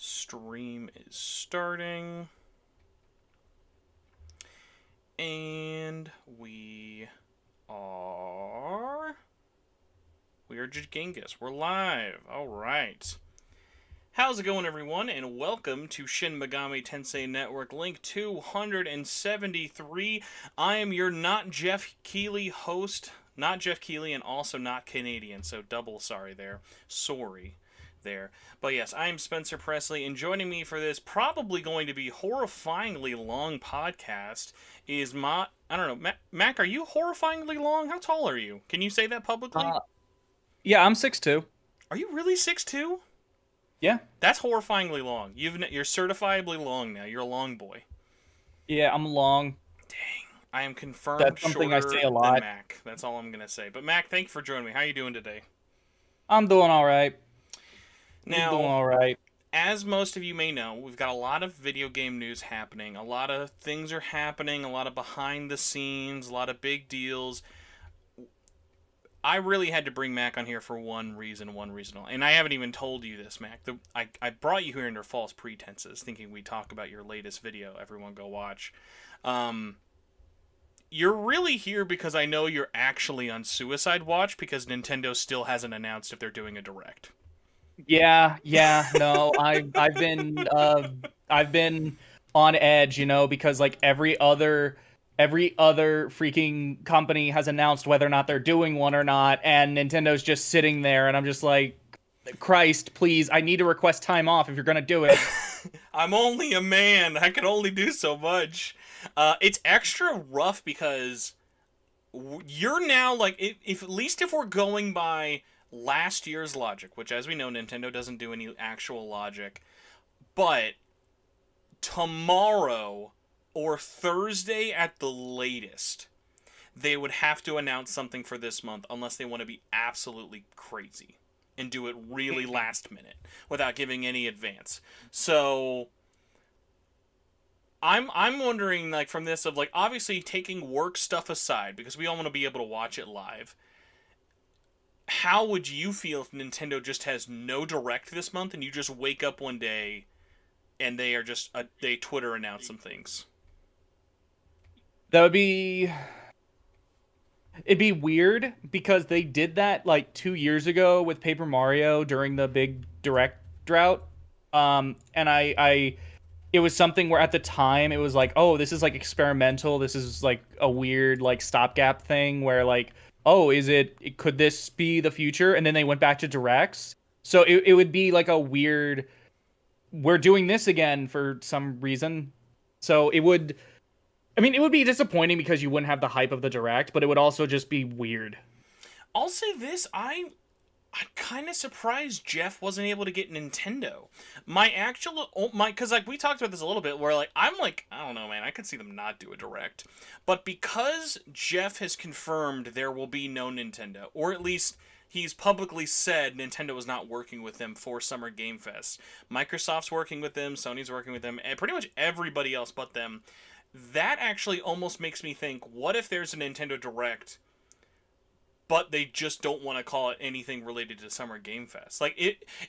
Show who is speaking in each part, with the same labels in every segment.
Speaker 1: Stream is starting. And are... We are just Genghis. We're live. Alright. How's it going, everyone? And welcome to Shin Megami Tensei Network, link 273. I am your not Jeff Keighley host. Not Jeff Keighley and also not Canadian, so double sorry there. Sorry there. But yes, I am Spencer Presley, and joining me for this probably going to be horrifyingly long podcast is I don't know, Mac, are you horrifyingly long? How tall are you? Can you say that publicly?
Speaker 2: Yeah, I'm 6'2".
Speaker 1: Are you really 6'2"?
Speaker 2: Yeah.
Speaker 1: That's horrifyingly long. You're certifiably long now. You're a long boy.
Speaker 2: Yeah, I'm long.
Speaker 1: Dang. I am confirmed
Speaker 2: That's something I
Speaker 1: shorter
Speaker 2: say a
Speaker 1: than
Speaker 2: lot.
Speaker 1: Mac. That's all I'm going to say. But Mac, thank you for joining me. How are you doing today?
Speaker 2: I'm doing all right. I'm doing
Speaker 1: Now,
Speaker 2: all right.
Speaker 1: as most of you may know, we've got a lot of video game news happening. A lot of things are happening, a lot of behind the scenes, a lot of big deals. I really had to bring Mac on here for one reason only. And I haven't even told you this, Mac. I brought you here under false pretenses, thinking we'd talk about your latest video. Everyone go watch. You're really here because I know you're actually on suicide watch because Nintendo still hasn't announced if they're doing a direct.
Speaker 2: Yeah, no, I've been on edge, because like every other freaking company has announced whether or not they're doing one or not, and Nintendo's just sitting there, and I'm just like, Christ, please, I need to request time off if you're gonna do it.
Speaker 1: I'm only a man. I can only do so much. It's extra rough because you're now like, if at least if we're going by last year's logic, which as we know Nintendo doesn't do any actual logic, but tomorrow or Thursday at the latest, they would have to announce something for this month unless they want to be absolutely crazy and do it really last minute without giving any advance. So I'm wondering, like, from this, of like, obviously taking work stuff aside because we all want to be able to watch it live. How would you feel if Nintendo just has no direct this month and you just wake up one day and they are just they Twitter announce some things?
Speaker 2: That would be... It'd be weird because they did that like 2 years ago with Paper Mario during the big direct drought. And it was something where at the time it was like, oh, this is like experimental. This is like a weird like stopgap thing where like, oh, could this be the future? And then they went back to directs. So it would be like a weird, we're doing this again for some reason. So it would be disappointing because you wouldn't have the hype of the direct, but it would also just be weird.
Speaker 1: I'll say this, I'm kind of surprised Jeff wasn't able to get Nintendo. Because like we talked about this a little bit, where like I'm like, I don't know, man, I could see them not do a direct, but because Jeff has confirmed there will be no Nintendo, or at least he's publicly said Nintendo is not working with them for Summer Game Fest. Microsoft's working with them, Sony's working with them, and pretty much everybody else but them. That actually almost makes me think, what if there's a Nintendo Direct, but they just don't want to call it anything related to Summer Game Fest? Like,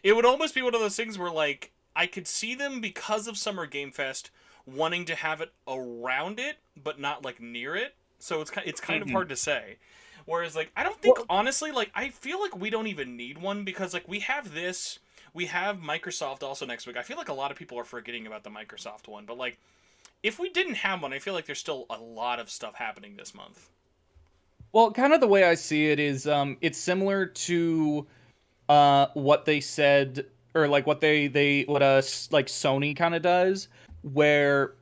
Speaker 1: it would almost be one of those things where, like, I could see them, because of Summer Game Fest, wanting to have it around it, but not, like, near it. So it's kind of hard to say. Whereas, like, I don't think, honestly, like, I feel like we don't even need one, because, like, we have this, we have Microsoft also next week. I feel like a lot of people are forgetting about the Microsoft one, but, like, if we didn't have one, I feel like there's still a lot of stuff happening this month.
Speaker 2: Well, kind of the way I see it is, it's similar to what they said, or like what like Sony kind of does, or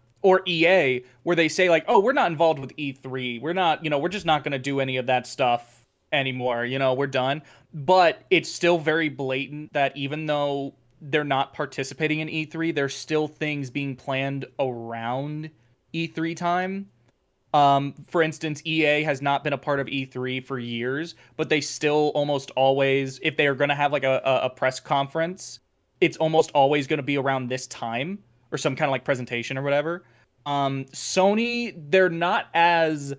Speaker 2: EA, where they say like, oh, we're not involved with E3. We're not, we're just not going to do any of that stuff anymore. We're done. But it's still very blatant that even though they're not participating in E3, there's still things being planned around E3 time. For instance, EA has not been a part of E3 for years, but they still almost always, if they are going to have like a press conference, it's almost always going to be around this time or some kind of like presentation or whatever. Sony, they're not as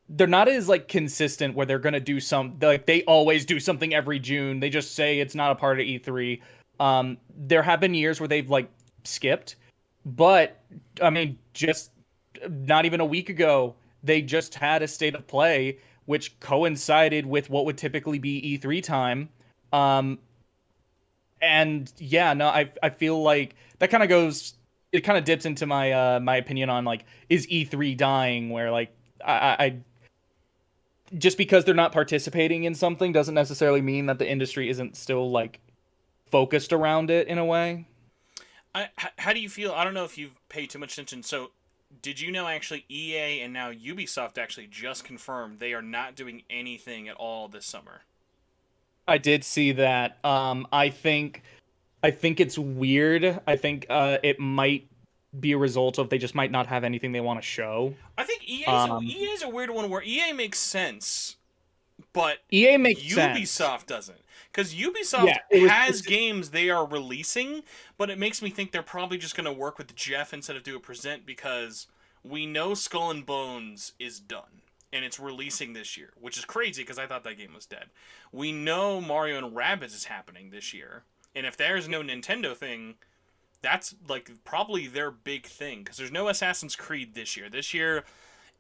Speaker 2: like consistent where they're going to do like they always do something every June. They just say it's not a part of E3. There have been years where they've like skipped, but I mean, just not even a week ago, they just had a state of play which coincided with what would typically be E3 time. Um, and yeah, no, I feel like that kind of goes, it kind of dips into my my opinion on like, is E3 dying? Where like I just because they're not participating in something doesn't necessarily mean that the industry isn't still like focused around it in a way.
Speaker 1: How do you feel? I don't know if you've paid too much attention. So, did you know actually EA and now Ubisoft actually just confirmed they are not doing anything at all this summer?
Speaker 2: I did see that. I think it's weird. I think it might be a result of they just might not have anything they want to show.
Speaker 1: I think
Speaker 2: Um,
Speaker 1: EA's a weird one where EA makes sense, but
Speaker 2: EA makes sense.
Speaker 1: Ubisoft doesn't. Because Ubisoft
Speaker 2: Yeah, it was.
Speaker 1: has games they are releasing, but it makes me think they're probably just going to work with Jeff instead of do a present because we know Skull and Bones is done. And it's releasing this year, which is crazy because I thought that game was dead. We know Mario and Rabbids is happening this year. And if there's no Nintendo thing, that's like probably their big thing because there's no Assassin's Creed this year. This year,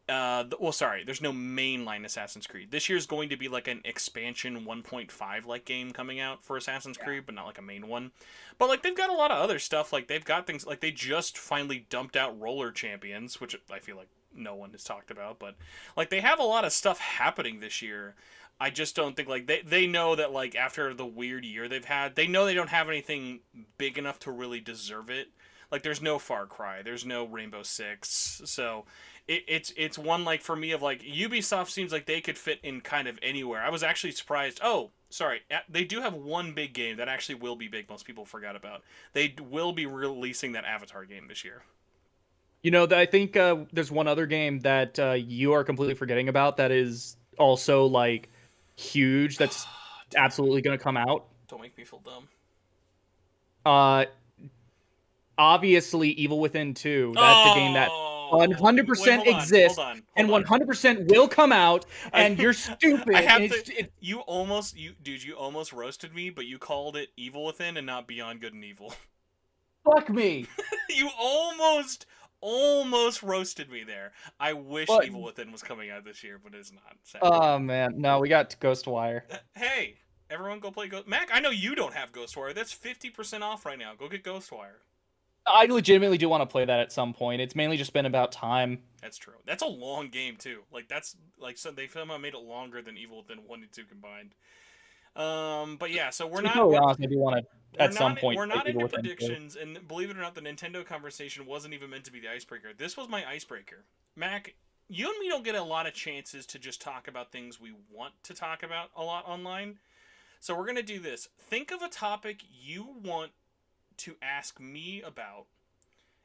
Speaker 1: sorry, there's no mainline Assassin's Creed. This year is going to be like an expansion 1.5 like game coming out for Assassin's Creed, but not like a main one. But like they've got a lot of other stuff. Like they've got things like they just finally dumped out Roller Champions, which I feel like no one has talked about. But like they have a lot of stuff happening this year. I just don't think like they know that like after the weird year they've had, they know they don't have anything big enough to really deserve it. Like there's no Far Cry, there's no Rainbow Six, so it's one like for me of like Ubisoft seems like they could fit in kind of anywhere. I was actually surprised. Oh, sorry, they do have one big game that actually will be big. Most people forgot about. They will be releasing that Avatar game this year.
Speaker 2: You know, I think there's one other game that you are completely forgetting about that is also like huge. That's absolutely going to come out.
Speaker 1: Don't make me feel dumb.
Speaker 2: Uh, Obviously, Evil Within 2. That's a game that
Speaker 1: Oh, wait,
Speaker 2: 100% exists and
Speaker 1: hold on.
Speaker 2: 100% will come out. And
Speaker 1: I,
Speaker 2: you're stupid.
Speaker 1: I have
Speaker 2: And
Speaker 1: to. You almost roasted me, but you called it Evil Within and not Beyond Good and Evil.
Speaker 2: fuck me.
Speaker 1: You almost roasted me there. I wish
Speaker 2: But
Speaker 1: Evil Within was coming out this year, but it's not. Sadly.
Speaker 2: oh man, no, we got Ghostwire.
Speaker 1: Hey, everyone, go play Ghost. Mac, I know you don't have Ghostwire. That's 50% off right now. Go get Ghostwire.
Speaker 2: I legitimately do want to play that at some point. It's mainly just been about time.
Speaker 1: That's true. That's a long game too. Like that's like so they somehow made it longer than Evil Within 1 and 2 combined. But yeah, so
Speaker 2: To be totally honest, I do want to at some point
Speaker 1: we're
Speaker 2: play
Speaker 1: not
Speaker 2: Evil
Speaker 1: into
Speaker 2: Within 2.
Speaker 1: predictions, and believe it or not, the Nintendo conversation wasn't even meant to be the icebreaker. This was my icebreaker. Mac, you and me don't get a lot of chances to just talk about things we want to talk about a lot online. So we're gonna do this. Think of a topic you want to ask me about,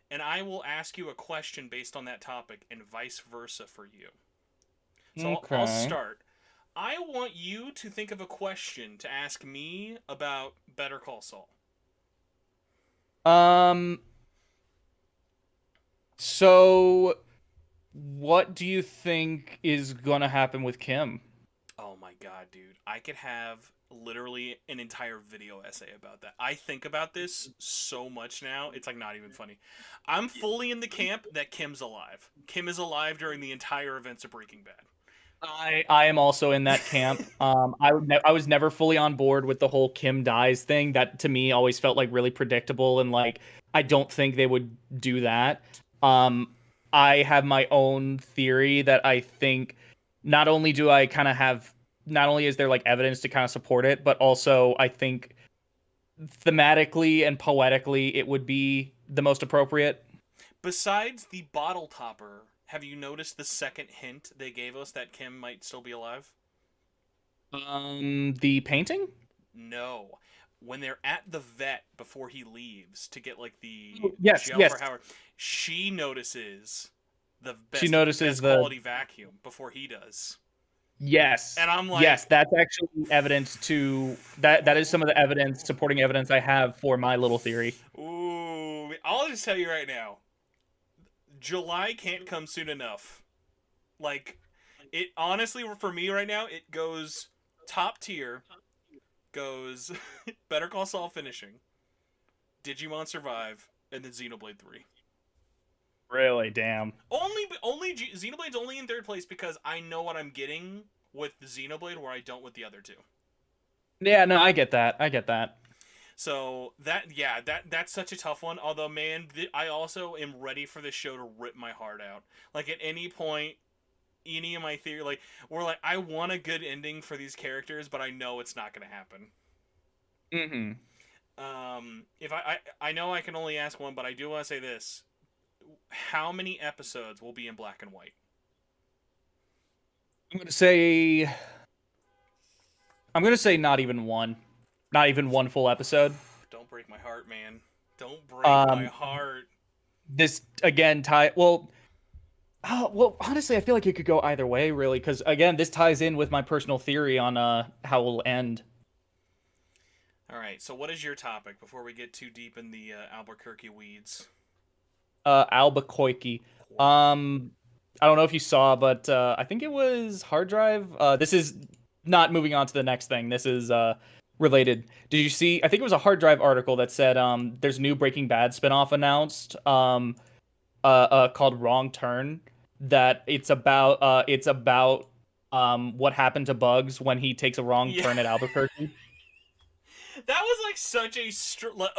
Speaker 1: and I will ask you a question based on that topic, and vice versa for you. So I'll
Speaker 2: Okay.
Speaker 1: start. I want you to think of a question to ask me about Better Call Saul.
Speaker 2: Um. So, what do you think is gonna happen with Kim?
Speaker 1: Oh my god, dude. I could have literally an entire video essay about that. I think about this so much now. It's like not even funny. I'm fully in the camp that Kim's alive. Kim is alive during the entire events of Breaking Bad.
Speaker 2: I am also in that camp. I was never fully on board with the whole Kim dies thing. That to me always felt like really predictable, and like I don't think they would do that. I have my own theory that I think not only do I kind of have, not only is there like evidence to kind of support it, but also I think thematically and poetically it would be the most appropriate.
Speaker 1: Besides the bottle topper, have you noticed the second hint they gave us that Kim might still be alive?
Speaker 2: The painting?
Speaker 1: No. When they're at the vet before he leaves to get like the
Speaker 2: Yes,
Speaker 1: gel
Speaker 2: yes.
Speaker 1: for Howard, she notices the
Speaker 2: She
Speaker 1: best
Speaker 2: notices
Speaker 1: best
Speaker 2: the
Speaker 1: quality vacuum before he does.
Speaker 2: yes.
Speaker 1: And I'm like,
Speaker 2: Yes, that's actually evidence to that that is some of the evidence, supporting evidence I have for my little theory.
Speaker 1: ooh, I'll just tell you right now, July can't come soon enough. Like, it honestly, for me right now, it goes top tier, goes Better Call Saul finishing. Digimon Survive, and then Xenoblade 3.
Speaker 2: Really, damn.
Speaker 1: Xenoblade's only in third place because I know what I'm getting with the Xenoblade where I don't with the other two.
Speaker 2: Yeah, no, I get that. I get that.
Speaker 1: So that's such a tough one. Although, man, I also am ready for this show to rip my heart out. Like at any point, any of my theory, like we're like, I want a good ending for these characters, but I know it's not going to happen.
Speaker 2: Mm-hmm.
Speaker 1: If I know I can only ask one, but I do want to say this: how many episodes will be in black and white?
Speaker 2: I'm gonna say. I'm gonna say not even one. Not even one full episode.
Speaker 1: Don't break my heart, man. Don't break my heart.
Speaker 2: This again well, honestly, I feel like it could go either way, really, because again, this ties in with my personal theory on how it'll end.
Speaker 1: All right. So, what is your topic before we get too deep in the Albuquerque weeds?
Speaker 2: Albuquerque. I don't know if you saw, but I think it was hard drive. This is not moving on to the next thing. This is related. Did you see? I think it was a hard drive article that said there's a new Breaking Bad spinoff announced called Wrong Turn. That it's about what happened to Bugs when he takes a wrong turn at Albuquerque.
Speaker 1: That was like such a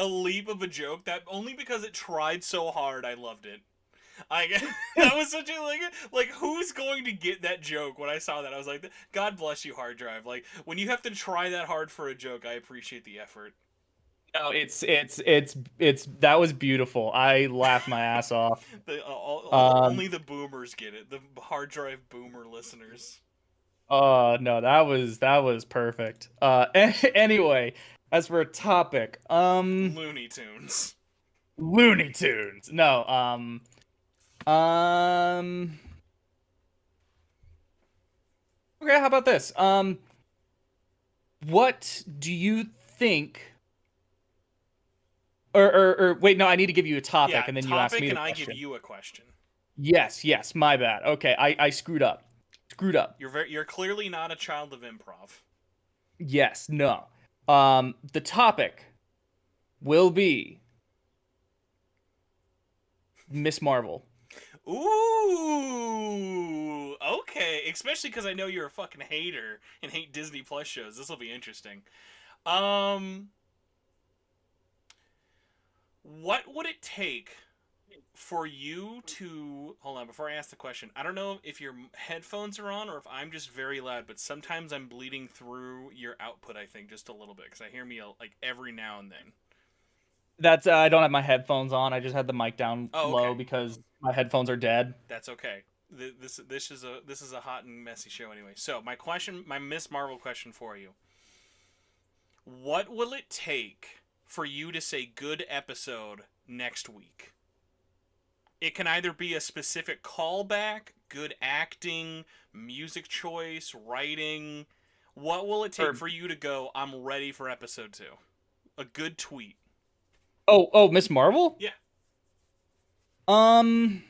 Speaker 1: leap of a joke that only because it tried so hard I loved it. That was such a like who's going to get that joke? When I saw that, I was like, God bless you, hard drive. Like when you have to try that hard for a joke, I appreciate the effort.
Speaker 2: No, it's that was beautiful. I laughed my ass off.
Speaker 1: Only the boomers get it. The hard drive boomer listeners.
Speaker 2: No, that was perfect. Anyway, as for a topic,
Speaker 1: Looney Tunes.
Speaker 2: Looney Tunes. No, okay, how about this? What do you think? Or wait, no, I need to give you a topic, and then you ask me the question.
Speaker 1: I give you a question.
Speaker 2: Yes, my bad. Okay, I screwed up.
Speaker 1: You're clearly not a child of improv.
Speaker 2: Yes, no. The topic will be Miss Marvel.
Speaker 1: Ooh, okay. Especially because I know you're a fucking hater and hate Disney Plus shows. This will be interesting. What would it take for you to... Hold on, before I ask the question. I don't know if your headphones are on or if I'm just very loud, but sometimes I'm bleeding through your output, I think, just a little bit. Because I hear me, like, every now and then.
Speaker 2: That's I don't have my headphones on. I just had the mic down low because my headphones are dead.
Speaker 1: That's okay. This is a hot and messy show anyway. So my Miss Marvel question for you: what will it take for you to say good episode next week? It can either be a specific callback, good acting, music choice, writing. What will it take for you to go, I'm ready for episode 2? A good tweet.
Speaker 2: Oh, Miss Marvel?
Speaker 1: Yeah.
Speaker 2: I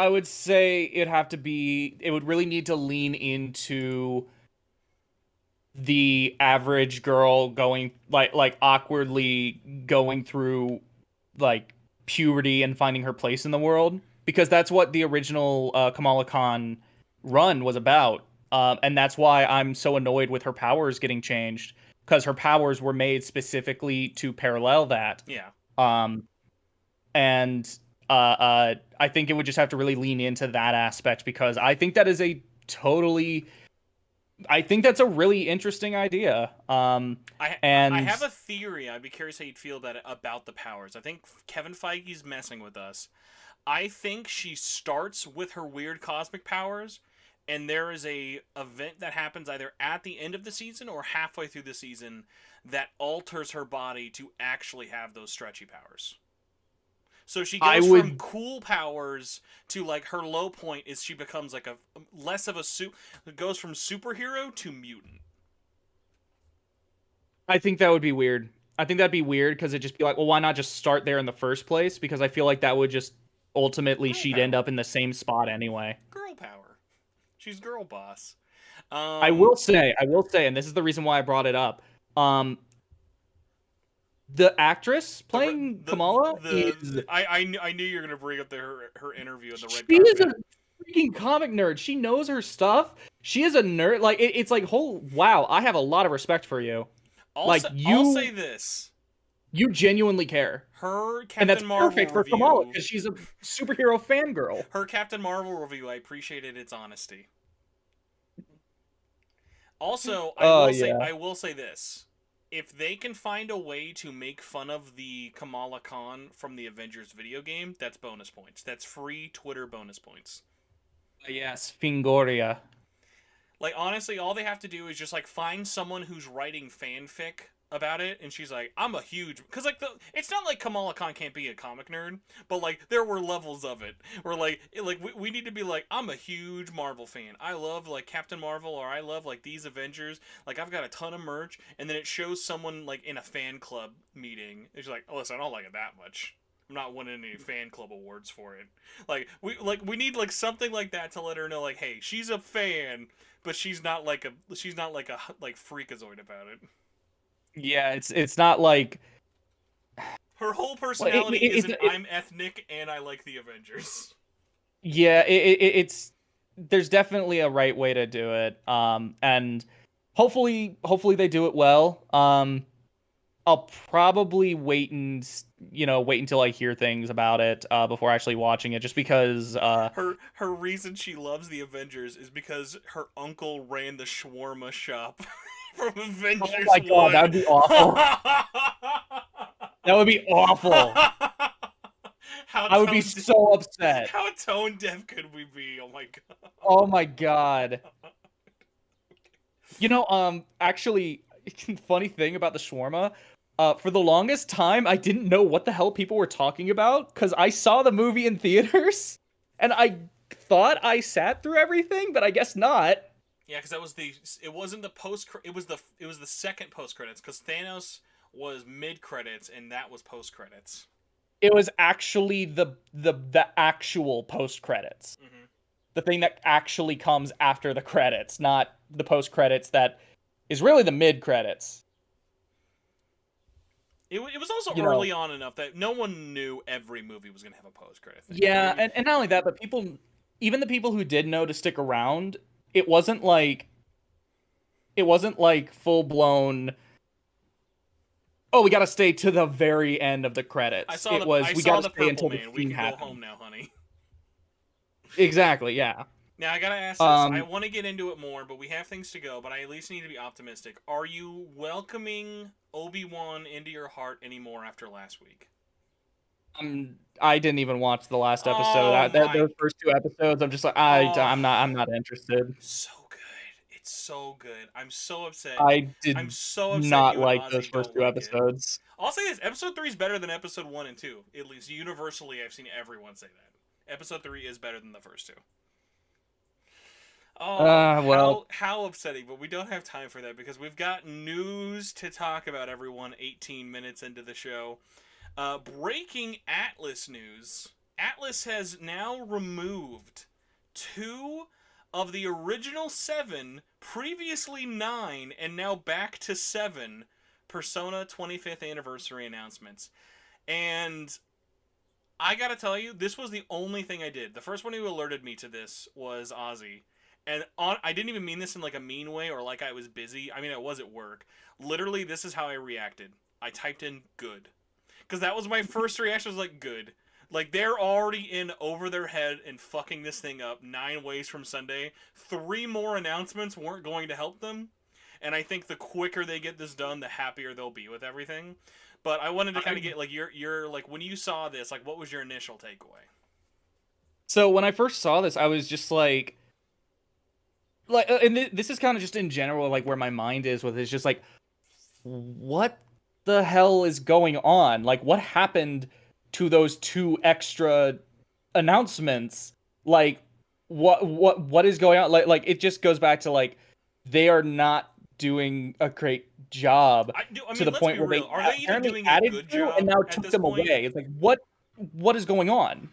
Speaker 2: would say it would really need to lean into the average girl going like awkwardly going through like puberty and finding her place in the world, because that's what the original Kamala Khan run was about. And that's why I'm so annoyed with her powers getting changed, because her powers were made specifically to parallel that.
Speaker 1: Yeah.
Speaker 2: And I think it would just have to really lean into that aspect, because I think that is I think that's a really interesting idea. I
Speaker 1: have a theory. I'd be curious how you'd feel about the powers. I think Kevin Feige's messing with us. I think she starts with her weird cosmic powers, and there is a event that happens either at the end of the season or halfway through the season that alters her body to actually have those stretchy powers. So she goes from cool powers to, like, her low point is she becomes like goes from superhero to mutant.
Speaker 2: I think that would be weird. I think that'd be weird, because it'd just be like, well, why not just start there in the first place? Because I feel like that would just ultimately she'd end up in the same spot anyway.
Speaker 1: Girl power. She's girl boss.
Speaker 2: I will say, and this is the reason why I brought it up. the actress playing Kamala is
Speaker 1: I knew you were gonna bring up her interview in the red
Speaker 2: she is
Speaker 1: carpet.
Speaker 2: a freaking comic nerd. She knows her stuff. She is a nerd. Like it's like wow. I have a lot of respect for you. Like
Speaker 1: I'll say this:
Speaker 2: you genuinely care,
Speaker 1: her
Speaker 2: and that's
Speaker 1: Captain Marvel
Speaker 2: perfect for
Speaker 1: review.
Speaker 2: Kamala because she's a superhero fangirl.
Speaker 1: Her Captain Marvel review, I appreciated its honesty. Also, I will say this. If they can find a way to make fun of the Kamala Khan from the Avengers video game, that's bonus points. That's free Twitter bonus points.
Speaker 2: Yes, Fingoria.
Speaker 1: Like, honestly, all they have to do is just, like, find someone who's writing fanfic about it, and she's like, I'm a huge... Because, like, it's not like Kamala Khan can't be a comic nerd, but, like, there were levels of it. Where, like we need to be like, I'm a huge Marvel fan. I love, like, Captain Marvel, or I love, like, these Avengers. Like, I've got a ton of merch, and then it shows someone, like, in a fan club meeting. It's like, oh, listen, I don't like it that much. I'm not winning any fan club awards for it. We need, like, something like that to let her know, like, hey, she's a fan, but she's not like a freakazoid about it.
Speaker 2: Yeah, it's not like
Speaker 1: her whole personality isn't I'm ethnic and I like the Avengers.
Speaker 2: Yeah, it's there's definitely a right way to do it. And hopefully they do it well. I'll probably wait until I hear things about it before actually watching it, just because
Speaker 1: her reason she loves the Avengers is because her uncle ran the shawarma shop from Avengers.
Speaker 2: Oh my god, that would be awful. That would be awful. I would be so upset.
Speaker 1: How tone deaf could we be? Oh my god.
Speaker 2: Oh my god. Actually, funny thing about the shawarma, for the longest time, I didn't know what the hell people were talking about, because I saw the movie in theaters, and I thought I sat through everything, but I guess not.
Speaker 1: Yeah, because it wasn't the post. It was the second post credits, because Thanos was mid credits and that was post credits.
Speaker 2: It was actually the actual post credits, the thing that actually comes after the credits, not the post credits that is really the mid credits.
Speaker 1: It was also early on enough that no one knew every movie was going to have a post credit thing.
Speaker 2: Yeah, and not only that, but even the people who did know to stick around, it wasn't like full blown. Oh, we gotta stay to the very end of the credits.
Speaker 1: I saw the purple man. We can go home now, honey.
Speaker 2: Exactly. Yeah.
Speaker 1: Now I gotta ask this. I want to get into it more, but we have things to go. But I at least need to be optimistic. Are you welcoming Obi-Wan into your heart anymore after last week?
Speaker 2: I didn't even watch the last episode. Those first two episodes, I'm just like, I'm not interested.
Speaker 1: So good. It's so good. I'm so upset.
Speaker 2: I'm so upset not like those first two episodes.
Speaker 1: I'll say this: Episode 3 is better than Episode 1 and 2. At least universally, I've seen everyone say that. Episode 3 is better than the first two. Oh, how upsetting! But we don't have time for that because we've got news to talk about. Everyone, 18 minutes into the show. Breaking Atlas news. Atlas has now removed 2 of the original 7, previously 9, and now back to 7 Persona 25th anniversary announcements. And I gotta tell you, this was the only thing I did. The first one who alerted me to this was Ozzy. And I didn't even mean this in like a mean way or like I was busy. I mean, I was at work. Literally, this is how I reacted. I typed in good. Because that was my first reaction, was like, good. Like, they're already in over their head and fucking this thing up 9 ways from Sunday. 3 more announcements weren't going to help them. And I think the quicker they get this done, the happier they'll be with everything. But I wanted to kind of get, like, your like, when you saw this, like, what was your initial takeaway?
Speaker 2: So, when I first saw this, I was just like, and this is kind of just in general, like, where my mind is with it. It's just like, what the hell is going on? Like, what happened to those 2 extra announcements? Like, what is going on? Like it just goes back to, like, they are not doing a great job to the point where they
Speaker 1: even doing
Speaker 2: added
Speaker 1: a good job
Speaker 2: and now took them away. It's like, what is going on?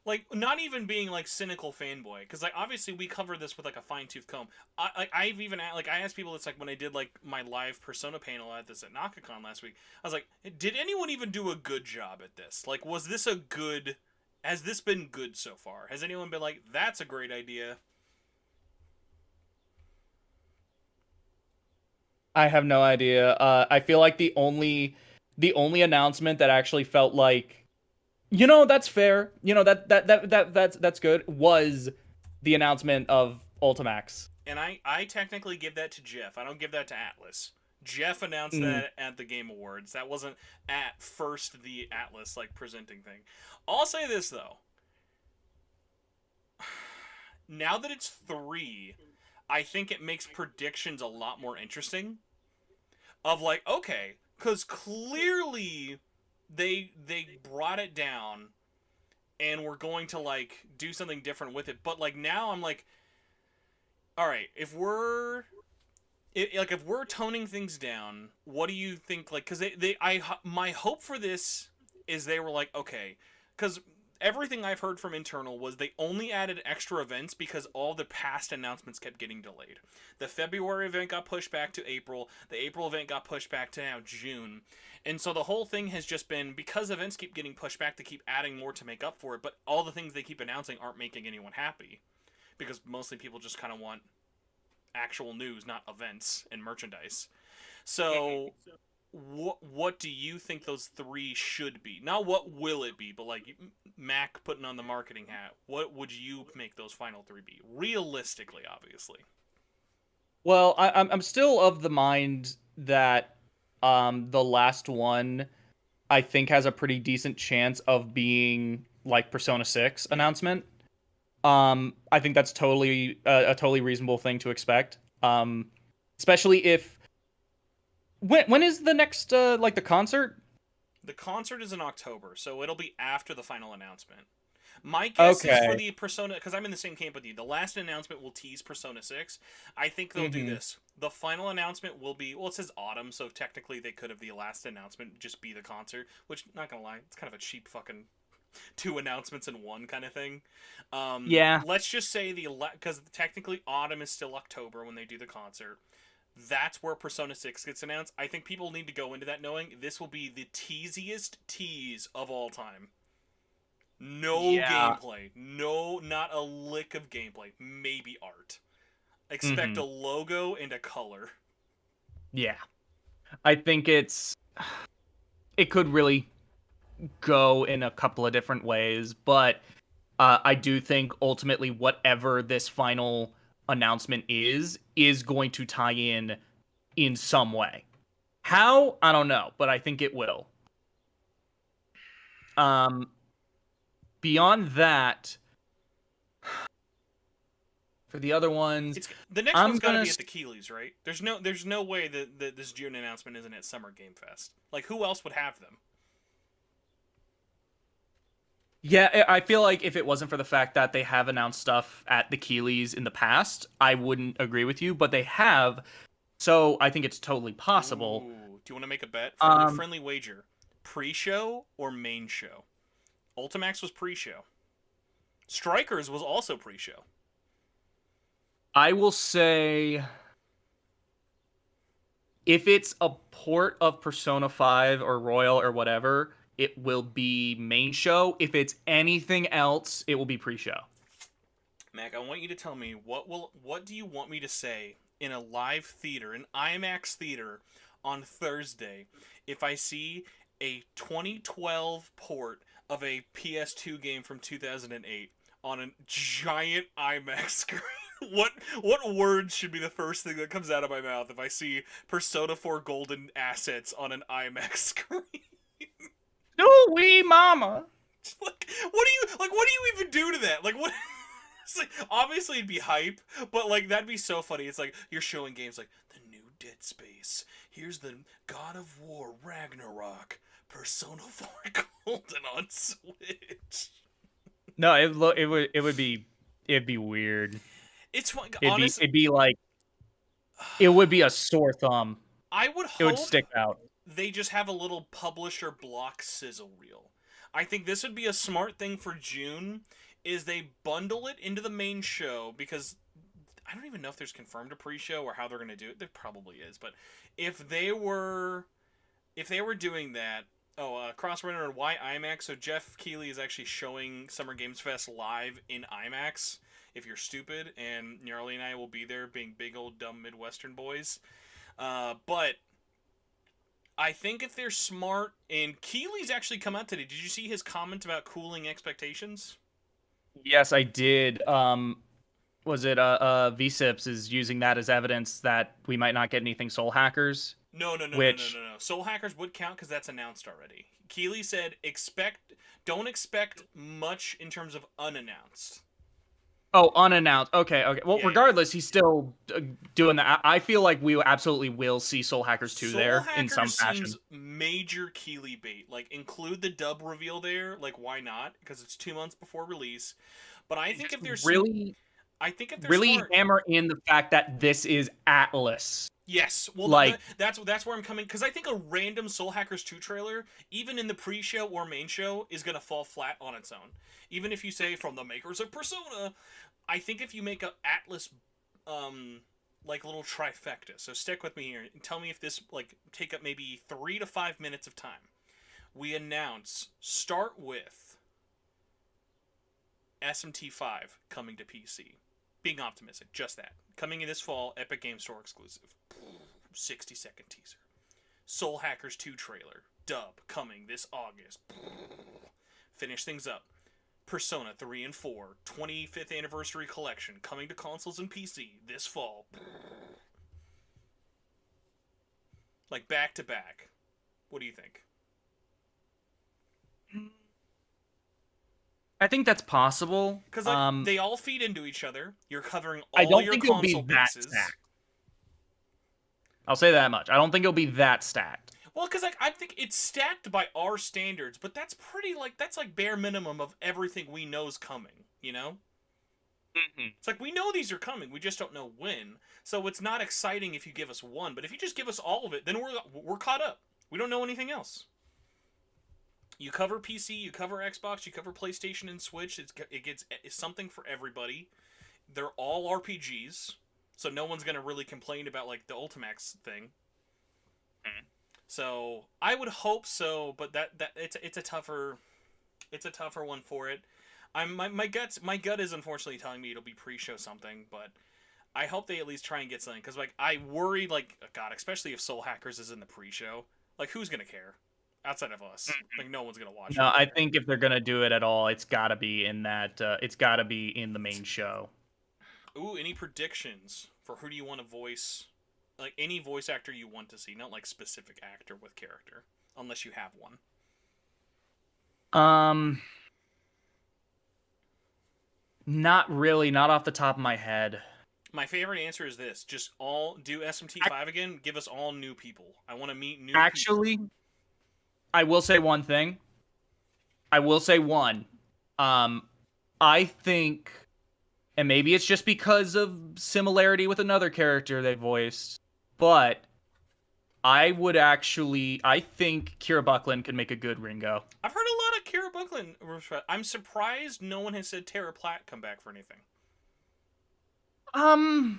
Speaker 1: like not even being like cynical fanboy, because like obviously we covered this with like a fine tooth comb. I've even like I asked people, it's like when I did like my live Persona panel at this at NakaCon last week, I was like, did anyone even do a good job at this? Like, was this a good? Has this been good so far? Has anyone been like, that's a great idea?
Speaker 2: I have no idea. I feel like the only announcement that actually felt like, that's fair. That's good, was the announcement of Ultimax.
Speaker 1: And I technically give that to Jeff. I don't give that to Atlas. Jeff announced
Speaker 2: Mm.
Speaker 1: that at the Game Awards. That wasn't at first the Atlas like presenting thing. I'll say this though. Now that it's 3, I think it makes predictions a lot more interesting. Of like, okay, because clearly they brought it down and we're going to like do something different with it. But like now I'm like, all right, if we're toning things down, what do you think? Like, because my hope for this is they were like, okay, because everything I've heard from internal was they only added extra events because all the past announcements kept getting delayed. The February event got pushed back to April. The April event got pushed back to now June. And so the whole thing has just been, because events keep getting pushed back, to keep adding more to make up for it, but all the things they keep announcing aren't making anyone happy. Because mostly people just kind of want actual news, not events and merchandise. So what do you think those 3 should be? Not what will it be, but like Mac putting on the marketing hat. What would you make those final 3 be? Realistically, obviously.
Speaker 2: Well, I'm still of the mind that the last one, I think, has a pretty decent chance of being like Persona 6 announcement. I think that's totally a totally reasonable thing to expect. Especially if when is the next like the concert?
Speaker 1: The concert is in October, so it'll be after the final announcement. My guess is for
Speaker 2: Okay.
Speaker 1: the Persona, because I'm in the same camp with you, the last announcement will tease Persona 6. I think they'll do
Speaker 2: Hmm.
Speaker 1: this. The final announcement will be, well, it says autumn, so technically they could have the last announcement just be the concert, which, not gonna lie, it's kind of a cheap fucking 2 announcements in one kind of thing.
Speaker 2: Yeah.
Speaker 1: Let's just say because technically autumn is still October when they do the concert. That's where Persona 6 gets announced. I think people need to go into that knowing this will be the teasiest tease of all time. No
Speaker 2: Yeah.
Speaker 1: gameplay. No, not a lick of gameplay. Maybe art. Expect
Speaker 2: Hmm.
Speaker 1: a logo and a color.
Speaker 2: Yeah. I think it could really go in a couple of different ways, but I do think ultimately whatever this final announcement is going to tie in some way. How? I don't know, but I think it will. Um, Beyond that, for the other ones,
Speaker 1: It's the next
Speaker 2: I'm
Speaker 1: one's got to
Speaker 2: gonna.
Speaker 1: be at the Keeleys, right? There's no way that this June announcement isn't at Summer Game Fest. Like who else would have them?
Speaker 2: Yeah, I feel like if it wasn't for the fact that they have announced stuff at the Keeleys in the past, I wouldn't agree with you, but they have, so I think it's totally possible.
Speaker 1: Ooh, do you want to make a bet?
Speaker 2: Um,
Speaker 1: Friendly wager. Pre-show or main show? Ultimax was pre-show. Strikers was also pre-show.
Speaker 2: I will say if it's a port of Persona 5 or Royal or whatever, it will be main show. If it's anything else, it will be pre-show.
Speaker 1: Mac, I want you to tell me what do you want me to say in a live theater, an IMAX theater, on Thursday, if I see a 2012 port of a PS2 game from 2008 on a giant IMAX screen? What words should be the first thing that comes out of my mouth if I see Persona 4 Golden assets on an IMAX screen?
Speaker 2: No, wee mama.
Speaker 1: What do you even do to that? Like what? It's like, obviously it'd be hype, but like that'd be so funny. It's like you're showing games like the new Dead Space. Here's the God of War Ragnarok, Persona 4 Golden on Switch.
Speaker 2: No, it'd be weird.
Speaker 1: It's fun.
Speaker 2: It'd be
Speaker 1: Honest,
Speaker 2: it'd be like it would be a sore thumb.
Speaker 1: I would
Speaker 2: It would
Speaker 1: hope
Speaker 2: stick out.
Speaker 1: they just have a little publisher block sizzle reel. I think this would be a smart thing for June, is they bundle it into the main show, because I don't even know if there's confirmed a pre-show or how they're going to do it. There probably is, but if they were doing that, cross-runner and why IMAX? So Jeff Keighley is actually showing Summer Games Fest live in IMAX. If you're stupid, and Gnarly and I will be there, being big old dumb Midwestern boys. But I think if they're smart, and Keeley's actually come out today. Did you see his comment about cooling expectations?
Speaker 2: Yes, I did. Was it VSIPs is using that as evidence that we might not get anything Soul Hackers? Which
Speaker 1: No. Soul Hackers would count because that's announced already. Keeley said don't expect much in terms of unannounced.
Speaker 2: Oh, unannounced. Okay. Well,
Speaker 1: Yeah.
Speaker 2: regardless, he's still doing that. I feel like we absolutely will see Soul Hackers 2 there in some fashion.
Speaker 1: Seems major Keeley bait. Like, include the dub reveal there. Like, why not? Because it's 2 months before release. But I think if there's
Speaker 2: really
Speaker 1: smart,
Speaker 2: hammer in the fact that this is Atlas.
Speaker 1: yes, well,
Speaker 2: like
Speaker 1: that's where I'm coming, because I think a random Soul Hackers 2 trailer, even in the pre-show or main show, is gonna fall flat on its own. Even if you say from the makers of Persona, I think if you make a Atlas, like little trifecta. So stick with me here and tell me if this take up maybe 3 to 5 minutes of time. We start with SMT5 coming to PC. Being optimistic, just that. Coming in this fall, Epic Game Store exclusive. 60-second teaser. Soul Hackers 2 trailer. Dub coming this August. Finish things up. Persona 3 and 4, 25th Anniversary Collection, coming to consoles and PC this fall. Like, back to back. What do you think?
Speaker 2: I think that's possible.
Speaker 1: Because they all feed into each other. You're covering all
Speaker 2: I don't
Speaker 1: your
Speaker 2: think it'll
Speaker 1: console
Speaker 2: be that
Speaker 1: bases.
Speaker 2: stacked. I'll say that much. I don't think it'll be that stacked.
Speaker 1: Well, because I think it's stacked by our standards, but that's pretty that's bare minimum of everything we know's coming. You know, it's like we know these are coming, we just don't know when. So it's not exciting if you give us one, but if you just give us all of it, then we're caught up. We don't know anything else. You cover PC, you cover Xbox, you cover PlayStation and Switch. It's something for everybody. They're all RPGs, so no one's gonna really complain about the Ultimax thing. So I would hope so, but that it's a tougher one for it. My gut is unfortunately telling me it'll be pre-show something, but I hope they at least try and get something, because I worry God, especially if Soul Hackers is in the pre-show. Who's gonna care outside of us? No one's gonna watch.
Speaker 2: No, I think if they're gonna do it at all, it's gotta be in that. It's gotta be in the main show.
Speaker 1: Ooh, any predictions for who do you want to voice? Any voice actor you want to see, not specific actor with character, unless you have one.
Speaker 2: Not really, not off the top of my head.
Speaker 1: My favorite answer is this: just all do SMT5 again. Give us all new people. I want to meet new.
Speaker 2: Actually,
Speaker 1: people.
Speaker 2: I will say one thing. I think, and maybe it's just because of similarity with another character they voiced, but I think Kira Buckland could make a good Ringo.
Speaker 1: I've heard a lot of Kira Buckland. I'm surprised no one has said Tara Platt come back for anything.
Speaker 2: I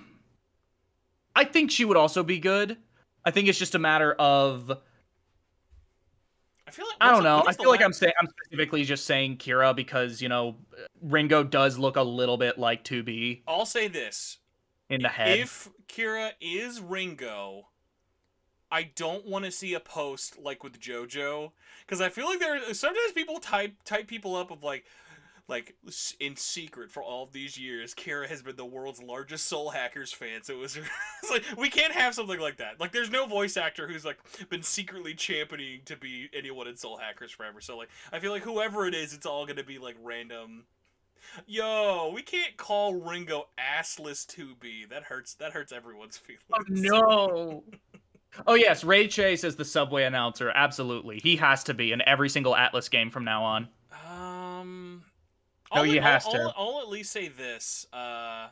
Speaker 2: think she would also be good. I think it's just a matter of. I don't know. I feel like I'm specifically just saying Kira because Ringo does look a little bit like 2B.
Speaker 1: I'll say this:
Speaker 2: in the head.
Speaker 1: If Kira is Ringo, I don't want to see a post like with JoJo, because I feel like sometimes people type people up of like in secret for all of these years, Kira has been the world's largest Soul Hackers fan. So it's we can't have something like that. There's no voice actor who's been secretly championing to be anyone in Soul Hackers forever. So I feel like whoever it is, it's all gonna be random. Yo, we can't call Ringo assless 2B. That hurts everyone's feelings.
Speaker 2: Oh no. Oh yes, Ray Chase as the Subway announcer. Absolutely, he has to be in every single Atlas game from now on.
Speaker 1: I'll
Speaker 2: to.
Speaker 1: at least say this. I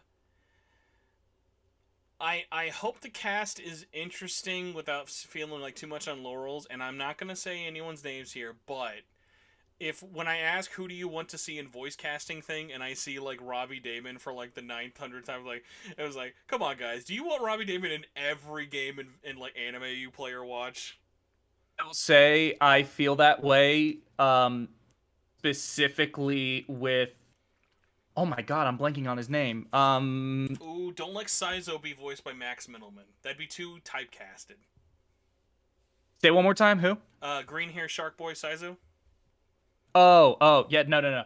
Speaker 1: hope the cast is interesting without feeling too much on laurels, and I'm not gonna say anyone's names here, but if when I ask who do you want to see in voice casting thing, and I see like Robbie Damon for like the 900th time, like it was like, come on guys, do you want Robbie Damon in every game in like anime you play or watch?
Speaker 2: I will say I feel that way, specifically with. Oh my god, I'm blanking on his name.
Speaker 1: Ooh, don't let Saizo be voiced by Max Middleman. That'd be too typecasted.
Speaker 2: Say it one more time. Who?
Speaker 1: Green hair shark boy Saizo.
Speaker 2: Oh, yeah, no.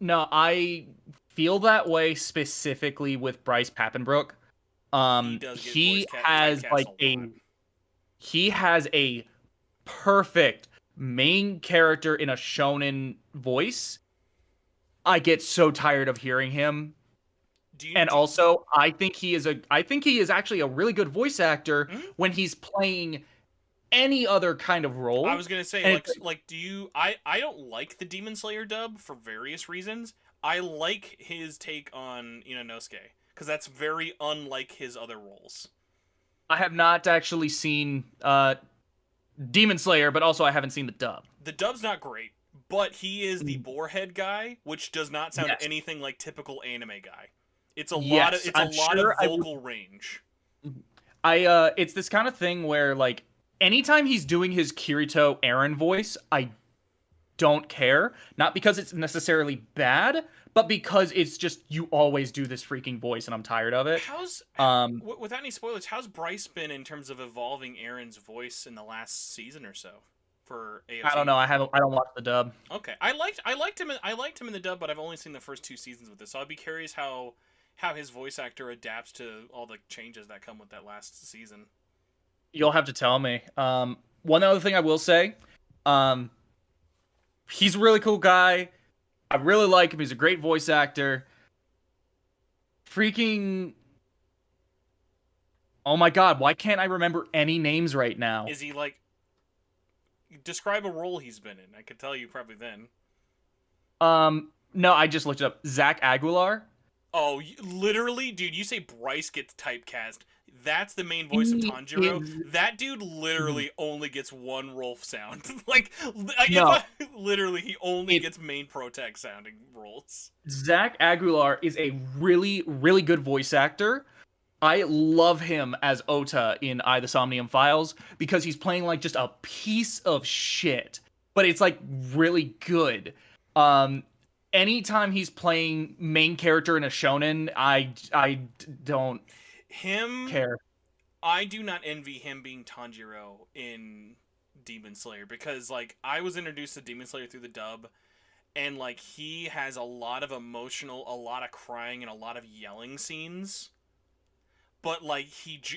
Speaker 2: No, I feel that way specifically with Bryce Papenbrook.
Speaker 1: He does get voice
Speaker 2: He has
Speaker 1: typecast
Speaker 2: like
Speaker 1: a lot.
Speaker 2: he has a perfect main character in a shonen voice. I get so tired of hearing him.
Speaker 1: Do you?
Speaker 2: And
Speaker 1: Do,
Speaker 2: also, I think he is actually a really good voice actor
Speaker 1: hmm?
Speaker 2: when he's playing any other kind of
Speaker 1: I
Speaker 2: role.
Speaker 1: was gonna say
Speaker 2: And
Speaker 1: like
Speaker 2: it's like,
Speaker 1: like do you? I don't like the Demon Slayer dub for various reasons. I like his take on Inosuke because that's very unlike his other roles.
Speaker 2: I have not actually seen Demon Slayer, but also I haven't seen the dub.
Speaker 1: The dub's not great, but he is the boarhead guy, which does not sound
Speaker 2: Yes.
Speaker 1: anything like typical anime guy.
Speaker 2: Yes,
Speaker 1: It's a
Speaker 2: I'm
Speaker 1: lot of
Speaker 2: sure I would.
Speaker 1: vocal range.
Speaker 2: It's this kind of thing where like anytime he's doing his Kirito Eren voice, I don't care. Not because it's necessarily bad, but because it's just you always do this freaking voice and I'm tired of it.
Speaker 1: How's
Speaker 2: Um
Speaker 1: without any spoilers? How's Bryce been in terms of evolving Aaron's voice in the last season or so for
Speaker 2: I don't
Speaker 1: AOT?
Speaker 2: know. I don't watch the dub.
Speaker 1: Okay, I liked him in the dub, but I've only seen the first 2 seasons with this, so I'd be curious how his voice actor adapts to all the changes that come with that last season.
Speaker 2: You'll have to tell me. One other thing I will say, um he's a really cool guy. I really like him. He's a great voice actor. Freaking Oh my god, why can't I remember any names right now?
Speaker 1: Is he like describe a role he's been in? I could tell you probably then.
Speaker 2: No, I just looked it up. Zach Aguilar.
Speaker 1: Oh, literally, dude, you say Bryce gets typecast. That's the main voice of
Speaker 2: He
Speaker 1: Tanjiro.
Speaker 2: is
Speaker 1: That dude literally only gets one Rolf sound. Like if
Speaker 2: no.
Speaker 1: literally, he only
Speaker 2: It
Speaker 1: gets main Protect sounding roles.
Speaker 2: Zach Aguilar is a really, really good voice actor. I love him as Ota in I, the Somnium Files because he's playing like just a piece of shit, but it's like really good. Um, Anytime he's playing main character in a shonen, I don't
Speaker 1: Him,
Speaker 2: care.
Speaker 1: I do not envy him being Tanjiro in Demon Slayer because like I was introduced to Demon Slayer through the dub, and like he has a lot of emotional, a lot of crying, and a lot of yelling scenes. But like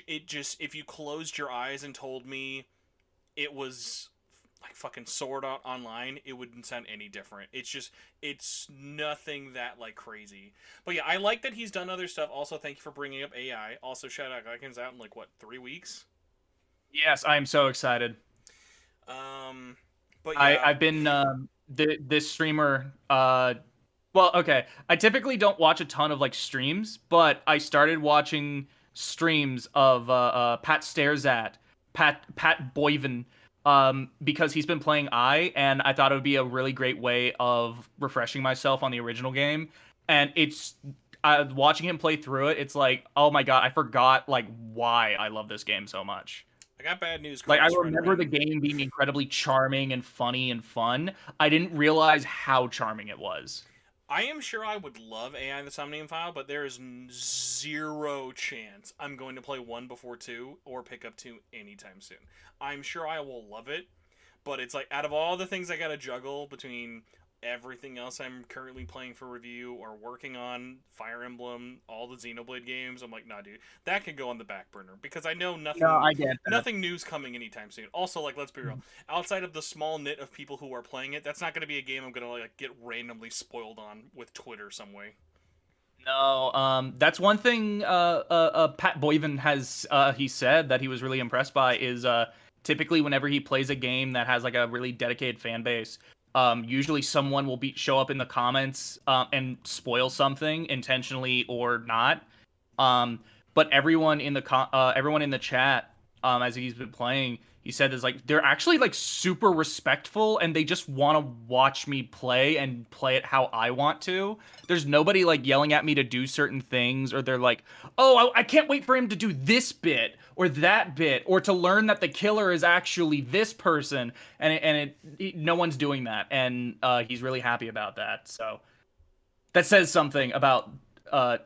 Speaker 1: it just if you closed your eyes and told me it was like fucking Sword Art Online, it wouldn't sound any different. It's nothing that like crazy. But yeah, I like that he's done other stuff. Also, thank you for bringing up AI. Also, shout out Gaiken's out in like what 3 weeks.
Speaker 2: Yes, I am so excited.
Speaker 1: Um, but
Speaker 2: I
Speaker 1: yeah,
Speaker 2: I've been this streamer well, okay. I typically don't watch a ton of like streams, but I started watching streams of Pat Stares at Pat Boyven because he's been playing and I thought it would be a really great way of refreshing myself on the original game. And it's watching him play through it, it's like, oh my god, I forgot like why I love this game so much.
Speaker 1: I got bad news.
Speaker 2: Like I
Speaker 1: Chrome's trying to
Speaker 2: remember the
Speaker 1: run.
Speaker 2: game being incredibly charming and funny and fun. I didn't realize how charming it was.
Speaker 1: I am sure I would love AI the Somnium File, but there is zero chance I'm going to play 1 before 2 or pick up 2 anytime soon. I'm sure I will love it, but it's like out of all the things I gotta juggle between everything else I'm currently playing for review or working on, Fire Emblem, all the Xenoblade games, I'm like, nah, dude, that could go on the back burner because I know
Speaker 2: No,
Speaker 1: nothing,
Speaker 2: I get that.
Speaker 1: nothing new's coming anytime soon. Also, like, let's be real, outside of the small knit of people who are playing it, that's not going to be a game I'm going to like get randomly spoiled on with Twitter some way.
Speaker 2: No, that's one thing. Pat Boyven has he said that he was really impressed by is typically whenever he plays a game that has like a really dedicated fan base, usually someone will show up in the comments and spoil something intentionally or not. Um, but everyone in the chat, as he's been playing, he said is like they're actually like super respectful and they just want to watch me play and play it how I want to. There's nobody like yelling at me to do certain things, or they're like, "Oh, I can't wait for him to do this bit or that bit, or to learn that the killer is actually this person." No one's doing that, and he's really happy about that. So that says something about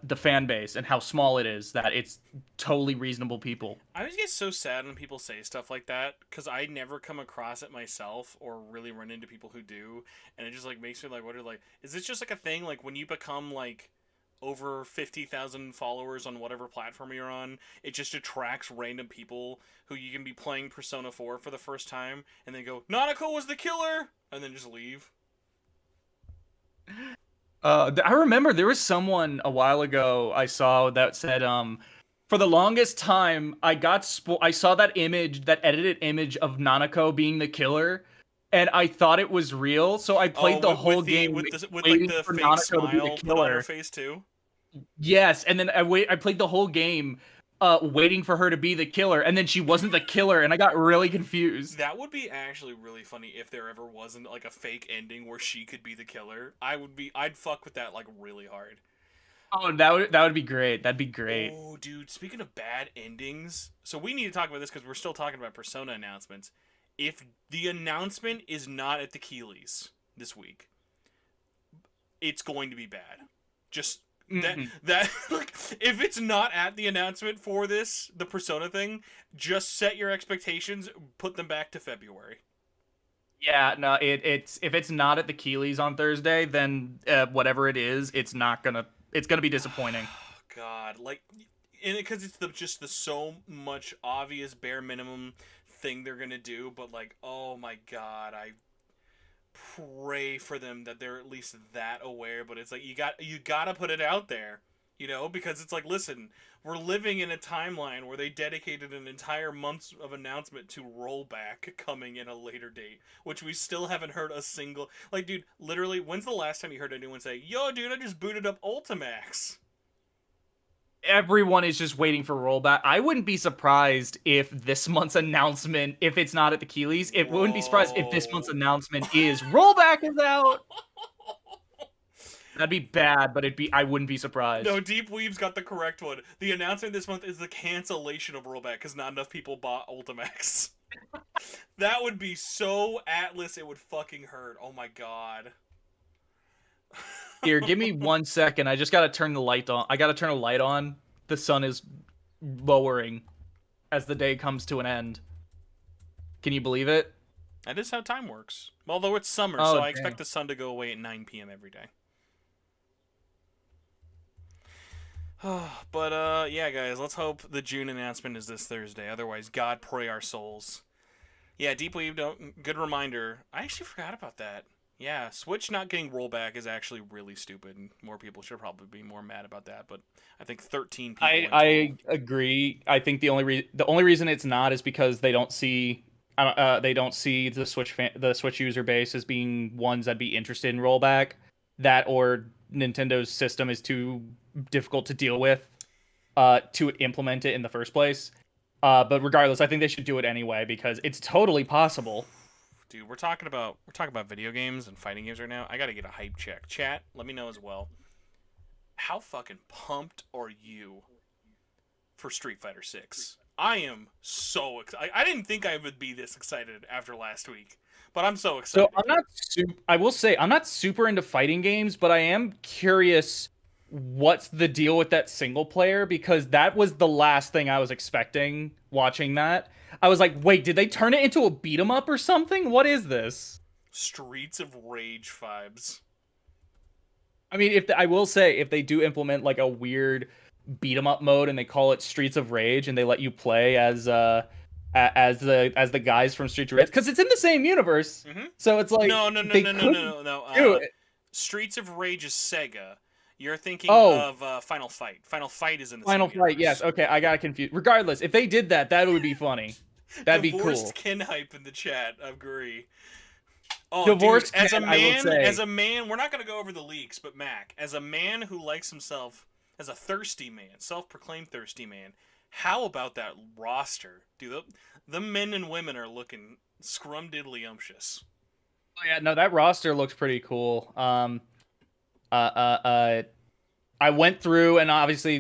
Speaker 2: the fan base and how small it is, that it's totally reasonable people.
Speaker 1: I always get so sad when people say stuff like that because I never come across it myself or really run into people who do, and it just like makes me like wonder like, is this just like a thing like when you become like over 50,000 followers on whatever platform you're on, it just attracts random people who you can be playing Persona 4 for the first time and they go, Nanako was the killer, and then just leave.
Speaker 2: I remember there was someone a while ago I saw that said, for the longest time, I saw that image, that edited image of Nanako being the killer, and I thought it was real, so I played the whole game
Speaker 1: with
Speaker 2: waiting
Speaker 1: like the
Speaker 2: for
Speaker 1: fake
Speaker 2: Nanako to be
Speaker 1: smile
Speaker 2: the
Speaker 1: put on her
Speaker 2: killer.
Speaker 1: face too.
Speaker 2: Yes, and then I played the whole game waiting for her to be the killer, and then she wasn't the killer, and I got really confused.
Speaker 1: That would be actually really funny if there ever wasn't like a fake ending where she could be the killer. I'd fuck with that like really hard.
Speaker 2: Oh, that would be great. That'd be great.
Speaker 1: Oh, dude, speaking of bad endings, so we need to talk about this because we're still talking about Persona announcements. If the announcement is not at the Keeleys this week, it's going to be bad. Just that like, if it's not at the announcement for the Persona thing, just set your expectations, put them back to February.
Speaker 2: Yeah, no, it's if it's not at the Keeleys on Thursday, then whatever it is, it's gonna be disappointing.
Speaker 1: God, like, and because it's just the so much obvious bare minimum thing they're gonna do, but like, oh my God, I pray for them that they're at least that aware. But it's like you gotta put it out there, because it's like, listen, we're living in a timeline where they dedicated an entire month of announcement to rollback coming in a later date, which we still haven't heard a single, like, dude, literally, when's the last time you heard anyone say, yo, dude, I just booted up Ultimax?
Speaker 2: Everyone is just waiting for rollback. I wouldn't be surprised if this month's announcement, if it's not at the Keeleys, it wouldn't be surprised if this month's announcement is rollback is out. That'd be bad, but I wouldn't be surprised.
Speaker 1: No, Deep Weave's got the correct one. The announcement this month is the cancellation of rollback because not enough people bought Ultimax. That would be so Atlas, it would fucking hurt. Oh my God.
Speaker 2: Here, give me 1 second. I just gotta turn the light on. I gotta turn a light on. The sun is lowering as the day comes to an end. Can you believe it?
Speaker 1: That is how time works. Although it's summer, so I expect the sun to go away at 9 p.m. every day. But, yeah, guys, let's hope the June announcement is this Thursday. Otherwise, God pray our souls. Yeah, Deep Weave, good reminder. I actually forgot about that. Yeah, Switch not getting rollback is actually really stupid, and more people should probably be more mad about that. But I think 13 people.
Speaker 2: I agree. I think the only reason it's not is because they don't see the Switch user base as being ones that'd be interested in rollback. That or Nintendo's system is too difficult to deal with to implement it in the first place. But regardless, I think they should do it anyway because it's totally possible.
Speaker 1: Dude, we're talking about video games and fighting games right now. I gotta get a hype check. Chat, let me know as well. How fucking pumped are you for Street Fighter 6? I am so excited. I didn't think I would be this excited after last week, but I'm so excited.
Speaker 2: So I will say I'm not super into fighting games, but I am curious what's the deal with that single player, because that was the last thing I was expecting watching that. I was like, wait, did they turn it into a beat 'em up or something? What is this?
Speaker 1: Streets of Rage vibes.
Speaker 2: I mean, I will say, if they do implement like a weird beat 'em up mode and they call it Streets of Rage and they let you play as the guys from Streets of Rage, because it's in the same universe, so it's like
Speaker 1: no. Streets of Rage is Sega. You're thinking of Final Fight. Final Fight is in the
Speaker 2: Final
Speaker 1: same
Speaker 2: Fight.
Speaker 1: universe.
Speaker 2: Yes, okay, I got confused. Regardless, if they did that, that would be funny. That'd be cool.
Speaker 1: Divorced Ken hype in the chat. I agree. Oh,
Speaker 2: Divorced
Speaker 1: dude,
Speaker 2: Ken, I will say.
Speaker 1: as a man, we're not going to go over the leaks, but Mac, as a man who likes himself, as a thirsty man, self-proclaimed thirsty man, How about that roster? Dude, the men and women are looking scrumdiddlyumptious.
Speaker 2: Oh, yeah, no, that roster looks pretty cool. Uh, uh, uh, I went through, and obviously,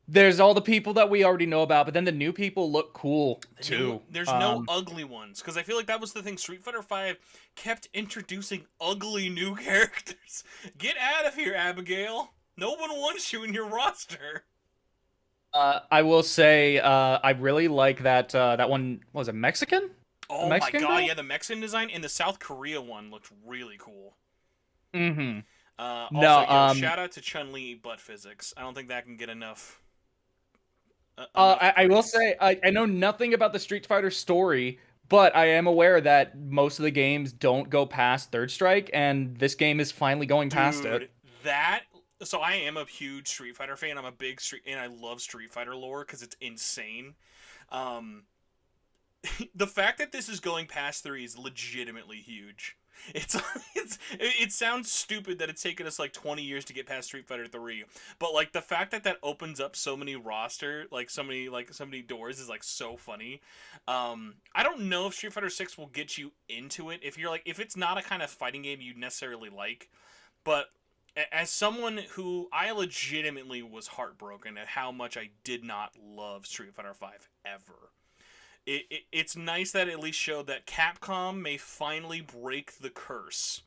Speaker 2: there's all the people that we already know about, but then the new people look cool too.
Speaker 1: There's no ugly ones, because I feel like that was the thing. Street Fighter V kept introducing ugly new characters. Get out of here, Abigail. No one wants you in your roster.
Speaker 2: I will say, I really like that one. What was it, Mexican? A
Speaker 1: Oh my
Speaker 2: Mexican
Speaker 1: god,
Speaker 2: girl?
Speaker 1: yeah, the Mexican design and the South Korea one looked really cool.
Speaker 2: Mm-hmm.
Speaker 1: Also,
Speaker 2: No,
Speaker 1: shout out to Chun-Li butt physics. I don't think that can get enough.
Speaker 2: I will
Speaker 1: Praise.
Speaker 2: say I know nothing about the Street Fighter story, but I am aware that most of the games don't go past Third Strike, and this game is finally going past it.
Speaker 1: Dude, that. So I am a huge Street Fighter fan. I'm a big and I love Street Fighter lore because it's insane. Um, the fact that this is going past 3 is legitimately huge. It's it sounds stupid that it's taken us like 20 years to get past Street Fighter 3, but like the fact that that opens up so many so many doors is like so funny. I don't know if Street Fighter 6 will get you into it if it's not a kind of fighting game you necessarily like, but as someone who I legitimately was heartbroken at how much I did not love Street Fighter 5 ever. It's nice that it at least showed that Capcom may finally break the curse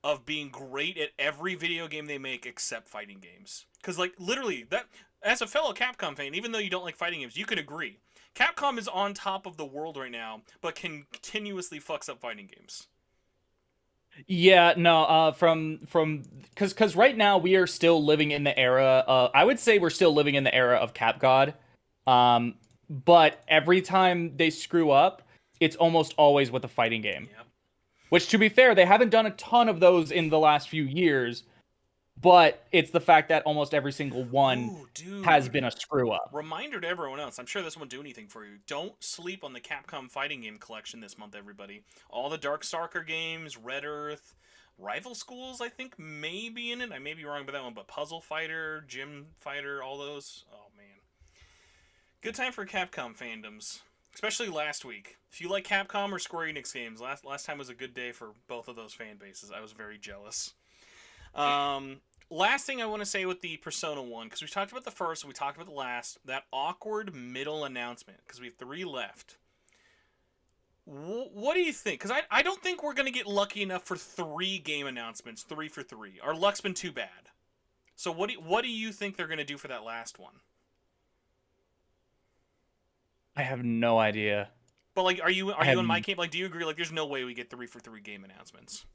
Speaker 1: of being great at every video game they make except fighting games. Because, like, literally, that as a fellow Capcom fan, even though you don't like fighting games, you can agree. Capcom is on top of the world right now, but continuously fucks up fighting games.
Speaker 2: Yeah, no, because right now we are still living in the era. I would say we're still living in the era of Cap God. But every time they screw up, it's almost always with a fighting game.
Speaker 1: Yep.
Speaker 2: Which, to be fair, they haven't done a ton of those in the last few years. But it's the fact that almost every single one
Speaker 1: Ooh, dude.
Speaker 2: has been a screw up.
Speaker 1: Reminder to everyone else. I'm sure this won't do anything for you. Don't sleep on the Capcom fighting game collection this month, everybody. All the Darkstalker games, Red Earth, Rival Schools, I think, may be in it. I may be wrong about that one, but Puzzle Fighter, Gym Fighter, all those. Oh, man. Good time for Capcom fandoms. Especially last week. If you like Capcom or Square Enix games, last time was a good day for both of those fan bases. I was very jealous. Last thing I want to say with the Persona 1, because we talked about the first and we talked about the last, that awkward middle announcement, because we have 3 left. What do you think? Because I don't think we're going to get lucky enough for 3 game announcements, 3 for 3. Our luck's been too bad. So what do you think they're going to do for that last one?
Speaker 2: I have no idea.
Speaker 1: But like, are you in my camp? Like, do you agree? Like, there's no way we get 3 for 3 game announcements.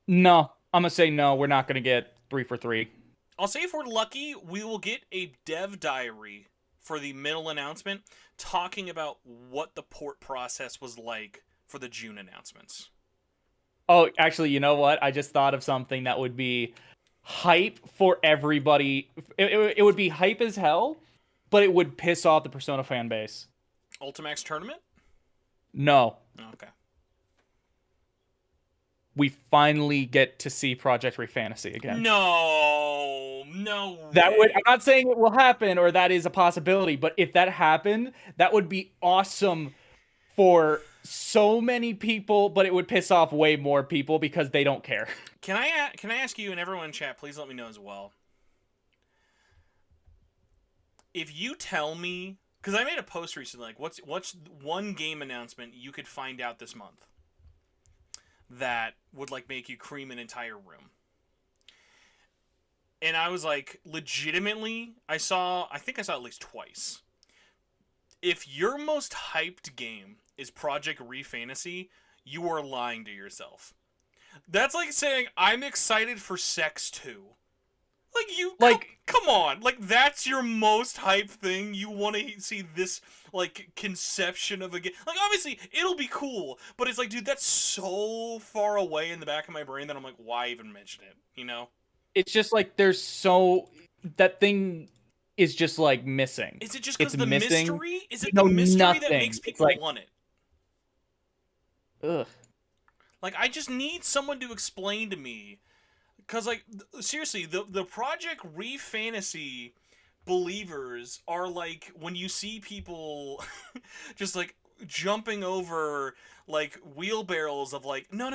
Speaker 2: No, I'm gonna say no. We're not gonna get 3 for 3.
Speaker 1: I'll say if we're lucky, we will get a dev diary for the middle announcement talking about what the port process was like for the June announcements.
Speaker 2: Oh, actually, you know what? I just thought of something that would be hype for everybody. It would be hype as hell, but it would piss off the Persona fan base.
Speaker 1: Ultimax tournament?
Speaker 2: No.
Speaker 1: Okay.
Speaker 2: We finally get to see Project Refantasy again.
Speaker 1: No way.
Speaker 2: I'm not saying it will happen or that is a possibility, but if that happened, that would be awesome for so many people, but it would piss off way more people because they don't care.
Speaker 1: Can I ask you and everyone in chat, please let me know as well. If you tell me, because I made a post recently, like what's one game announcement you could find out this month that would like make you cream an entire room. And I was like, legitimately, I think I saw at least twice. If your most hyped game is Project Refantasy, you are lying to yourself. That's like saying I'm excited for Sex 2. Come on. Like, that's your most hype thing. You want to see this, like, conception of a game. Like, obviously, it'll be cool. But it's like, dude, that's so far away in the back of my brain that I'm like, why even mention it? You know?
Speaker 2: It's just like that thing is just like missing.
Speaker 1: Is it just because the
Speaker 2: missing.
Speaker 1: mystery? Is it the mystery that makes people want it?
Speaker 2: Ugh.
Speaker 1: Like, I just need someone to explain to me. Because, like, seriously, the Project Refantasy believers are like when you see people just like jumping over like wheelbarrows of like no,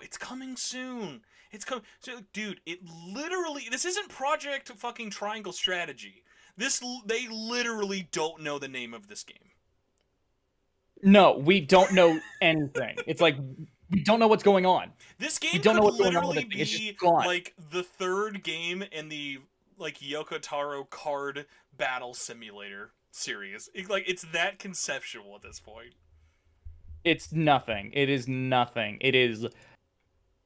Speaker 1: it's coming soon, it's coming so, dude, it literally, this isn't Project fucking Triangle Strategy. They literally don't know the name of this game.
Speaker 2: No, we don't know anything. It's like we don't know what's going on.
Speaker 1: This
Speaker 2: We
Speaker 1: game
Speaker 2: don't
Speaker 1: could
Speaker 2: know what's going on with
Speaker 1: literally
Speaker 2: this thing. It's just
Speaker 1: be
Speaker 2: gone.
Speaker 1: like the third game in the like Yoko Taro card battle simulator series. It's that conceptual at this point.
Speaker 2: It's nothing. It is nothing. It is.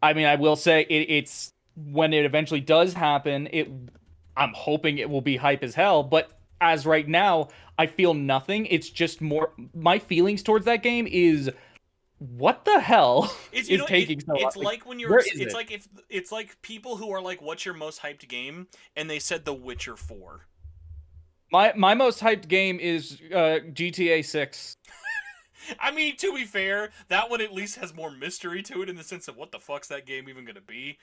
Speaker 2: I mean, I will say it's when it eventually does happen. I'm hoping it will be hype as hell. But as right now, I feel nothing. It's just more. My feelings towards that game is what the hell
Speaker 1: It's
Speaker 2: is taking so long?
Speaker 1: it's like when you're
Speaker 2: Where is
Speaker 1: it's
Speaker 2: it?
Speaker 1: like if it's like people who are like, what's your most hyped game, and they said The Witcher 4.
Speaker 2: My most hyped game is GTA 6.
Speaker 1: I mean, to be fair, that one at least has more mystery to it in the sense of what the fuck's that game even gonna be.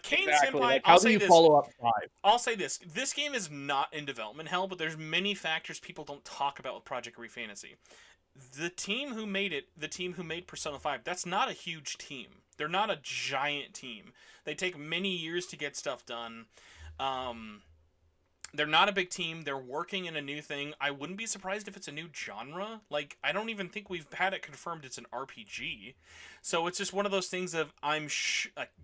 Speaker 1: Kane
Speaker 2: Exactly.
Speaker 1: Senpai,
Speaker 2: Like, how do you follow up 5?
Speaker 1: I'll say this. This game is not in development hell, but there's many factors people don't talk about with Project Refantasy. The team who made it, the team who made Persona 5, that's not a huge team. They're not a giant team. They take many years to get stuff done. Um, they're not a big team. They're working in a new thing. I wouldn't be surprised if it's a new genre. Like, I don't even think we've had it confirmed it's an RPG. So it's just one of those things of,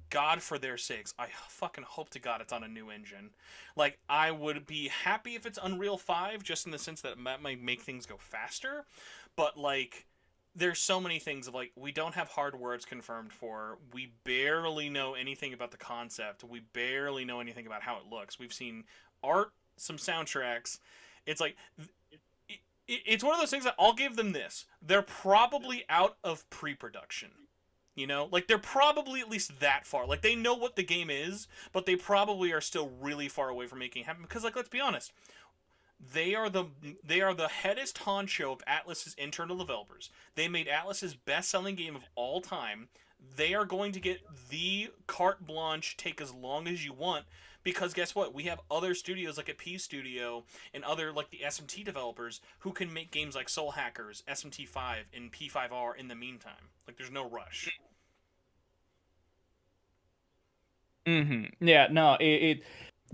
Speaker 1: God, for their sakes, I fucking hope to God it's on a new engine. Like, I would be happy if it's Unreal 5, just in the sense that it might make things go faster. But, like, there's so many things of, like, we don't have hardware it's confirmed for. We barely know anything about the concept. We barely know anything about how it looks. We've seen art, some soundtracks. It's like, it's one of those things that I'll give them this. They're probably out of pre-production. You know? Like, they're probably at least that far. Like, they know what the game is, but they probably are still really far away from making it happen. Because, like, let's be honest. They are the headest honcho of Atlus's internal developers. They made Atlus's best-selling game of all time. They are going to get the carte blanche, take as long as you want, because guess what? We have other studios like a P Studio and other like the SMT developers who can make games like Soul Hackers, SMT5, and P5R in the meantime. Like, there's no rush.
Speaker 2: Yeah, no,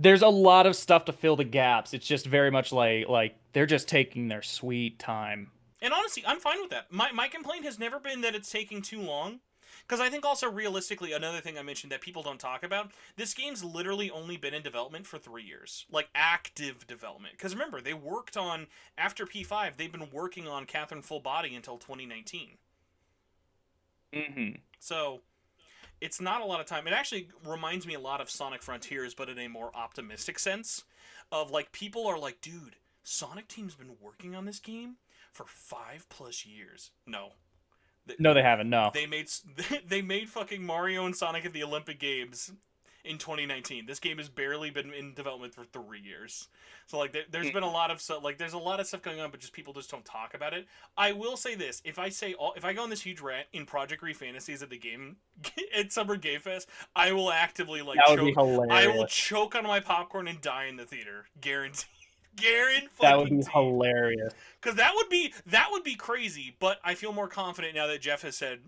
Speaker 2: there's a lot of stuff to fill the gaps. It's just very much like they're just taking their sweet time.
Speaker 1: And honestly, I'm fine with that. My complaint has never been that it's taking too long. Because I think also realistically, another thing I mentioned that people don't talk about, this game's literally only been in development for 3 years. Like, active development. Because remember, they worked on, after P5, they've been working on Catherine Full Body until 2019. So, it's not a lot of time. It actually reminds me a lot of Sonic Frontiers, but in a more optimistic sense. Of, like, people are like, dude, Sonic Team's been working on this game for 5+ years. No.
Speaker 2: No, they haven't. No,
Speaker 1: they made fucking Mario and Sonic at the Olympic Games in 2019. This game has barely been in development for 3 years. So like, there's been a lot of stuff. Like, there's a lot of stuff going on, but just people just don't talk about it. I will say this: if I go on this huge rant in Project Refantasies at the game at Summer Game Fest, I will actively like
Speaker 2: that would be hilarious.
Speaker 1: I will choke on my popcorn and die in the theater, guaranteed.
Speaker 2: That would be hilarious.
Speaker 1: Because that would be crazy, but I feel more confident now that Jeff has said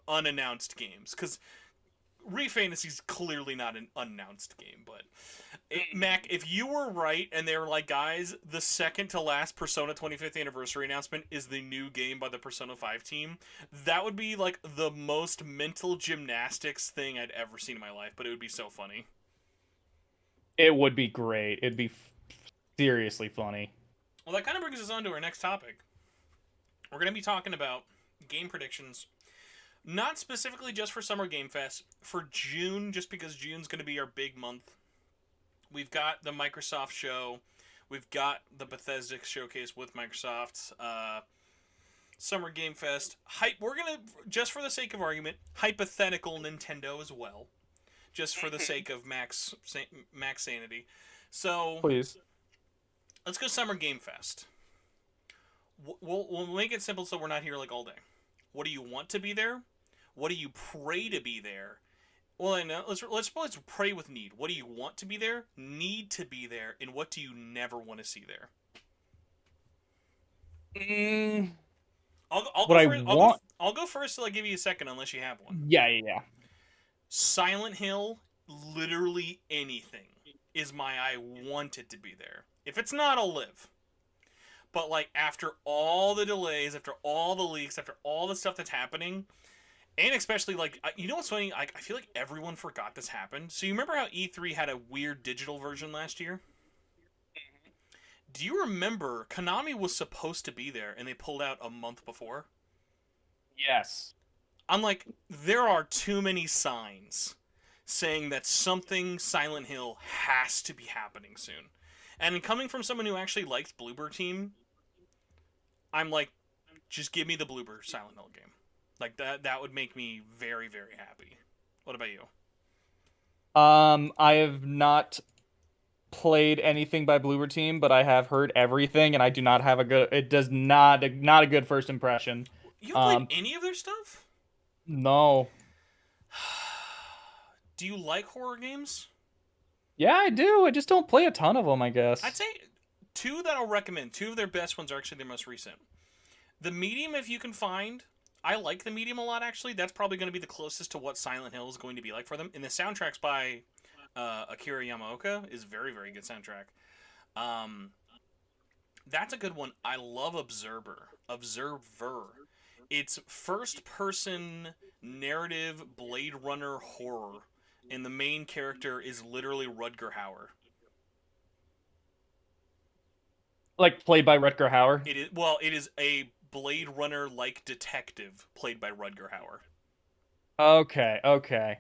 Speaker 1: unannounced games. Because Refantasy is clearly not an unannounced game, but Mac, if you were right and they were like, guys, the second to last Persona 25th anniversary announcement is the new game by the Persona 5 team, that would be like the most mental gymnastics thing I'd ever seen in my life, but it would be so funny.
Speaker 2: It would be great. It'd be seriously funny.
Speaker 1: Well, that kind of brings us on to our next topic. We're going to be talking about game predictions, not specifically just for Summer Game Fest, for June, just because June's going to be our big month. We've got the Microsoft show. We've got the Bethesda showcase with Microsoft. Summer Game Fest. We're going to, just for the sake of argument, hypothetical Nintendo as well. Just for the sake of Max sanity. So,
Speaker 2: please.
Speaker 1: Let's go Summer Game Fest. We'll make it simple so we're not here like all day. What do you want to be there? What do you pray to be there? Well, I know. Let's pray with need. What do you want to be there? Need to be there, and what do you never want to see there?
Speaker 2: Mm,
Speaker 1: I'll
Speaker 2: what
Speaker 1: go
Speaker 2: I
Speaker 1: first.
Speaker 2: want.
Speaker 1: I'll go first till I give you a second, unless you have one.
Speaker 2: Yeah, yeah, yeah.
Speaker 1: Silent Hill, literally anything is my I want it to be there. If it's not, I'll live. But like after all the delays, after all the leaks, after all the stuff that's happening, and especially like you know what's funny? I feel like everyone forgot this happened. So you remember how E3 had a weird digital version last year? Do you remember Konami was supposed to be there and they pulled out a month before?
Speaker 2: Yes.
Speaker 1: I'm like, there are too many signs saying that something Silent Hill has to be happening soon. And coming from someone who actually likes Bloober Team, I'm like, just give me the Bloober Silent Hill game. Like that would make me very, very happy. What about you?
Speaker 2: I have not played anything by Bloober Team, but I have heard everything, and I do not have a good. It does not a good first impression.
Speaker 1: You haven't played
Speaker 2: Um,
Speaker 1: any of their stuff?
Speaker 2: no.
Speaker 1: Do you like horror games?
Speaker 2: Yeah, I do. I just don't play a ton of them, I
Speaker 1: I'd
Speaker 2: guess.
Speaker 1: say two that I'll recommend. Two of their best ones are actually their most recent. The Medium, if you can find, I like the Medium a lot. Actually, that's probably going to be the closest to what Silent Hill is going to be like for them. And the soundtracks by Akira Yamaoka is very, very good soundtrack. Um, that's a good one. I love Observer. Observer. It's first-person narrative Blade Runner horror, and the main character is literally Rutger Hauer.
Speaker 2: Like played by Rutger Hauer.
Speaker 1: It is a Blade Runner like detective played by Rutger Hauer.
Speaker 2: Okay, okay.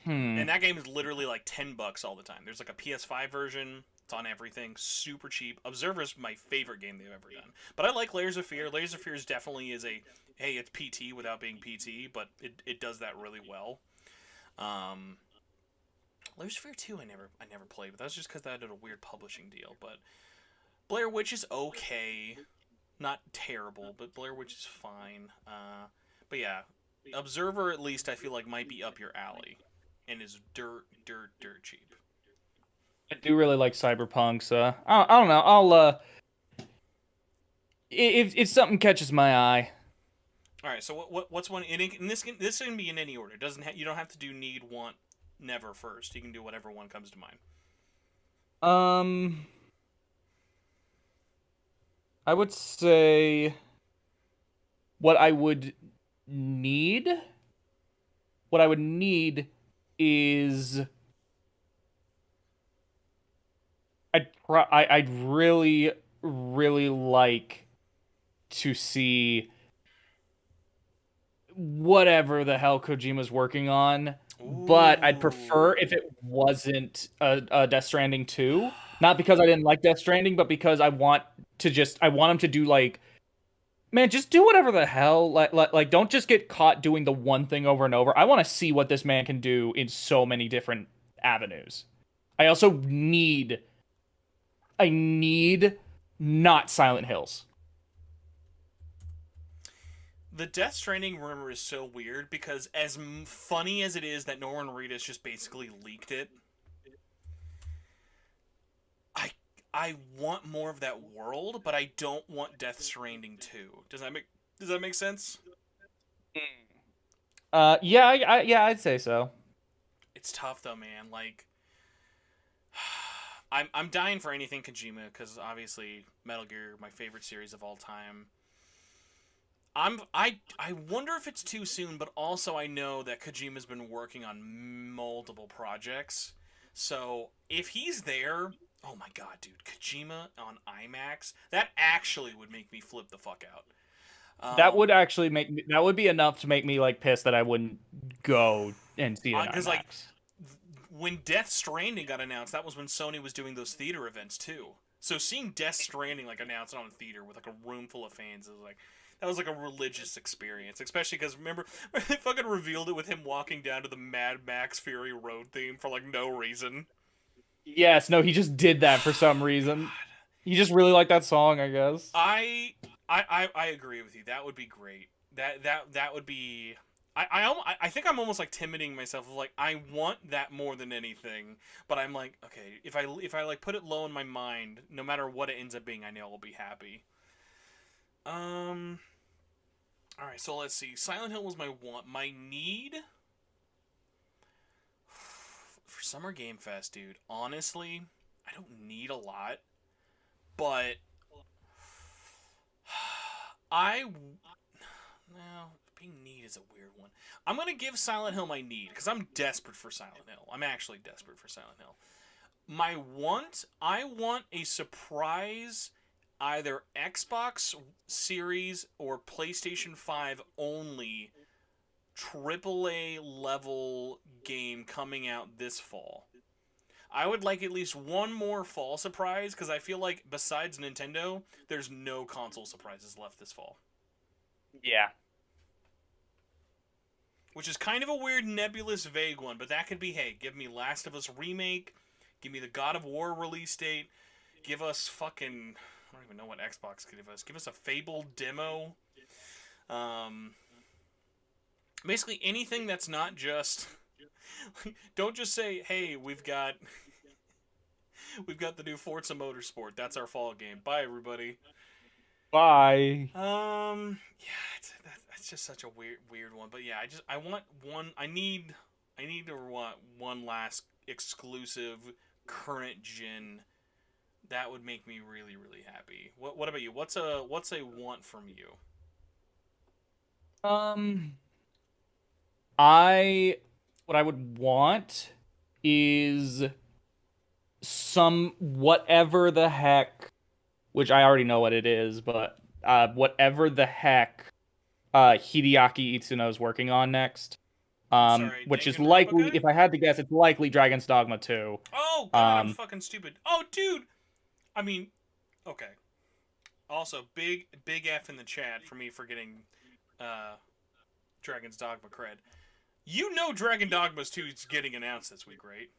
Speaker 2: Hmm.
Speaker 1: And that game is literally like $10 all the time. There's like a PS5 version. It's on everything, super cheap. Observer's my favorite game they've ever done. But I like Layers of Fear. Layers of Fear is definitely is a hey, it's PT without being PT, but it does that really well. Um, Layers of Fear 2 I never played, but that's just because that did a weird publishing deal. But Blair Witch is okay. Not terrible, but Blair Witch is fine. But yeah, Observer at least I feel like might be up your alley, and is dirt cheap.
Speaker 2: I do really like Cyberpunk, so I don't know. If something catches my eye.
Speaker 1: All right, so what's one? And this can be in any order. You don't have to do need, want, never first. You can do whatever one comes to mind.
Speaker 2: Um, I would say what I would need. What I would need is I'd really like to see whatever the hell Kojima's working on, but I'd prefer
Speaker 1: Ooh.
Speaker 2: if it wasn't a Death Stranding 2. Not because I didn't like Death Stranding, but because I want him to do like, man, just do whatever the hell. Like don't just get caught doing the one thing over and over. I want to see what this man can do in so many different avenues. I also I need not Silent Hills.
Speaker 1: The Death Stranding rumor is so weird because as funny as it is that Norman Reedus just basically leaked it, I I want more of that world, but I don't want Death Stranding 2. Does that make sense?
Speaker 2: Yeah, yeah, I'd say so.
Speaker 1: It's tough though, man. Like I'm dying for anything Kojima because obviously Metal Gear, my favorite series of all time. I wonder if it's too soon, but also I know that Kojima's been working on multiple projects. So if he's there, oh my god, dude, Kojima on IMAX, that actually would make me flip the fuck out.
Speaker 2: That would actually that would be enough to make me like pissed that I wouldn't go and see it in
Speaker 1: Because like
Speaker 2: IMAX.
Speaker 1: when Death Stranding got announced, that was when Sony was doing those theater events too. So seeing Death Stranding like announced on a theater with like a room full of fans is like that was like a religious experience, especially because remember they fucking revealed it with him walking down to the Mad Max Fury Road theme for like no reason.
Speaker 2: Yes, no, he just did that for some reason. He just really liked that song, I guess.
Speaker 1: I agree with you. That would be great. That would be. I think I'm almost like timiding myself of like I want that more than anything, but I'm like, okay, if I like put it low in my mind, no matter what it ends up being, I know I'll be happy. Um. All right, so let's see. Silent Hill was my want. My need for Summer Game Fest, dude. Honestly, I don't need a lot, but I no, being need is a weird one. I'm gonna give Silent Hill my need because I'm desperate for Silent Hill. I'm actually desperate for Silent Hill. My want, I want a surprise, either Xbox Series or PlayStation 5 only AAA level game coming out this fall. I would like at least one more fall surprise because I feel like besides Nintendo, there's no console surprises left this fall.
Speaker 2: Yeah.
Speaker 1: Which is kind of a weird, nebulous, vague one, but that could be, hey, give me Last of Us Remake, give me the God of War release date, give us fucking, I don't even know what Xbox could give us. Give us a Fable demo. Basically anything that's not just, don't just say, hey, we've got the new Forza Motorsport. That's our fall game. Bye, everybody.
Speaker 2: Bye.
Speaker 1: Yeah, that's just such a weird one. But yeah, I want one. I need to want one last exclusive current gen. That would make me really really happy. What about you? What's a want from you?
Speaker 2: What I would want is some whatever the heck, which I already know what it is, but whatever the heck Hideaki Itsuno is working on next.
Speaker 1: Sorry,
Speaker 2: Which is
Speaker 1: Danganronpa
Speaker 2: likely,
Speaker 1: guy?
Speaker 2: if I had to guess, it's likely Dragon's Dogma 2.
Speaker 1: Oh god, I'm fucking stupid. Oh dude, I mean, okay. Also, big F in the chat for me forgetting Dragon's Dogma cred. You know Dragon Dogma's 2 is getting announced this week, right?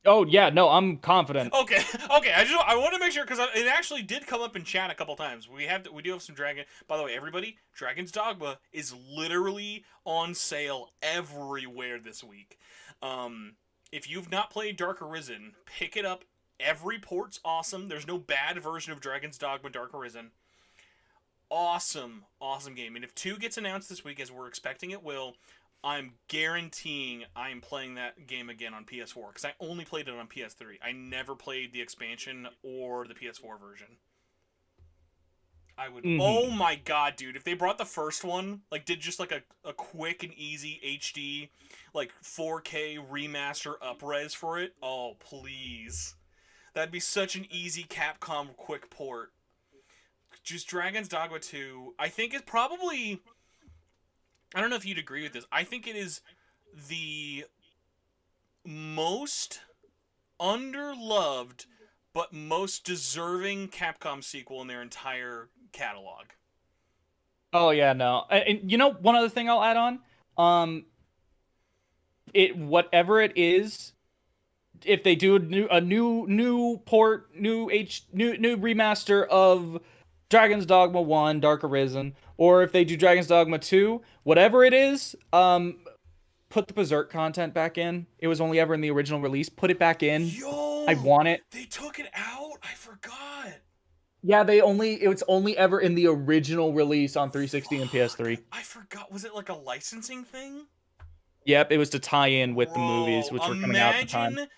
Speaker 2: Oh yeah, no, I'm confident.
Speaker 1: Okay, okay. I want to make sure because it actually did come up in chat a couple times. We do have some Dragon. By the way, everybody, Dragon's Dogma is literally on sale everywhere this week. If you've not played Dark Arisen, pick it up. Every port's awesome. There's no bad version of Dragon's Dogma Dark Arisen. Awesome game. And if 2 gets announced this week, as we're expecting it will, I'm guaranteeing I'm playing that game again on PS4 because I only played it on PS3. I never played the expansion or the PS4 version. I would. Mm-hmm. Oh my god, dude! If they brought the first one, like did just like a quick and easy HD, like 4K remaster upres for it, oh please, that'd be such an easy Capcom quick port. Just Dragon's Dogma 2, I think is probably. I don't know if you'd agree with this. I think it is the most underloved but most deserving Capcom sequel in their entire catalog.
Speaker 2: Oh yeah, no. And you know, one other thing I'll add on. It whatever it is, if they do a new port, new remaster of Dragon's Dogma 1, Dark Arisen, or if they do Dragon's Dogma 2, whatever it is, put the Berserk content back in. It was only ever in the original release. Put it back in.
Speaker 1: Yo,
Speaker 2: I want it.
Speaker 1: They took it out? I forgot.
Speaker 2: Yeah, it was only ever in the original release on 360 and PS3.
Speaker 1: I forgot. Was it like a licensing thing?
Speaker 2: Yep, it was to tie in with the movies, which were coming out at the time.
Speaker 1: Imagine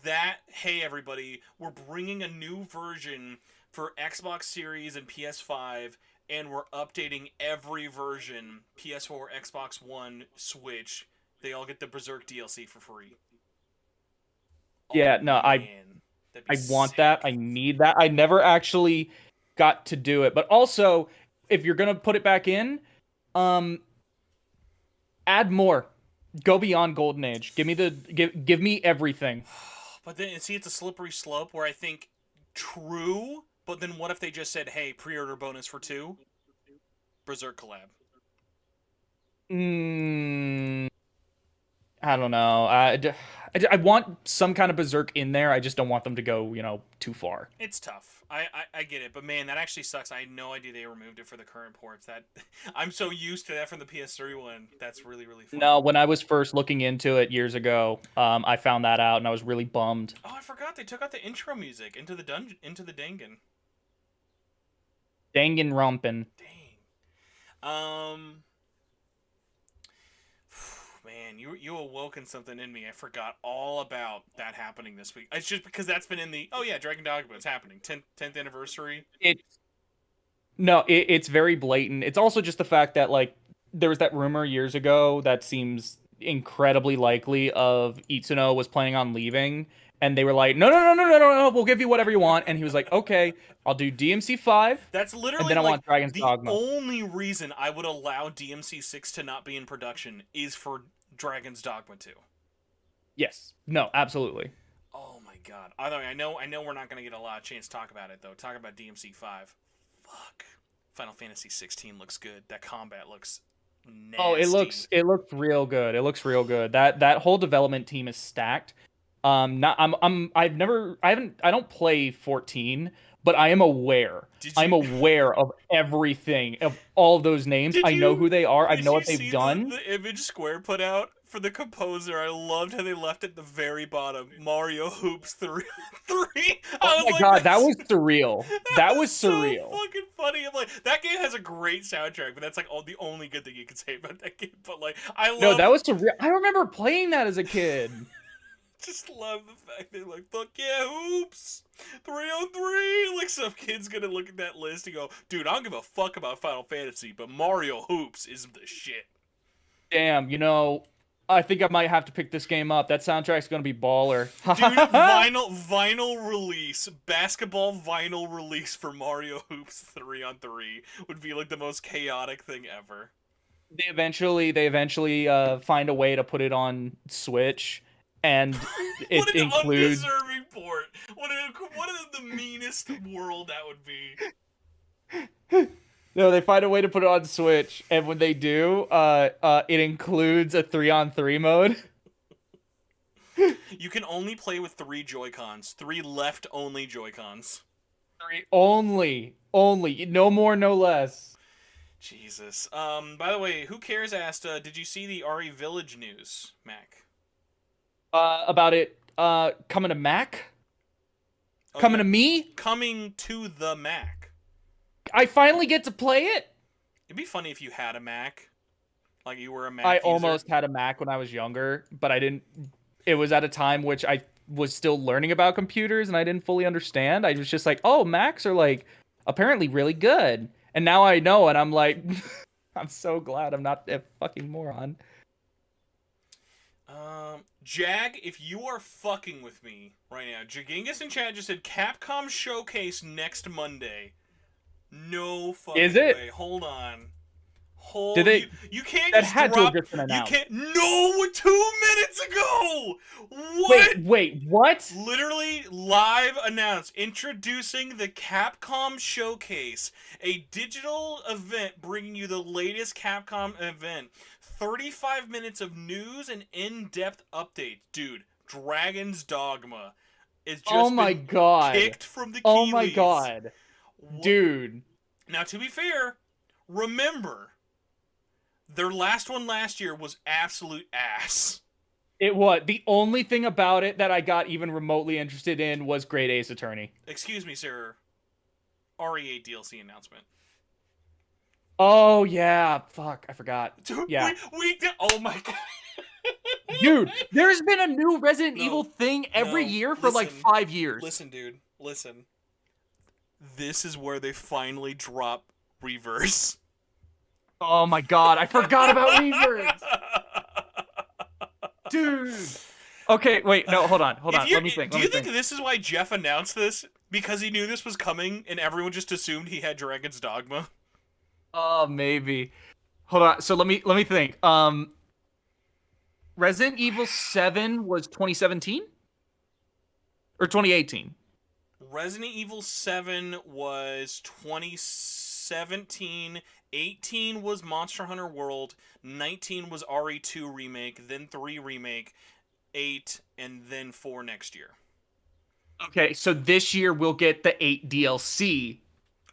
Speaker 1: that, hey everybody, we're bringing a new version for Xbox Series and PS5, and we're updating every version, PS4, Xbox One, Switch. They all get the Berserk DLC for free.
Speaker 2: Yeah, no, I want that. I need that. I never actually got to do it. But also, if you're going to put it back in, add more. Go beyond Golden Age. Give me everything.
Speaker 1: But then, see, it's a slippery slope where I think true, but then what if they just said, hey, pre-order bonus for 2? Berserk collab.
Speaker 2: I don't know. I want some kind of Berserk in there. I just don't want them to go, too far.
Speaker 1: It's tough. I get it, but man, that actually sucks. I had no idea they removed it for the current ports. That I'm so used to that from the PS3 one. That's really really fun.
Speaker 2: No, when I was first looking into it years ago, I found that out and I was really bummed.
Speaker 1: Oh, I forgot they took out the intro music into the dungeon, into the Dangan.
Speaker 2: Danganronpan.
Speaker 1: Dang. Man, you awoken something in me. I forgot all about that happening this week. It's just because that's been in the Dragon Dogma. It's happening 10th anniversary.
Speaker 2: It's very blatant. It's also just the fact that like there was that rumor years ago that seems incredibly likely of Itsuno was planning on leaving, and they were like, no, we'll give you whatever you want, and he was like, okay, I'll do DMC 5.
Speaker 1: That's literally
Speaker 2: and then I want Dragon's Dogma.
Speaker 1: The only reason I would allow DMC 6 to not be in production is for Dragon's Dogma 2.
Speaker 2: Yes. No, absolutely.
Speaker 1: Oh my god. I know we're not going to get a lot of chance to talk about it though. Talk about DMC 5. Fuck. Final Fantasy 16 looks good. That combat looks nasty.
Speaker 2: Oh, it looks real good. It looks real good. That whole development team is stacked. I don't play 14, but I am aware. I'm aware of everything, of all of those names. I know who they are. I know what they've done.
Speaker 1: The image Square put out for the composer, I loved how they left at the very bottom. Mario Hoops 3.
Speaker 2: Oh my god, that was surreal. That was surreal.
Speaker 1: So fucking funny. I'm like, that game has a great soundtrack, but that's like the only good thing you can say about that game. But like,
Speaker 2: No, that was surreal. I remember playing that as a kid.
Speaker 1: Just love the fact they're like, fuck yeah, hoops, 3-on-3. Like, some kid's gonna look at that list and go, dude, I don't give a fuck about Final Fantasy, but Mario Hoops is the shit.
Speaker 2: Damn, I think I might have to pick this game up. That soundtrack's gonna be baller.
Speaker 1: Dude, vinyl release, basketball vinyl release for Mario Hoops 3-on-3 would be like the most chaotic thing ever.
Speaker 2: They eventually find a way to put it on Switch. And it
Speaker 1: what an
Speaker 2: includes
Speaker 1: undeserving port. What the meanest world that would be.
Speaker 2: No, they find a way to put it on Switch, and when they do, it includes a 3-on-3 mode.
Speaker 1: You can only play with 3 Joy-Cons. 3 left-only Joy-Cons.
Speaker 2: 3 only. No more, no less.
Speaker 1: Jesus. By the way, Who Cares asked, did you see the RE Village news, Mac?
Speaker 2: About it coming to Mac? Coming to me?
Speaker 1: Coming to the Mac.
Speaker 2: I finally get to play it?
Speaker 1: It'd be funny if you had a Mac. Like you were a Mac
Speaker 2: I
Speaker 1: user.
Speaker 2: almost had a Mac when I was younger, but I didn't. It was at a time which I was still learning about computers and I didn't fully understand. I was just like, oh, Macs are like apparently really good. And now I know, and I'm like, I'm so glad I'm not a fucking moron.
Speaker 1: Jag, if you are fucking with me right now, Jagingus in chat just said Capcom Showcase next Monday. No fucking
Speaker 2: Is it?
Speaker 1: way. Hold on.
Speaker 2: Did they?
Speaker 1: You can't
Speaker 2: that
Speaker 1: just
Speaker 2: had
Speaker 1: drop.
Speaker 2: To have just been announced.
Speaker 1: You can't. No, 2 minutes ago. What?
Speaker 2: Wait, what?
Speaker 1: Literally live announced, introducing the Capcom Showcase, a digital event bringing you the latest Capcom event. 35 minutes of news and in-depth updates. Dude, Dragon's Dogma is just kicked from the Keeleys.
Speaker 2: Oh my god. Dude.
Speaker 1: Now, to be fair, remember, their last one last year was absolute ass.
Speaker 2: It was. The only thing about it that I got even remotely interested in was Great Ace Attorney.
Speaker 1: Excuse me, sir. RE8 DLC announcement.
Speaker 2: Oh, yeah. Fuck, I forgot.
Speaker 1: Dude,
Speaker 2: yeah.
Speaker 1: we did. Oh my god.
Speaker 2: Dude, there's been a new Resident Evil thing every year for like 5 years.
Speaker 1: Listen, dude. Listen. This is where they finally drop Reverse.
Speaker 2: Oh my god, I forgot about Reverse. Dude. Okay, wait, no, hold on. Let me think.
Speaker 1: Do you think this is why Jeff announced this? Because he knew this was coming and everyone just assumed he had Dragon's Dogma?
Speaker 2: Oh, maybe. Hold on. So let me think. Resident Evil 7 was 2017? Or 2018?
Speaker 1: Resident Evil 7 was 2017. 18 was Monster Hunter World. 19 was RE2 remake, then 3 remake. 8, and then 4 next year.
Speaker 2: Okay, so this year we'll get the 8 DLC.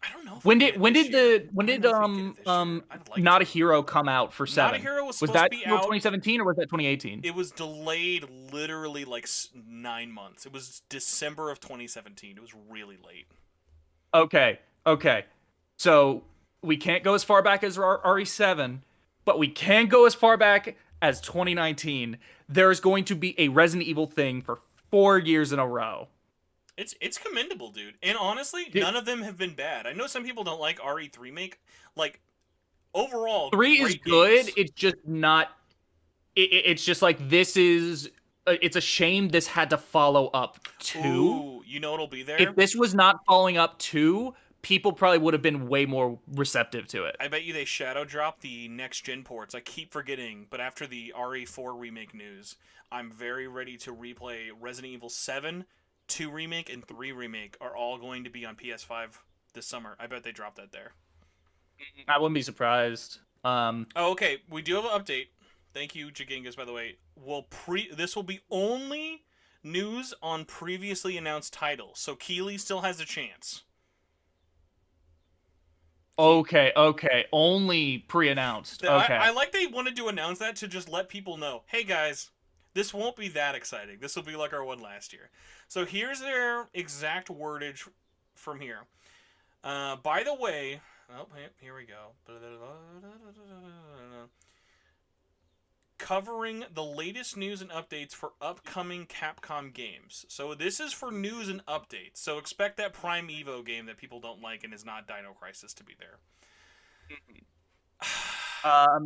Speaker 1: I don't know if we
Speaker 2: When
Speaker 1: get
Speaker 2: did
Speaker 1: it
Speaker 2: when
Speaker 1: this
Speaker 2: did
Speaker 1: year.
Speaker 2: the when
Speaker 1: I don't
Speaker 2: did
Speaker 1: know if we get it this year. I'd like
Speaker 2: Not a
Speaker 1: to.
Speaker 2: Hero come out for
Speaker 1: Not a
Speaker 2: 7?
Speaker 1: Hero was
Speaker 2: Was
Speaker 1: supposed to
Speaker 2: that
Speaker 1: be
Speaker 2: still
Speaker 1: out.
Speaker 2: 2017 or was that 2018?
Speaker 1: It was delayed literally like 9 months. It was December of 2017. It was really late.
Speaker 2: Okay, okay. So we can't go as far back as RE7, but we can go as far back as 2019. There is going to be a Resident Evil thing for 4 years in a row.
Speaker 1: It's commendable, dude. And honestly,
Speaker 2: Dude,
Speaker 1: none of them have been bad. I know some people don't like RE3 remake. Like overall,
Speaker 2: 3 is
Speaker 1: great
Speaker 2: good.
Speaker 1: games.
Speaker 2: It's just not. It's just like this is. It's a shame this had to follow up 2.
Speaker 1: Ooh, you know what'll be
Speaker 2: If
Speaker 1: there?
Speaker 2: this was not following up 2, people probably would have been way more receptive to it.
Speaker 1: I bet you they shadow drop the next gen ports. I keep forgetting, but after the RE4 remake news, I'm very ready to replay Resident Evil 7, 2 remake, and 3 remake are all going to be on PS5 this summer. I bet they drop that there.
Speaker 2: I wouldn't be surprised.
Speaker 1: Oh, okay. We do have an update. Thank you, Jagingas, by the way. This will be only news on previously announced titles, so Keeley still has a chance.
Speaker 2: Okay. Only pre-announced. Okay.
Speaker 1: I like they wanted to announce that to just let people know, hey guys, this won't be that exciting. This will be like our one last year. So here's their exact wordage from here. By the way, oh, here we go. Covering the latest news and updates for upcoming Capcom games. So this is for news and updates. So expect that Prime Evo game that people don't like and is not Dino Crisis to be there.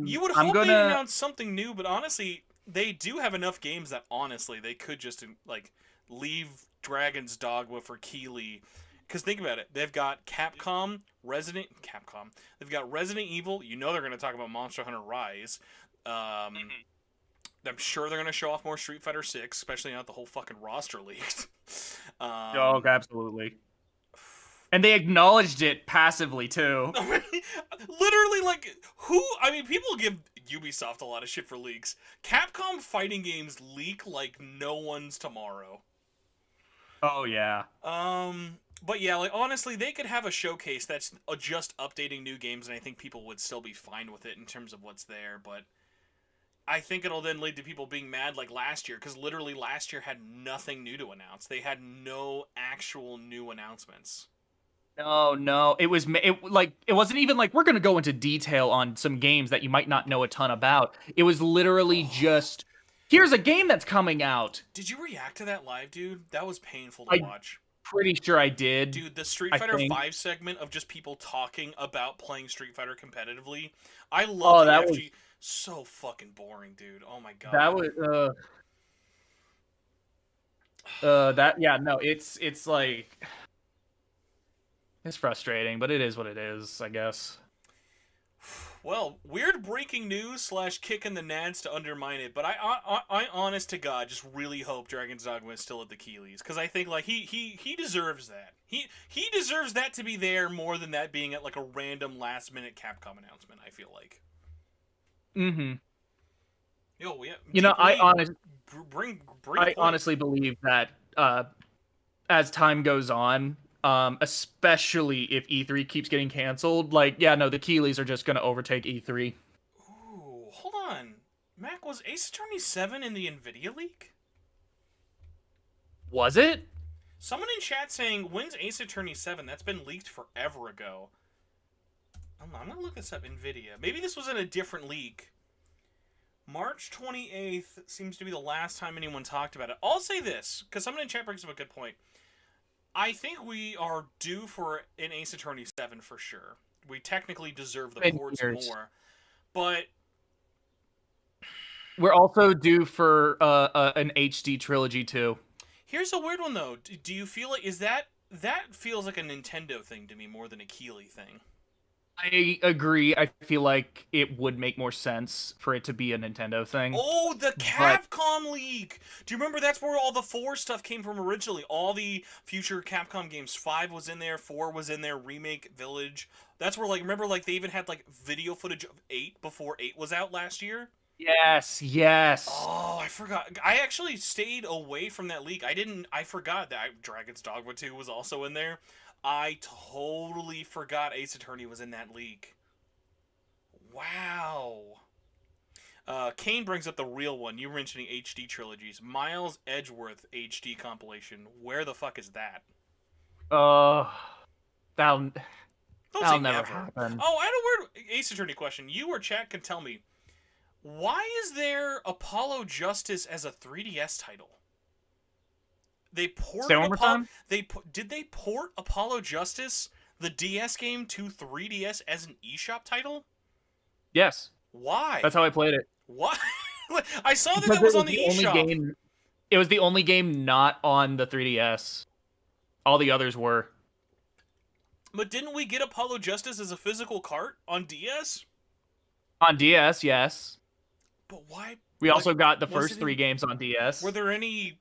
Speaker 1: You would hope they'd announce something new, but honestly, they do have enough games that honestly they could just like leave Dragon's Dogma for Keeley. Because think about it, they've got Capcom. They've got Resident Evil. You know they're going to talk about Monster Hunter Rise. I'm sure they're going to show off more Street Fighter 6, especially now that the whole fucking roster leaked.
Speaker 2: Oh, absolutely. And they acknowledged it passively, too.
Speaker 1: Literally, like, who... I mean, people give Ubisoft a lot of shit for leaks. Capcom fighting games leak like no one's tomorrow.
Speaker 2: Oh, yeah.
Speaker 1: But yeah, like, honestly, they could have a showcase that's just updating new games, and I think people would still be fine with it in terms of what's there, but... I think it'll then lead to people being mad like last year, because literally last year had nothing new to announce. They had no actual new announcements.
Speaker 2: No. It wasn't even like we're gonna go into detail on some games that you might not know a ton about. It was literally just here's a game that's coming out.
Speaker 1: Did you react to that live, dude? That was painful to watch.
Speaker 2: Pretty sure I did.
Speaker 1: Dude, the Street Fighter 5 segment of just people talking about playing Street Fighter competitively. I love the FG. So fucking boring, dude. Oh my god.
Speaker 2: That was it's like it's frustrating, but it is what it is, I guess.
Speaker 1: Well, weird breaking news / kick in the nads to undermine it, but I honest to God, just really hope Dragon's Dogma is still at the Keeleys, because I think like he deserves that. He deserves that to be there more than that being at like a random last minute Capcom announcement. I feel like.
Speaker 2: Mm-hmm.
Speaker 1: Yo, yeah.
Speaker 2: You know, I honestly
Speaker 1: point.
Speaker 2: believe that as time goes on, especially if E3 keeps getting canceled, like, yeah, no, the Keeleys are just going to overtake E3.
Speaker 1: Ooh, hold on. Mac, was Ace Attorney 7 in the NVIDIA leak?
Speaker 2: Was it?
Speaker 1: Someone in chat saying, when's Ace Attorney 7? That's been leaked forever ago. I'm going to look this up, NVIDIA. Maybe this was in a different leak. March 28th seems to be the last time anyone talked about it. I'll say this, because someone in chat brings up a good point. I think we are due for an Ace Attorney 7 for sure. We technically deserve the ports more. But...
Speaker 2: we're also due for an HD trilogy too.
Speaker 1: Here's a weird one, though. Do you feel like... That feels like a Nintendo thing to me more than a Keeley thing.
Speaker 2: I agree. I feel like it would make more sense for it to be a Nintendo thing.
Speaker 1: Oh, the Capcom leak! Do you remember that's where all the 4 stuff came from originally? All the future Capcom games. 5 was in there, 4 was in there, Remake, Village. That's where, like, remember, like, they even had, like, video footage of 8 before 8 was out last year?
Speaker 2: Yes, yes.
Speaker 1: Oh, I forgot. I actually stayed away from that leak. I forgot that Dragon's Dogma 2 was also in there. I totally forgot Ace Attorney was in that leak. Wow. Kane brings up the real one. You were mentioning HD trilogies. Miles Edgeworth HD compilation. Where the fuck is that?
Speaker 2: Uh, that'll
Speaker 1: Don't say
Speaker 2: that'll never
Speaker 1: never.
Speaker 2: happen.
Speaker 1: Oh, I had a weird Ace Attorney question. You or chat can tell me. Why is there Apollo Justice as a 3DS title? They
Speaker 2: Say
Speaker 1: ported
Speaker 2: one more
Speaker 1: Apollo.
Speaker 2: time.
Speaker 1: Did they port Apollo Justice, the DS game, to 3DS as an eShop title?
Speaker 2: Yes,
Speaker 1: Why?
Speaker 2: that's how I played it.
Speaker 1: Why? I saw that
Speaker 2: Because
Speaker 1: that was
Speaker 2: it
Speaker 1: on
Speaker 2: was
Speaker 1: the
Speaker 2: the only
Speaker 1: eShop.
Speaker 2: game. It was the only game not on the 3DS. All the others were.
Speaker 1: But didn't we get Apollo Justice as a physical cart on DS?
Speaker 2: On DS, yes.
Speaker 1: But why?
Speaker 2: We
Speaker 1: Like,
Speaker 2: also got the
Speaker 1: was
Speaker 2: first
Speaker 1: it
Speaker 2: three
Speaker 1: in,
Speaker 2: games on
Speaker 1: were
Speaker 2: DS.
Speaker 1: there any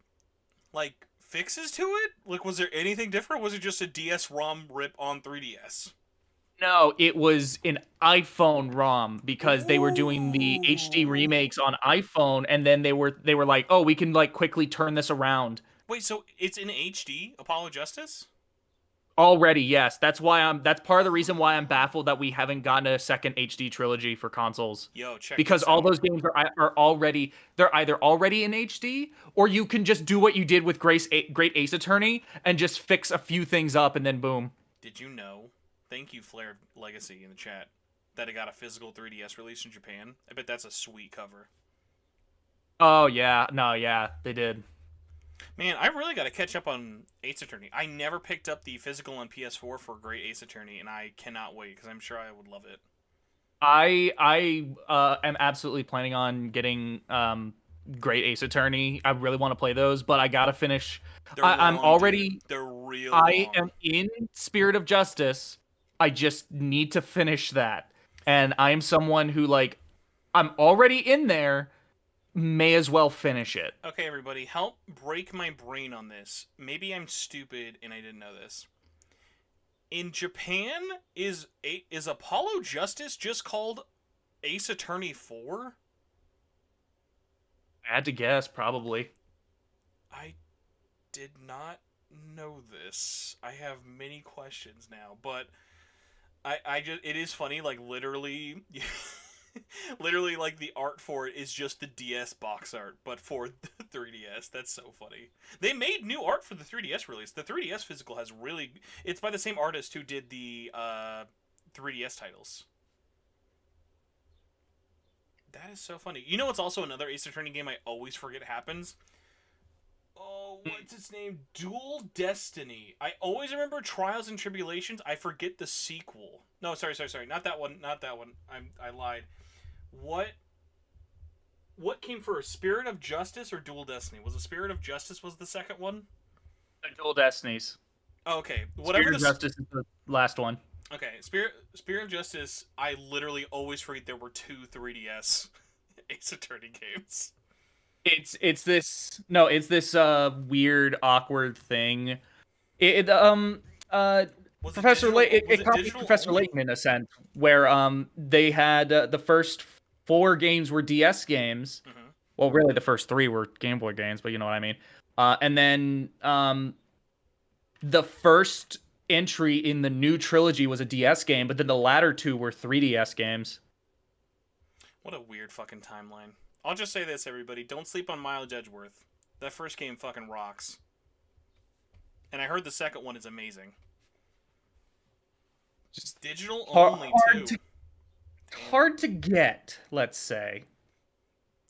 Speaker 1: like fixes to it? Like, was there anything different? Was it just a DS ROM rip on 3DS?
Speaker 2: No, it was an iPhone ROM because they were doing the HD
Speaker 1: Ooh.
Speaker 2: remakes on iPhone, and then they were like, oh, we can like quickly turn this around.
Speaker 1: Wait, so it's in HD, Apollo Justice?
Speaker 2: Already, yes. That's part of the reason why I'm baffled that we haven't gotten a second HD trilogy for consoles.
Speaker 1: Yo, check
Speaker 2: Because
Speaker 1: this
Speaker 2: all
Speaker 1: out.
Speaker 2: those games are already they're either already in HD, or you can just do what you did with Great Ace Attorney and just fix a few things up and then boom.
Speaker 1: Did you know? Thank you, Flare Legacy, in the chat, that it got a physical 3DS release in Japan. I bet that's a sweet cover.
Speaker 2: Oh yeah, no, yeah, they did.
Speaker 1: Man, I really got to catch up on Ace Attorney. I never picked up the physical on PS4 for Great Ace Attorney, and I cannot wait because I'm sure I would love it.
Speaker 2: I am absolutely planning on getting Great Ace Attorney. I really want to play those, but I gotta finish.
Speaker 1: They're
Speaker 2: I'm
Speaker 1: long, dude.
Speaker 2: already.
Speaker 1: They're real
Speaker 2: I
Speaker 1: long.
Speaker 2: am in Spirit of Justice. I just need to finish that, and I am someone who like I'm already in there. May as well finish it.
Speaker 1: Okay, everybody, help break my brain on this. Maybe I'm stupid and I didn't know this. In Japan, is Apollo Justice just called Ace Attorney 4?
Speaker 2: I had to guess, probably.
Speaker 1: I did not know this. I have many questions now, but I just it is funny, like literally literally like the art for it is just the DS box art, but for the 3DS. That's so funny. They made new art for the 3DS release. The 3DS physical has really it's by the same artist who did the 3DS titles. That is so funny. You know what's also another Ace Attorney game I always forget happens? Oh, what's its name? Dual Destiny. I always remember Trials and Tribulations. I forget the sequel. No, sorry. Not that one. Not that one. I lied. What? What came first? Spirit of Justice or Dual Destiny? Was it Spirit of Justice was the second one?
Speaker 2: Dual Destinies.
Speaker 1: Oh, okay. Whatever
Speaker 2: Spirit of
Speaker 1: the
Speaker 2: Justice is the last one.
Speaker 1: okay. Spirit of Justice. I literally always forget there were two 3DS Ace Attorney games.
Speaker 2: It's this weird awkward thing.
Speaker 1: Was it
Speaker 2: Professor
Speaker 1: digital?
Speaker 2: Layton,
Speaker 1: Was
Speaker 2: it
Speaker 1: it
Speaker 2: copied
Speaker 1: digital
Speaker 2: Professor
Speaker 1: only?
Speaker 2: Layton in a sense, where they had the first four games were DS games.
Speaker 1: Mm-hmm.
Speaker 2: Well, really, the first three were Game Boy games, but you know what I mean. And then the first entry in the new trilogy was a DS game, but then the latter two were 3DS games.
Speaker 1: What a weird fucking timeline. I'll just say this, everybody. Don't sleep on Miles Edgeworth. That first game fucking rocks. And I heard the second one is amazing.
Speaker 2: Just
Speaker 1: Digital
Speaker 2: hard,
Speaker 1: only,
Speaker 2: hard
Speaker 1: too.
Speaker 2: hard to get, let's say.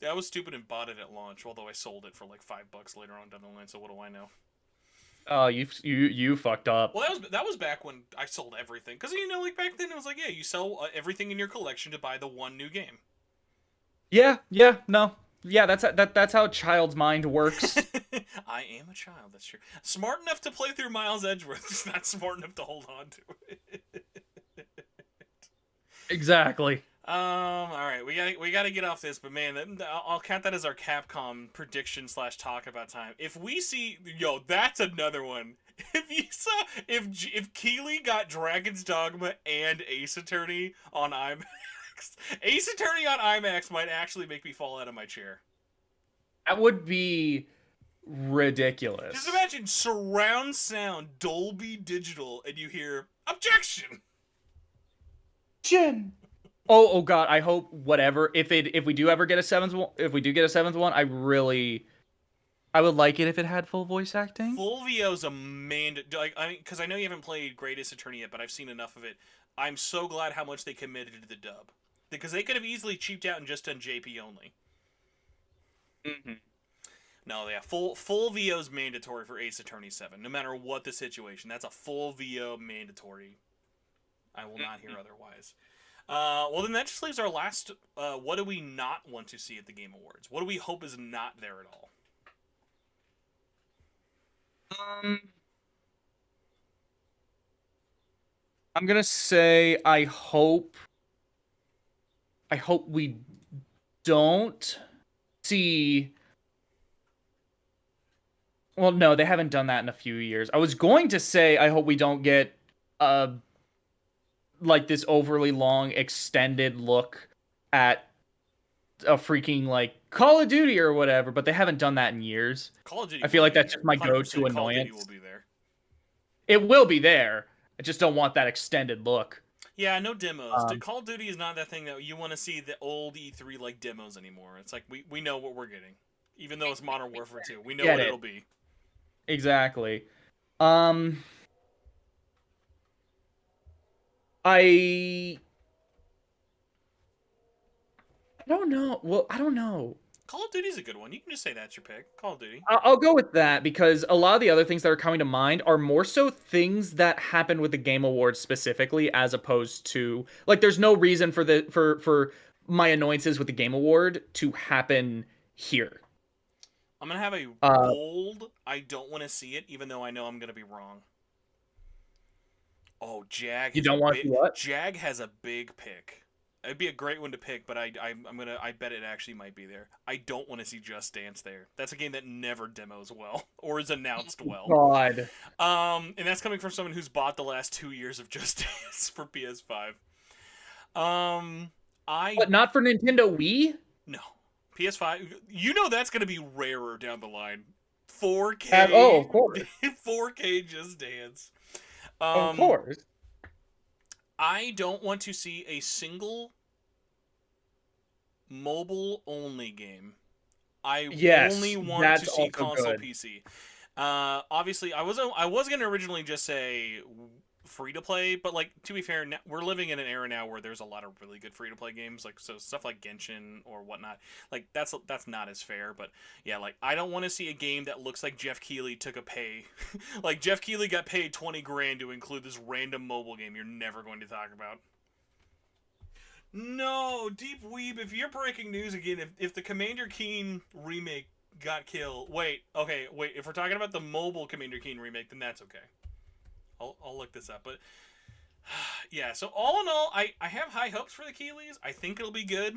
Speaker 1: Yeah, I was stupid and bought it at launch, although I sold it for like $5 later on down the line, so what do I know?
Speaker 2: Oh, you fucked up.
Speaker 1: Well, that was back when I sold everything. Because, you know, like back then it was like, yeah, you sell everything in your collection to buy the one new game.
Speaker 2: Yeah, no. Yeah, that's how a child's mind works.
Speaker 1: I am a child, that's true. Smart enough to play through Miles Edgeworth, just not smart enough to hold on to it.
Speaker 2: Exactly.
Speaker 1: All right, we gotta get off this, but man, I'll count that as our Capcom prediction / talk about time. If we see, yo, that's another one. If Keeley got Dragon's Dogma and Ace Attorney on IMAX, Ace Attorney on IMAX might actually make me fall out of my chair.
Speaker 2: That would be
Speaker 1: Just
Speaker 2: ridiculous.
Speaker 1: imagine surround sound, Dolby Digital, and you hear objection.
Speaker 2: Shin. Oh God! I hope whatever. If we do ever get a seventh one, if we do get a seventh one, I would like it if it had full voice acting.
Speaker 1: Full VO's a like I mean, because I know you haven't played Greatest Attorney yet, but I've seen enough of it. I'm so glad how much they committed to the dub, because they could have easily cheaped out and just done JP only.
Speaker 2: Mm-hmm.
Speaker 1: No, yeah, full VO's mandatory for Ace Attorney 7, no matter what the situation. That's a full VO mandatory. I will not hear otherwise. Well, then that just leaves our last. What do we not want to see at the Game Awards? What do we hope is not there at all?
Speaker 2: I'm gonna say I hope we don't see. Well, no, they haven't done that in a few years. I was going to say I hope we don't get like this overly long extended look at a freaking like Call of Duty or whatever, but they haven't done that in years.
Speaker 1: Call of Duty.
Speaker 2: I feel like that's
Speaker 1: there.
Speaker 2: just my
Speaker 1: 100%
Speaker 2: go-to
Speaker 1: Call of
Speaker 2: annoyance.
Speaker 1: Duty will be there.
Speaker 2: It will be there. I just don't want that extended look.
Speaker 1: Yeah, no demos. Call of Duty is not that thing that you want to see the old E3 like demos anymore. It's like we know what we're getting, even though it's Modern Warfare 2. We know what it'll be.
Speaker 2: Exactly. I don't know. Well, I don't know.
Speaker 1: Call of Duty's a good one. You can just say that's your pick. Call of Duty.
Speaker 2: I'll go with that because a lot of the other things that are coming to mind are more so things that happen with the Game Awards specifically, as opposed to like there's no reason for for my annoyances with the Game Award to happen here.
Speaker 1: I'm gonna have a bold. I don't want to see it, even though I know I'm gonna be wrong. Oh, Jag.
Speaker 2: You don't want to what?
Speaker 1: Jag has a big pick. It'd be a great one to pick, but I bet it actually might be there. I don't want to see Just Dance there. That's a game that never demos well or is announced well.
Speaker 2: God.
Speaker 1: And that's coming from someone who's bought the last 2 years of Just Dance for PS5.
Speaker 2: But not for Nintendo Wii?
Speaker 1: No. PS5. You know that's going to be rarer down the line. 4K.
Speaker 2: Oh, of course.
Speaker 1: 4K Just Dance.
Speaker 2: Of course.
Speaker 1: I don't want to see a single mobile-only game. I only want to see console good. PC. Obviously, I was going to originally just say free-to-play, but like to be fair, we're living in an era now where there's a lot of really good free-to-play games, like so stuff like Genshin or whatnot. Like that's not as fair, but yeah, like I don't want to see a game that looks like Jeff Keighley took a pay, like Jeff Keighley got paid 20 grand to include this random mobile game you're never going to talk about. No, Deep Weeb, if you're breaking news again, if the Commander Keen remake got killed, wait, if we're talking about the mobile Commander Keen remake, then that's okay. I'll look this up, but yeah. So all in all, I have high hopes for the Keighley's. I think it'll be good.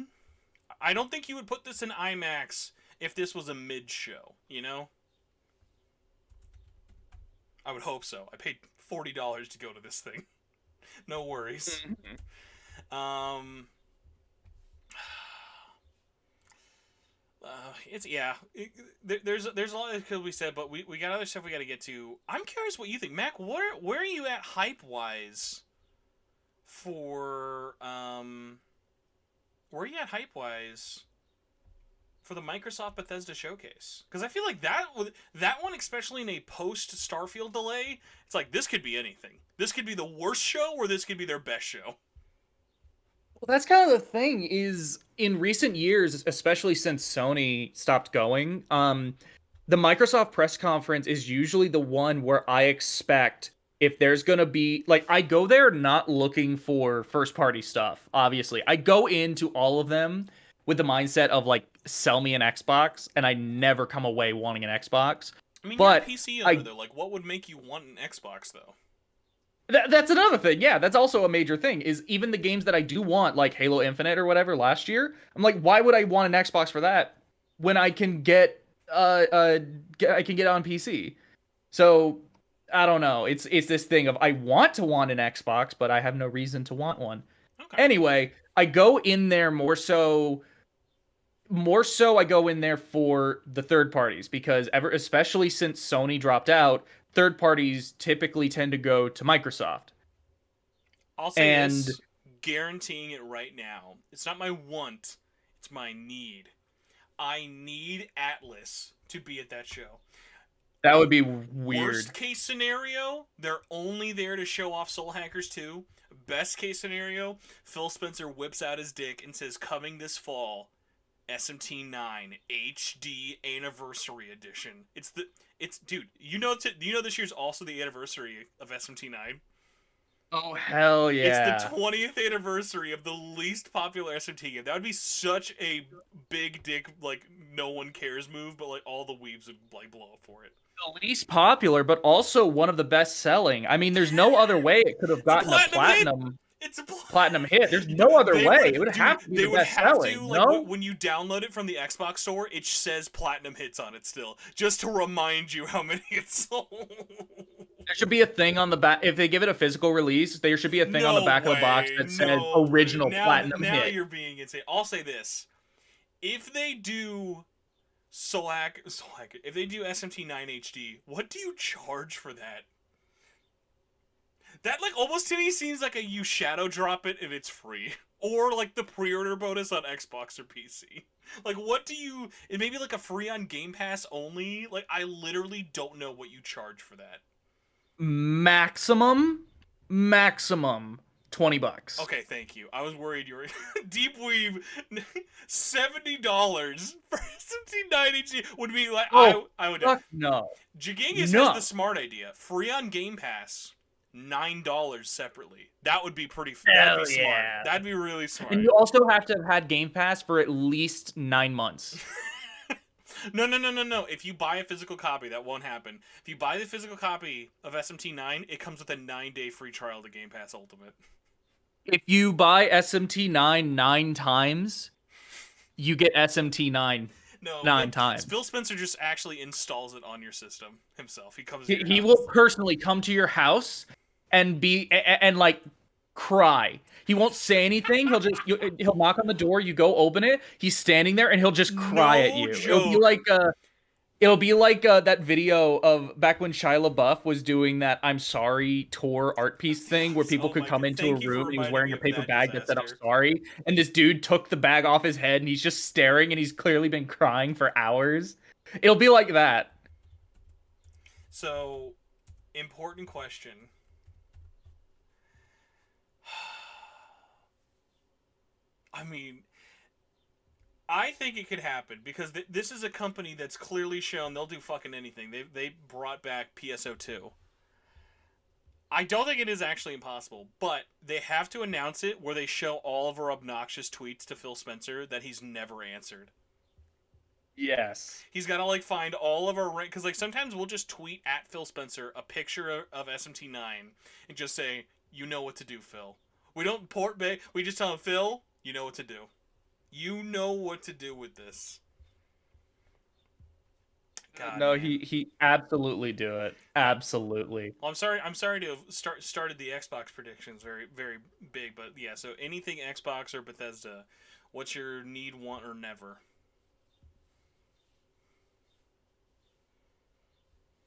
Speaker 1: I don't think you would put this in IMAX if this was a mid-show. You know, I would hope so. I paid $40 to go to this thing. No worries. There's a lot that could be said, but we got other stuff we got to get to. I'm curious what you think, Mac. Where are you at hype wise for where are you at hype wise for the Microsoft Bethesda showcase? Because I feel like that one, especially in a post Starfield delay, it's like this could be anything. This could be the worst show, or this could be their best show.
Speaker 2: Well, that's kind of the thing is in recent years, especially since Sony stopped going, the Microsoft press conference is usually the one where I expect if there's going to be, like, I go there not looking for first party stuff, obviously. I go into all of them with the mindset of, like, sell me an Xbox, and I never come away wanting an Xbox.
Speaker 1: I mean,
Speaker 2: but
Speaker 1: you're a PC owner, though. Like, what would make you want an Xbox, though?
Speaker 2: That's another thing. Yeah, that's also a major thing. Is even the games that I do want, like Halo Infinite or whatever last year, I'm like, why would I want an Xbox for that when I can get I can get it on PC? So I don't know. It's this thing of I want an Xbox, but I have no reason to want one.
Speaker 1: Okay.
Speaker 2: Anyway, I go in there more so I go in there for the third parties because especially since Sony dropped out, third parties typically tend to go to Microsoft.
Speaker 1: I'll say
Speaker 2: And
Speaker 1: this, guaranteeing it right now. It's not my want, it's my need. I need Atlas to be at that show.
Speaker 2: that would be weird.
Speaker 1: Worst case scenario, they're only there to show off Soul Hackers 2. Best case scenario, Phil Spencer whips out his dick and says, coming this fall, SMT9 HD Anniversary Edition. Dude, you know this year's also the anniversary of SMT9?
Speaker 2: Oh hell yeah.
Speaker 1: It's the 20th anniversary of the least popular SMT game. That would be such a big dick, like, no one cares move, but, like, all the weebs would, like, blow up for it.
Speaker 2: The least popular, but also one of the best selling. I mean, there's no other way it could have gotten a platinum.
Speaker 1: It's a
Speaker 2: platinum hit. There's no other way. It would have to be
Speaker 1: they
Speaker 2: the
Speaker 1: would
Speaker 2: best
Speaker 1: have
Speaker 2: selling.
Speaker 1: to, like,
Speaker 2: No?
Speaker 1: when you download it from the Xbox store, it says platinum hits on it still, just to remind you how many it sold.
Speaker 2: There should be a thing on the back. If they give it a physical release, there should be a thing on the back of the box that says original platinum
Speaker 1: now
Speaker 2: hit.
Speaker 1: You're being insane. I'll say this: if they do if they do SMT9 HD, what do you charge for that? That, like, almost to me seems like you shadow drop it if it's free. Or, like, the pre-order bonus on Xbox or PC. Like, what do you... It may be, like, a free on Game Pass only. Like, I literally don't know what you charge for that.
Speaker 2: Maximum $20.
Speaker 1: Okay, thank you. I was worried you were... Deep Weave, $70 for SMT9 HD would be, like...
Speaker 2: Oh,
Speaker 1: I would...
Speaker 2: Fuck no.
Speaker 1: Gigangus
Speaker 2: No.
Speaker 1: has the smart idea. Free on Game Pass... $9 separately. That would be pretty. That'd be smart. That'd be really smart.
Speaker 2: And you also have to have had Game Pass for at least 9 months.
Speaker 1: No. If you buy a physical copy, that won't happen. If you buy the physical copy of SMT9, it comes with a 9-day free trial to Game Pass Ultimate.
Speaker 2: If you buy SMT9 9 times, you get SMT9 9 times.
Speaker 1: Phil Spencer just actually installs it on your system himself. He comes.
Speaker 2: He will personally come to your house and like cry. He won't say anything. He'll knock on the door. You go open it. He's standing there and he'll just cry at you.
Speaker 1: Joke.
Speaker 2: It'll be like that video of back when Shia LaBeouf was doing that "I'm sorry" tour art piece thing, where people could come into a room and he was wearing a paper bag that said "I'm sorry," and this dude took the bag off his head and he's just staring and he's clearly been crying for hours. It'll be like that.
Speaker 1: So, important question. I mean, I think it could happen because this is a company that's clearly shown they'll do fucking anything. They brought back PSO2. I don't think it is actually impossible, but they have to announce it where they show all of our obnoxious tweets to Phil Spencer that he's never answered.
Speaker 2: Yes.
Speaker 1: He's got to, like, find all of our... Because, like, sometimes we'll just tweet at Phil Spencer a picture of SMT9 and just say, you know what to do, Phil. We don't port bay. We just tell him, Phil, you know what to do. You know what to do with this. God,
Speaker 2: no,
Speaker 1: man.
Speaker 2: he absolutely do it. Absolutely.
Speaker 1: Well, I'm sorry to have started the Xbox predictions very, very big, but yeah. So anything Xbox or Bethesda, what's your need, want, or never?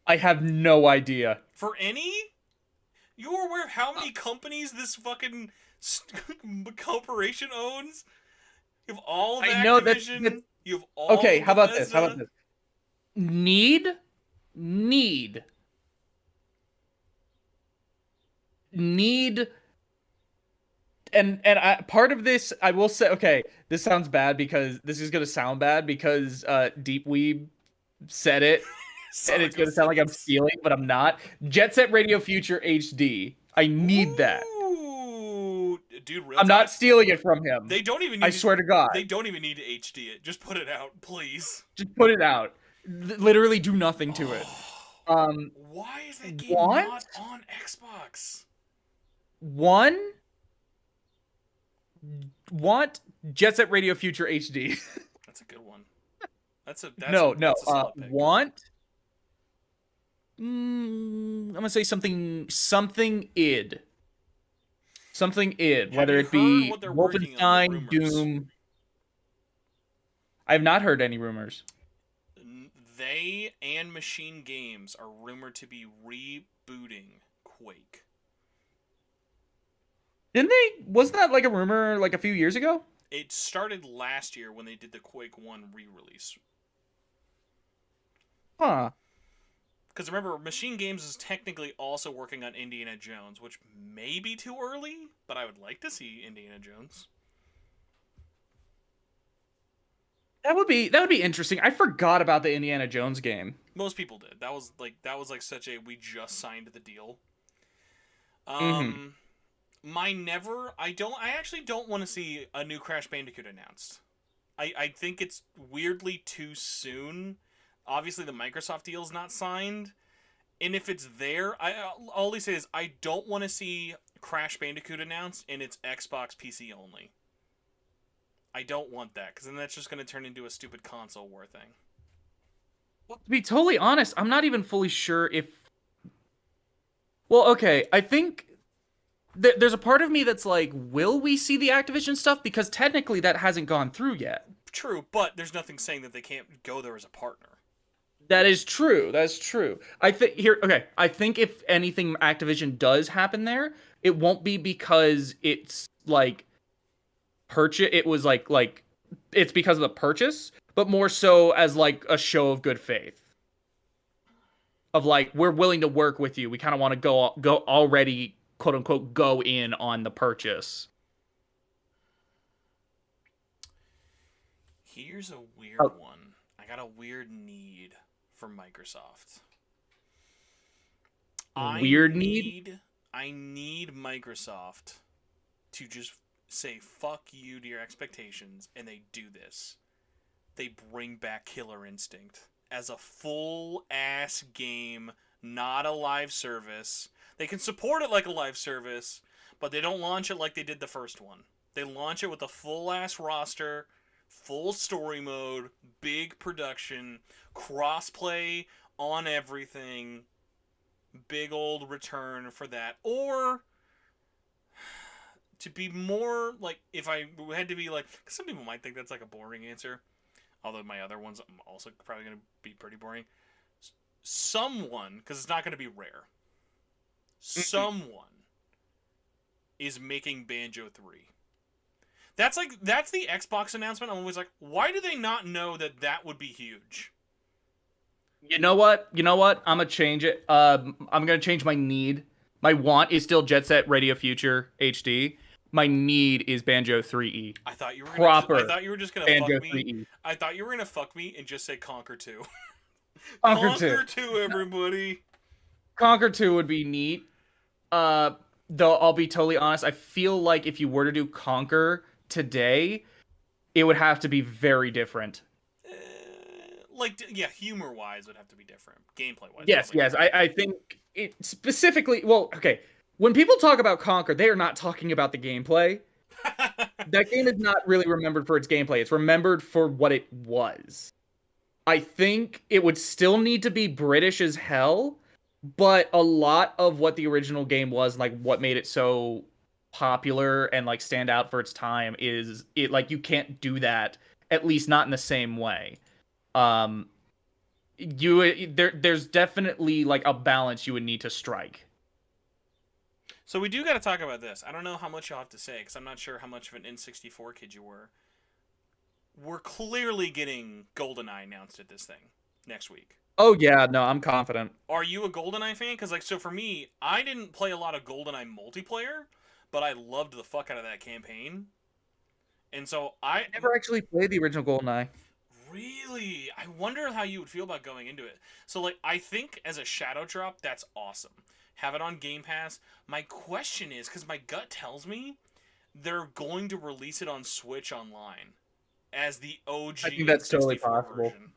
Speaker 2: I have no idea.
Speaker 1: For any? You are aware of how many companies this fucking corporation owns? You have all of Activision.
Speaker 2: I know that's...
Speaker 1: You have all.
Speaker 2: Okay,
Speaker 1: of
Speaker 2: how about
Speaker 1: Bethesda.
Speaker 2: this? How about this? Need. And part of this, I will say, okay, this sounds bad because this is gonna sound bad because Deep Weeb said it, and it's gonna sound like I'm stealing, but I'm not. Jet Set Radio Future HD. I need that.
Speaker 1: Dude,
Speaker 2: I'm not stealing it from him.
Speaker 1: They don't even. Need
Speaker 2: I swear to God.
Speaker 1: They don't even need to HD it. Just put it out, please.
Speaker 2: Just put it out. Literally do nothing to it.
Speaker 1: Why is that game not on Xbox?
Speaker 2: Want Jet Set Radio Future HD.
Speaker 1: That's a good one. That's a
Speaker 2: want. I'm gonna say something id. Something id,
Speaker 1: Have
Speaker 2: whether
Speaker 1: you
Speaker 2: it
Speaker 1: heard
Speaker 2: be
Speaker 1: what they're working on? The
Speaker 2: Wolfenstein,
Speaker 1: rumors.
Speaker 2: Doom. I have not heard any rumors.
Speaker 1: They and Machine Games are rumored to be rebooting Quake.
Speaker 2: Didn't they? Wasn't that like a rumor like a few years ago?
Speaker 1: It started last year when they did the Quake 1 re-release.
Speaker 2: Huh.
Speaker 1: Because remember, Machine Games is technically also working on Indiana Jones, which may be too early, but I would like to see Indiana Jones.
Speaker 2: That would be interesting. I forgot about the Indiana Jones game.
Speaker 1: Most people did. That was such a we just signed the deal.
Speaker 2: Mm-hmm.
Speaker 1: Um, I actually don't want to see a new Crash Bandicoot announced. I think it's weirdly too soon. Obviously, the Microsoft deal's not signed, and if it's there, I'll only say is I don't want to see Crash Bandicoot announced and it's Xbox PC only. I don't want that because then that's just going to turn into a stupid console war thing.
Speaker 2: Well, to be totally honest, I'm not even fully sure if. Well, okay, I think there's a part of me that's like, will we see the Activision stuff? Because technically that hasn't gone through yet.
Speaker 1: True, but there's nothing saying that they can't go there as a partner.
Speaker 2: That is true. That's true. I think here. Okay, I think if anything, Activision does happen there, it won't be because it's like purchase. It was like it's because of the purchase, but more so as like a show of good faith. Of like we're willing to work with you. We kind of want to go already quote unquote go in on the purchase.
Speaker 1: Here's a weird
Speaker 2: Oh,
Speaker 1: one. I got a weird need for Microsoft.
Speaker 2: weird need.
Speaker 1: I need Microsoft to just say fuck you to your expectations, and they do this. They bring back Killer Instinct as a full ass game, not a live service. They can support it like a live service, but they don't launch it like they did the first one. They launch it with a full ass roster, full story mode, big production, crossplay on everything, big old return for that. Or to be more like, if I had to be like, because some people might think that's like a boring answer, although my other ones I'm also probably going to be pretty boring. Someone, because it's not going to be rare, someone is making Banjo 3. That's the Xbox announcement. I'm always like, why do they not know that that would be huge?
Speaker 2: You know what? I'm gonna change it. I'm gonna change my need. My want is still Jet Set Radio Future HD. My need is Banjo 3E.
Speaker 1: I thought you were
Speaker 2: Proper.
Speaker 1: I thought you were just gonna
Speaker 2: Banjo
Speaker 1: fuck me.
Speaker 2: 3E.
Speaker 1: I thought you were gonna fuck me and just say Conquer 2.
Speaker 2: Conquer 2.
Speaker 1: Conquer 2, everybody.
Speaker 2: Conquer 2 would be neat. Though I'll be totally honest, I feel like if you were to do Conquer today, it would have to be very different.
Speaker 1: Humor wise would have to be different. Gameplay wise.
Speaker 2: Yes. I think it specifically. Well, okay. When people talk about Conquer, they are not talking about the gameplay. That game is not really remembered for its gameplay. It's remembered for what it was. I think it would still need to be British as hell, but a lot of what the original game was, like what made it so popular and like stand out for its time, is it like you can't do that, at least not in the same way. There's definitely like a balance you would need to strike.
Speaker 1: So we do got to talk about this. I don't know how much you'll have to say because I'm not sure how much of an N64 kid you were. We're clearly getting GoldenEye announced at this thing next week.
Speaker 2: Oh yeah, no, I'm confident.
Speaker 1: Are you a GoldenEye fan? Because so for me, I didn't play a lot of GoldenEye multiplayer, but I loved the fuck out of that campaign. And so I
Speaker 2: never actually played the original GoldenEye.
Speaker 1: Really? I wonder how you would feel about going into it. So I think as a shadow drop, that's awesome. Have it on Game Pass. My question is, because my gut tells me they're going to release it on Switch Online as the OG.
Speaker 2: I think that's totally possible. Version.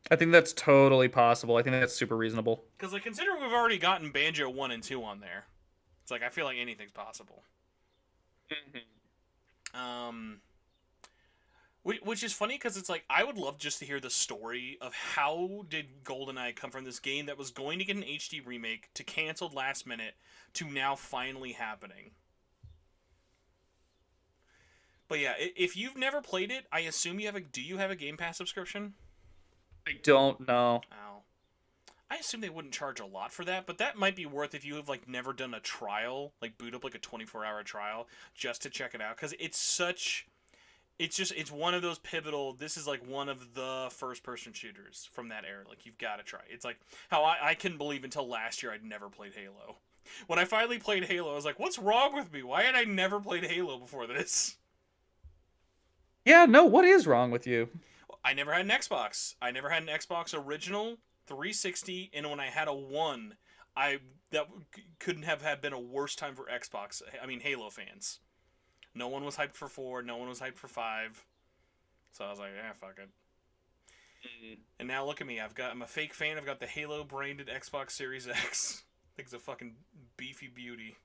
Speaker 2: I think that's totally possible. I think that's super reasonable.
Speaker 1: Because considering we've already gotten Banjo 1 and 2 on there, it's I feel like anything's possible.
Speaker 2: Mm-hmm.
Speaker 1: Which is funny because it's like I would love just to hear the story of how did GoldenEye come from this game that was going to get an HD remake to canceled last minute to now finally happening. But yeah, if you've never played it, I assume you have a. Do you have a Game Pass subscription?
Speaker 2: I don't know.
Speaker 1: Oh, I assume they wouldn't charge a lot for that, but that might be worth if you have like never done a trial, like boot up like a 24-hour trial just to check it out because it's such. It's one of those pivotal. This is like one of the first person shooters from that era. Like you've got to try. It's like how I couldn't believe until last year I'd never played Halo. When I finally played Halo, I was like, "What's wrong with me? Why had I never played Halo before this?"
Speaker 2: Yeah, no, what is wrong with you?
Speaker 1: I never had an Xbox. I never had an Xbox original 360, and when I had a One, that couldn't have had been a worse time for Xbox. I mean, Halo fans. No one was hyped for 4. No one was hyped for 5. So I was like, fuck it. And now look at me. I'm a fake fan. I've got the Halo branded Xbox Series X. I think it's a fucking beefy beauty.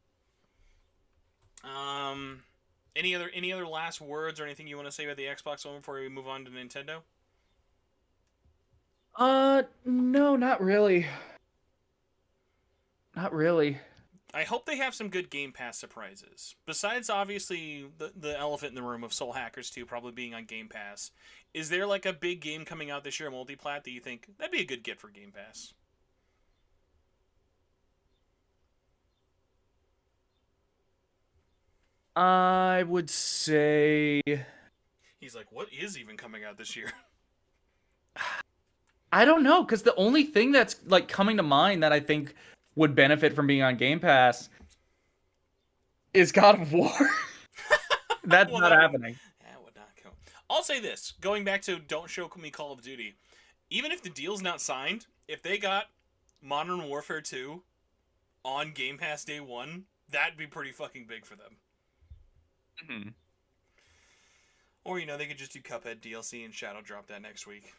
Speaker 1: Any other last words or anything you want to say about the Xbox One before we move on to Nintendo?
Speaker 2: No, not really. Not really.
Speaker 1: I hope they have some good Game Pass surprises. Besides, obviously, the elephant in the room of Soul Hackers 2 probably being on Game Pass. Is there like a big game coming out this year, multiplat, that you think that'd be a good get for Game Pass?
Speaker 2: I would say...
Speaker 1: He's like, what is even coming out this year?
Speaker 2: I don't know, because the only thing that's like coming to mind that I think would benefit from being on Game Pass is God of War. That's
Speaker 1: Well,
Speaker 2: not happening.
Speaker 1: That would not go. I'll say this, going back to Don't Show Me Call of Duty, even if the deal's not signed, if they got Modern Warfare 2 on Game Pass day one, that'd be pretty fucking big for them.
Speaker 2: Mm-hmm.
Speaker 1: Or, they could just do Cuphead DLC and Shadow drop that next week.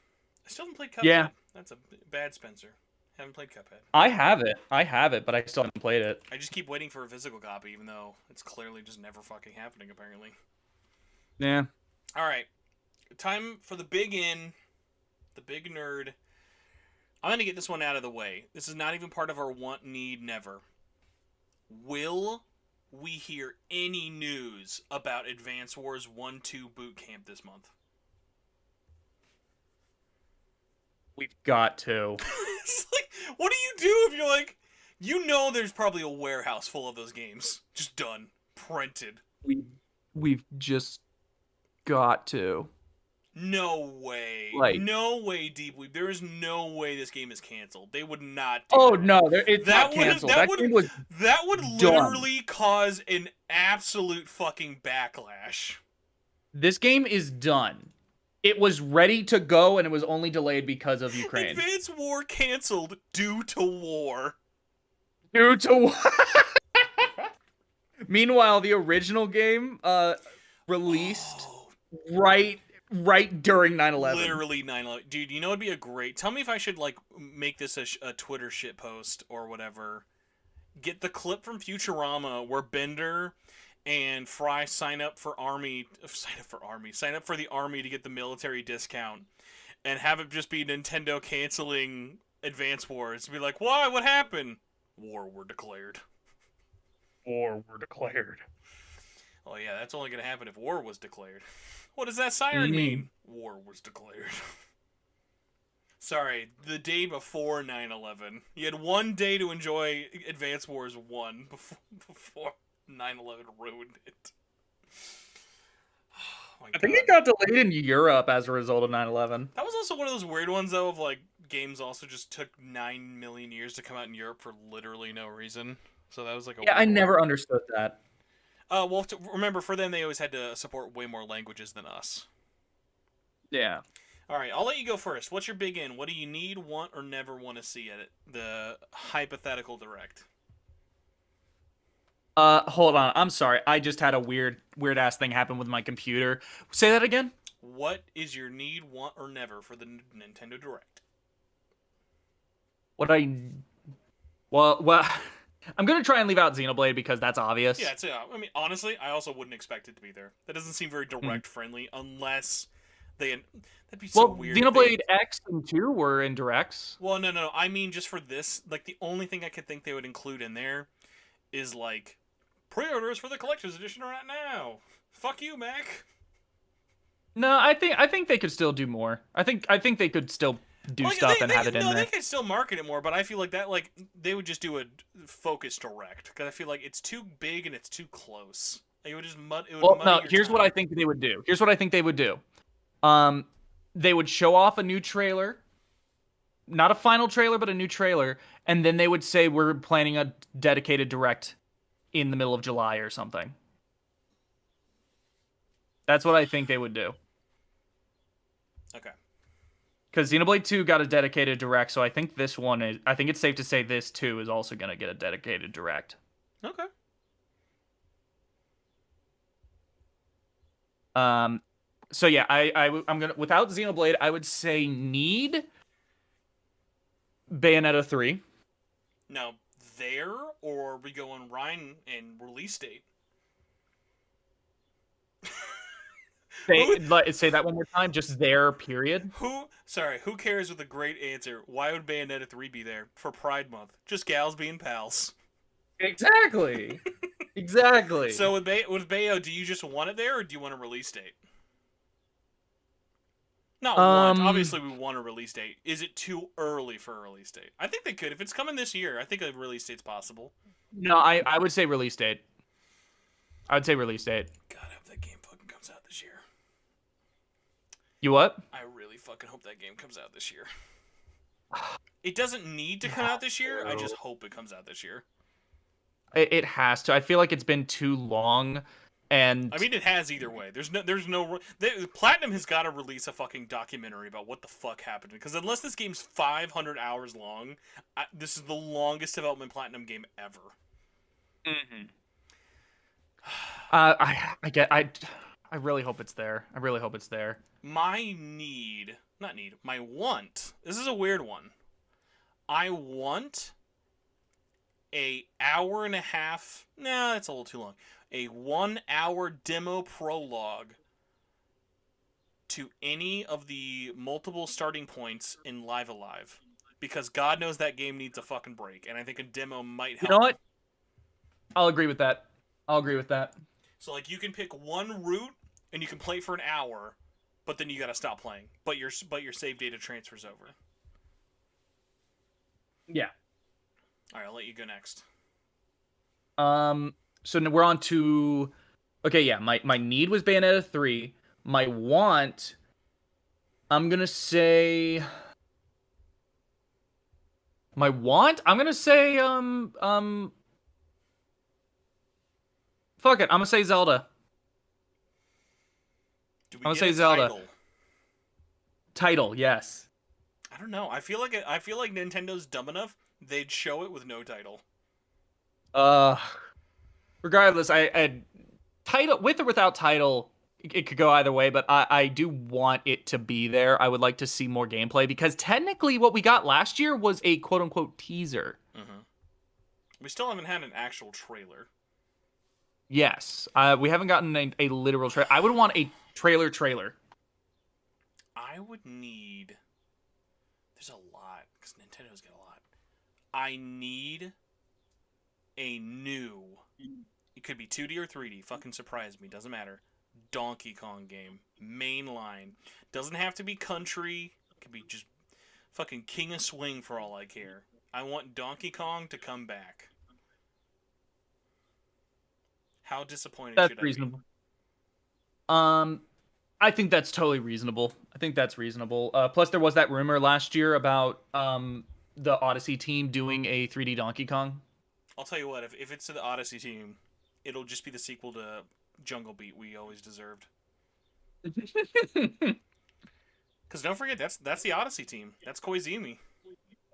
Speaker 1: I still haven't played Cuphead.
Speaker 2: Yeah.
Speaker 1: That's a bad Spencer. Haven't played Cuphead.
Speaker 2: I have it, but I still haven't played it.
Speaker 1: I just keep waiting for a physical copy, even though it's clearly just never fucking happening, apparently.
Speaker 2: Yeah.
Speaker 1: Alright. Time for the big the big nerd. I'm going to get this one out of the way. This is not even part of our want, need, never. Will we hear any news about Advance Wars 1-2 Boot Camp this month?
Speaker 2: We've got to.
Speaker 1: It's like, what do you do if you're like, there's probably a warehouse full of those games. Just done. Printed.
Speaker 2: We've just got to.
Speaker 1: No way.
Speaker 2: Like,
Speaker 1: no way, Deep Weep. There is no way this game is canceled. They would not do
Speaker 2: Oh,
Speaker 1: that.
Speaker 2: no, it's not canceled. That
Speaker 1: would literally cause an absolute fucking backlash.
Speaker 2: This game is done. It was ready to go, and it was only delayed because of Ukraine.
Speaker 1: Advance War canceled due to war.
Speaker 2: Due to war. Meanwhile, the original game released right during 9/11.
Speaker 1: Literally 9/11. Dude, it'd be a great... Tell me if I should, make this a Twitter shit post or whatever. Get the clip from Futurama where Bender and Fry sign up for the army to get the military discount, and have it just be Nintendo canceling Advance Wars. Be like, why? What happened? War were declared.
Speaker 2: War were declared.
Speaker 1: Oh yeah, that's only gonna happen if war was declared. What does that siren mean? War was declared. Sorry, the day before 9/11. You had one day to enjoy Advance Wars 1 before 9/11 ruined it. Oh
Speaker 2: I think it got delayed in Europe as a result of 9/11.
Speaker 1: That was also one of those weird ones, though, of games also just took 9 million years to come out in Europe for literally no reason. So that was
Speaker 2: I never understood that.
Speaker 1: Well, remember, for them, they always had to support way more languages than us.
Speaker 2: Yeah.
Speaker 1: All right, I'll let you go first. What's your big in? What do you need, want, or never want to see at it? The hypothetical direct.
Speaker 2: Hold on. I'm sorry. I just had a weird ass thing happen with my computer. Say that again?
Speaker 1: What is your need, want, or never for the Nintendo Direct?
Speaker 2: Well, I'm gonna try and leave out Xenoblade because that's obvious.
Speaker 1: Yeah, honestly, I also wouldn't expect it to be there. That doesn't seem very direct friendly, unless That'd be so
Speaker 2: Well,
Speaker 1: weird. If they,
Speaker 2: Xenoblade X and 2 were in directs.
Speaker 1: well, no. I mean, just for this, like the only thing I could think they would include in there is like pre-orders for the collector's edition right now. Fuck you, Mac.
Speaker 2: No, I think they could still do more. I think they could still do
Speaker 1: Like
Speaker 2: stuff and have it in
Speaker 1: no,
Speaker 2: there.
Speaker 1: they could still market it more, but I feel like that like they would just do a focus direct because I feel like it's too big and it's too close. Like, it would just it would
Speaker 2: Well,
Speaker 1: muddy
Speaker 2: no,
Speaker 1: your
Speaker 2: here's
Speaker 1: time.
Speaker 2: what I think they would do. Here's what I think they would do. They would show off a new trailer, not a final trailer, but a new trailer, and then they would say we're planning a dedicated direct in the middle of July or something. That's what I think they would do.
Speaker 1: Okay.
Speaker 2: Because Xenoblade 2 got a dedicated direct, so I think this one is. I think it's safe to say this too is also going to get a dedicated direct.
Speaker 1: Okay.
Speaker 2: So yeah, I'm gonna without Xenoblade, I would say need Bayonetta 3.
Speaker 1: Now there, or are we going Ryan and release date?
Speaker 2: Say that one more time. Just there, period.
Speaker 1: Who cares with a great answer? Why would Bayonetta 3 be there? For Pride Month. Just gals being pals.
Speaker 2: Exactly. Exactly.
Speaker 1: So with Bayo, do you just want it there, or do you want a release date? Not want. Obviously, we want a release date. Is it too early for a release date? I think they could. If it's coming this year, I think a release date's possible.
Speaker 2: No, I would say release date. I would say release date.
Speaker 1: God, I hope that game fucking comes out this year.
Speaker 2: You what?
Speaker 1: I really fucking hope that game comes out this year. It doesn't need to come out this year. I just hope it comes out this year.
Speaker 2: It has to. I feel like it's been too long, and
Speaker 1: I mean, it has either way. Platinum has got to release a fucking documentary about what the fuck happened, because unless this game's 500 hours long, this is the longest development Platinum game ever.
Speaker 2: Mm-hmm. I really hope it's there. I really hope it's there.
Speaker 1: My want. This is a weird one. I want a hour and a half. Nah, that's a little too long. A 1 hour demo prologue to any of the multiple starting points in Live Alive. Because God knows that game needs a fucking break, and I think a demo might help.
Speaker 2: You know what? I'll agree with that.
Speaker 1: So, like, you can pick one route, and you can play for an hour, but then you gotta stop playing. But your save data transfers over.
Speaker 2: Yeah.
Speaker 1: Alright, I'll let you go next.
Speaker 2: So now we're on to. Okay, yeah. My need was Bayonetta 3. My want. I'm gonna say. My want. I'm gonna say Fuck it. I'm gonna say Zelda.
Speaker 1: Do we
Speaker 2: I'm gonna
Speaker 1: get
Speaker 2: say
Speaker 1: a
Speaker 2: Zelda.
Speaker 1: title?
Speaker 2: Title, yes.
Speaker 1: I don't know. I feel like Nintendo's dumb enough. They'd show it with no title.
Speaker 2: Regardless, I title with or without title, it could go either way. But I do want it to be there. I would like to see more gameplay because technically, what we got last year was a quote unquote teaser.
Speaker 1: Mm-hmm. We still haven't had an actual trailer.
Speaker 2: Yes, we haven't gotten a literal trailer. I would want a trailer.
Speaker 1: I would need. There's a lot because Nintendo's got a lot. I need a new. It could be 2D or 3D. Fucking surprise me. Doesn't matter. Donkey Kong game. Mainline. Doesn't have to be country. It could be just fucking King of Swing for all I care. I want Donkey Kong to come back. How disappointed
Speaker 2: That's
Speaker 1: should
Speaker 2: reasonable.
Speaker 1: I be?
Speaker 2: I think that's totally reasonable. Plus, there was that rumor last year about the Odyssey team doing a 3D Donkey Kong.
Speaker 1: I'll tell you what. If it's to the Odyssey team, it'll just be the sequel to Jungle Beat we always deserved. Because don't forget, that's the Odyssey team. That's Koizumi.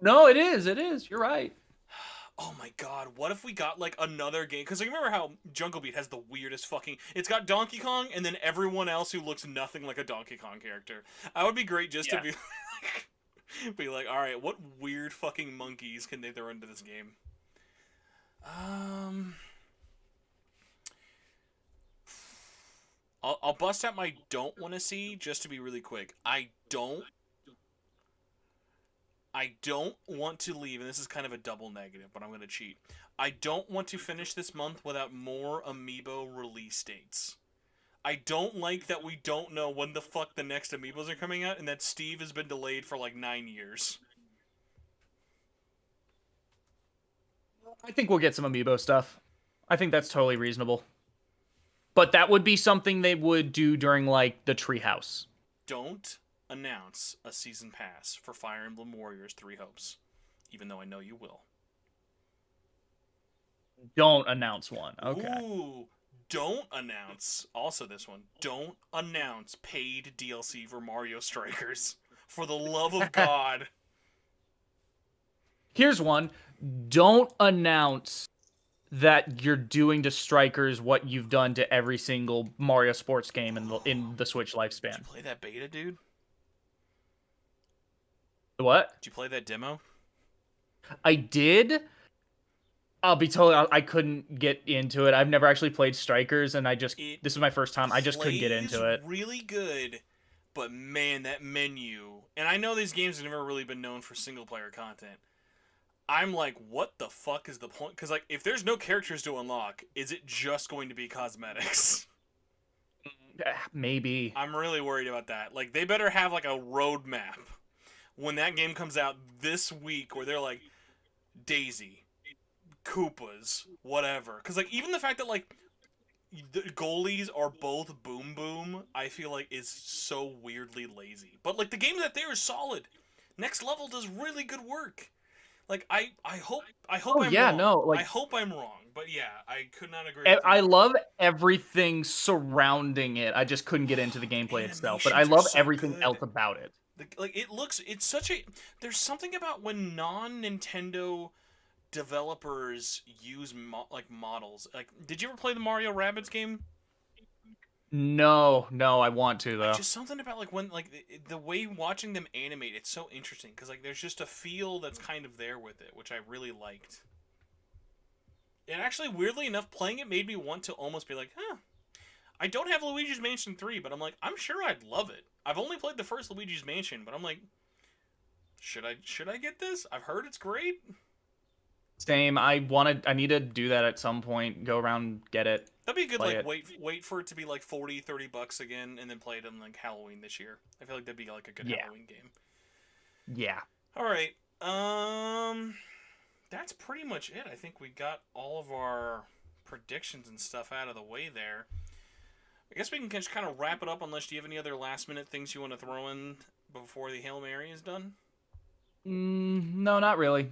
Speaker 2: No, it is. It is. You're right.
Speaker 1: Oh my god, what if we got, like, another game? Because, like, remember how Jungle Beat has the weirdest fucking... It's got Donkey Kong, and then everyone else who looks nothing like a Donkey Kong character. I would be great just to be like, alright, what weird fucking monkeys can they throw into this game? I'll bust out my don't want to see just to be really quick. I don't want to leave, and this is kind of a double negative, but I'm going to cheat. I don't want to finish this month without more amiibo release dates. I don't like that we don't know when the fuck the next amiibos are coming out, and that Steve has been delayed for like 9 years.
Speaker 2: I think we'll get some amiibo stuff. I think that's totally reasonable. But that would be something they would do during like the treehouse.
Speaker 1: Don't announce a season pass for Fire Emblem Warriors 3 Hopes, even though I know you will.
Speaker 2: Don't announce one. Okay.
Speaker 1: Ooh, don't announce, also this one, don't announce paid DLC for Mario Strikers. For the love of God.
Speaker 2: Here's one. Don't announce that you're doing to Strikers what you've done to every single Mario sports game in the Switch lifespan.
Speaker 1: Did you play that beta, dude?
Speaker 2: What?
Speaker 1: Did you play that demo?
Speaker 2: I did. I'll be totally. I couldn't get into it. I've never actually played Strikers, and this is my first time. I just couldn't get into it.
Speaker 1: Really good, but man, that menu. And I know these games have never really been known for single player content. I'm like, what the fuck is the point? Because like, if there's no characters to unlock, is it just going to be cosmetics?
Speaker 2: Maybe.
Speaker 1: I'm really worried about that. Like, they better have like a roadmap when that game comes out this week, where they're like, Daisy, Koopas, whatever. Because like, even the fact that like the goalies are both Boom Boom, I feel like is so weirdly lazy. But like, the game that there is solid. Next Level does really good work. Like, I hope I'm wrong.
Speaker 2: No, like,
Speaker 1: I hope I'm wrong, but yeah, I could not agree.
Speaker 2: I love everything surrounding it. I just couldn't get into the gameplay itself, but I love everything else about it.
Speaker 1: Like, it's such a. There's something about when non-Nintendo developers use models. Like, did you ever play the Mario Rabbids game?
Speaker 2: No, I want to though.
Speaker 1: Just something about like when like the way watching them animate, it's so interesting because like there's just a feel that's kind of there with it, which I really liked. And actually, weirdly enough, playing it made me want to almost be like, huh. I don't have Luigi's Mansion 3, but I'm like, I'm sure I'd love it. I've only played the first Luigi's Mansion, but I'm like, should I get this? I've heard it's great.
Speaker 2: Same. I need to do that at some point. Go around, get it.
Speaker 1: That'd be good. Like, wait for it to be like $40-$30 again, and then play it on like Halloween this year. I feel like that'd be like a good Halloween game.
Speaker 2: Yeah.
Speaker 1: All right. That's pretty much it. I think we got all of our predictions and stuff out of the way there. I guess we can just kind of wrap it up. Unless, do you have any other last minute things you want to throw in before the Hail Mary is done?
Speaker 2: No, not really.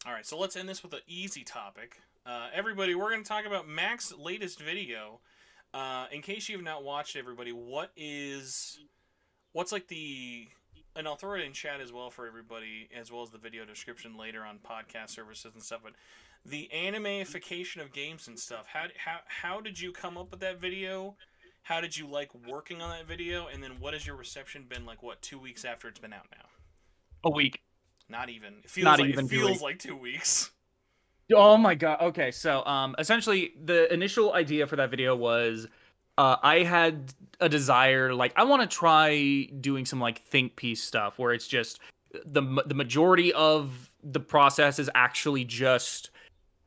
Speaker 1: All right, so let's end this with an easy topic. Everybody, we're going to talk about Mac's latest video. In case you have not watched, everybody, what's like the... And I'll throw it in chat as well for everybody, as well as the video description later on podcast services and stuff, but the animeification of games and stuff. How did you come up with that video? How did you like working on that video? And then what has your reception been like, 2 weeks after it's been out now?
Speaker 2: A week.
Speaker 1: Not even. It feels like 2 weeks.
Speaker 2: Oh my god. Okay, so essentially the initial idea for that video was I had a desire, like, I want to try doing some like think piece stuff where it's just the majority of the process is actually just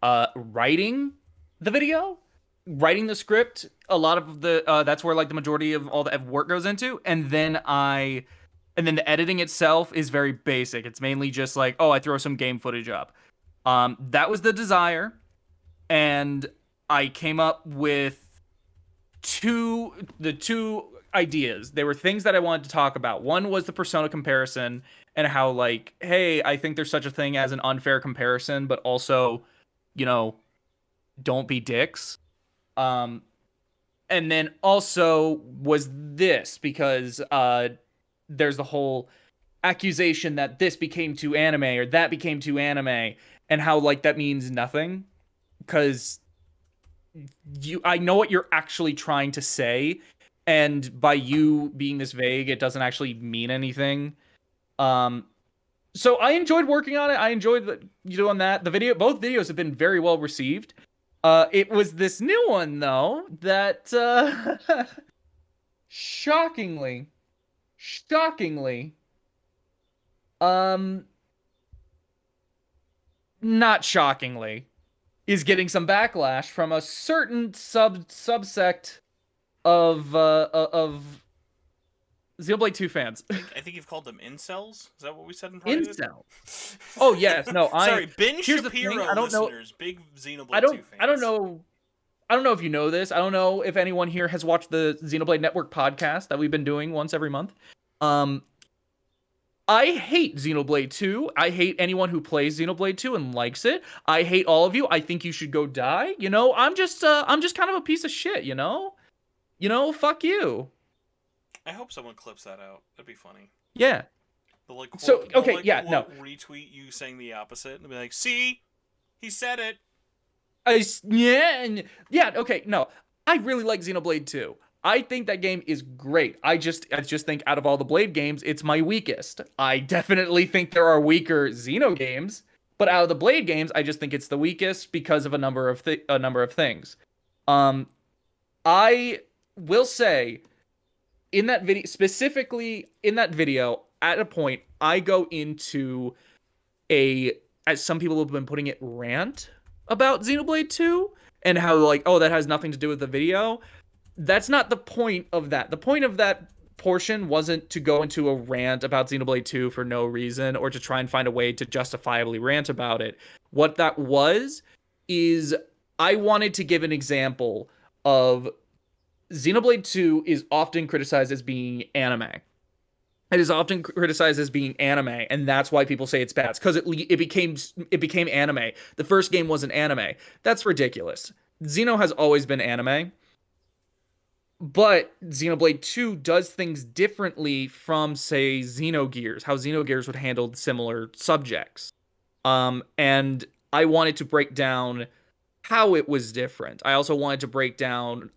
Speaker 2: writing the video, writing the script. A lot of the that's where like the majority of all the work goes into, and then the editing itself is very basic. It's mainly just like, oh, I throw some game footage up. That was the desire, and I came up with two ideas. They were things that I wanted to talk about. One was the Persona comparison and how, like, hey, I think there's such a thing as an unfair comparison, but also, don't be dicks. And then also was this, because there's the whole accusation that this became too anime or that became too anime, and how like that means nothing, because I know what you're actually trying to say, and by you being this vague, it doesn't actually mean anything. So I enjoyed working on it. I enjoyed doing that. Both videos have been very well received. It was this new one though that shockingly, shockingly, um, not shockingly, is getting some backlash from a certain subsect of Xenoblade 2 fans.
Speaker 1: I think you've called them incels. Is that what we said in private?
Speaker 2: Incel. Oh yes, no,
Speaker 1: Sorry, Ben
Speaker 2: here's the thing,
Speaker 1: Shapiro
Speaker 2: I don't know.
Speaker 1: listeners, big Xenoblade 2 fans.
Speaker 2: I don't know. I don't know if you know this. I don't know if anyone here has watched the Xenoblade Network podcast that we've been doing once every month. I hate Xenoblade 2. I hate anyone who plays Xenoblade 2 and likes it. I hate all of you. I think you should go die. You know, I'm just kind of a piece of shit, you know? You know, fuck you.
Speaker 1: I hope someone clips that out. That'd be funny.
Speaker 2: Yeah.
Speaker 1: They'll like
Speaker 2: So, okay,
Speaker 1: like,
Speaker 2: yeah, no.
Speaker 1: retweet you saying the opposite and be like, "See? He said it."
Speaker 2: Yeah, okay, no. I really like Xenoblade 2. I think that game is great. I just think out of all the Blade games, it's my weakest. I definitely think there are weaker Xeno games, but out of the Blade games, I just think it's the weakest because of a number of things. I will say in that video, specifically in that video, at a point, I go into as some people have been putting it, rant about Xenoblade 2 and how like, oh, that has nothing to do with the video. That's not the point of that. The point of that portion wasn't to go into a rant about Xenoblade 2 for no reason or to try and find a way to justifiably rant about it. What that was is I wanted to give an example of Xenoblade 2 is often criticized as being anime. It is often criticized as being anime, and that's why people say it's bad. It's because it became anime. The first game wasn't anime. That's ridiculous. Xeno has always been anime. But Xenoblade 2 does things differently from, say, Xenogears, how Xenogears would handle similar subjects. And I wanted to break down how it was different. I also wanted to break down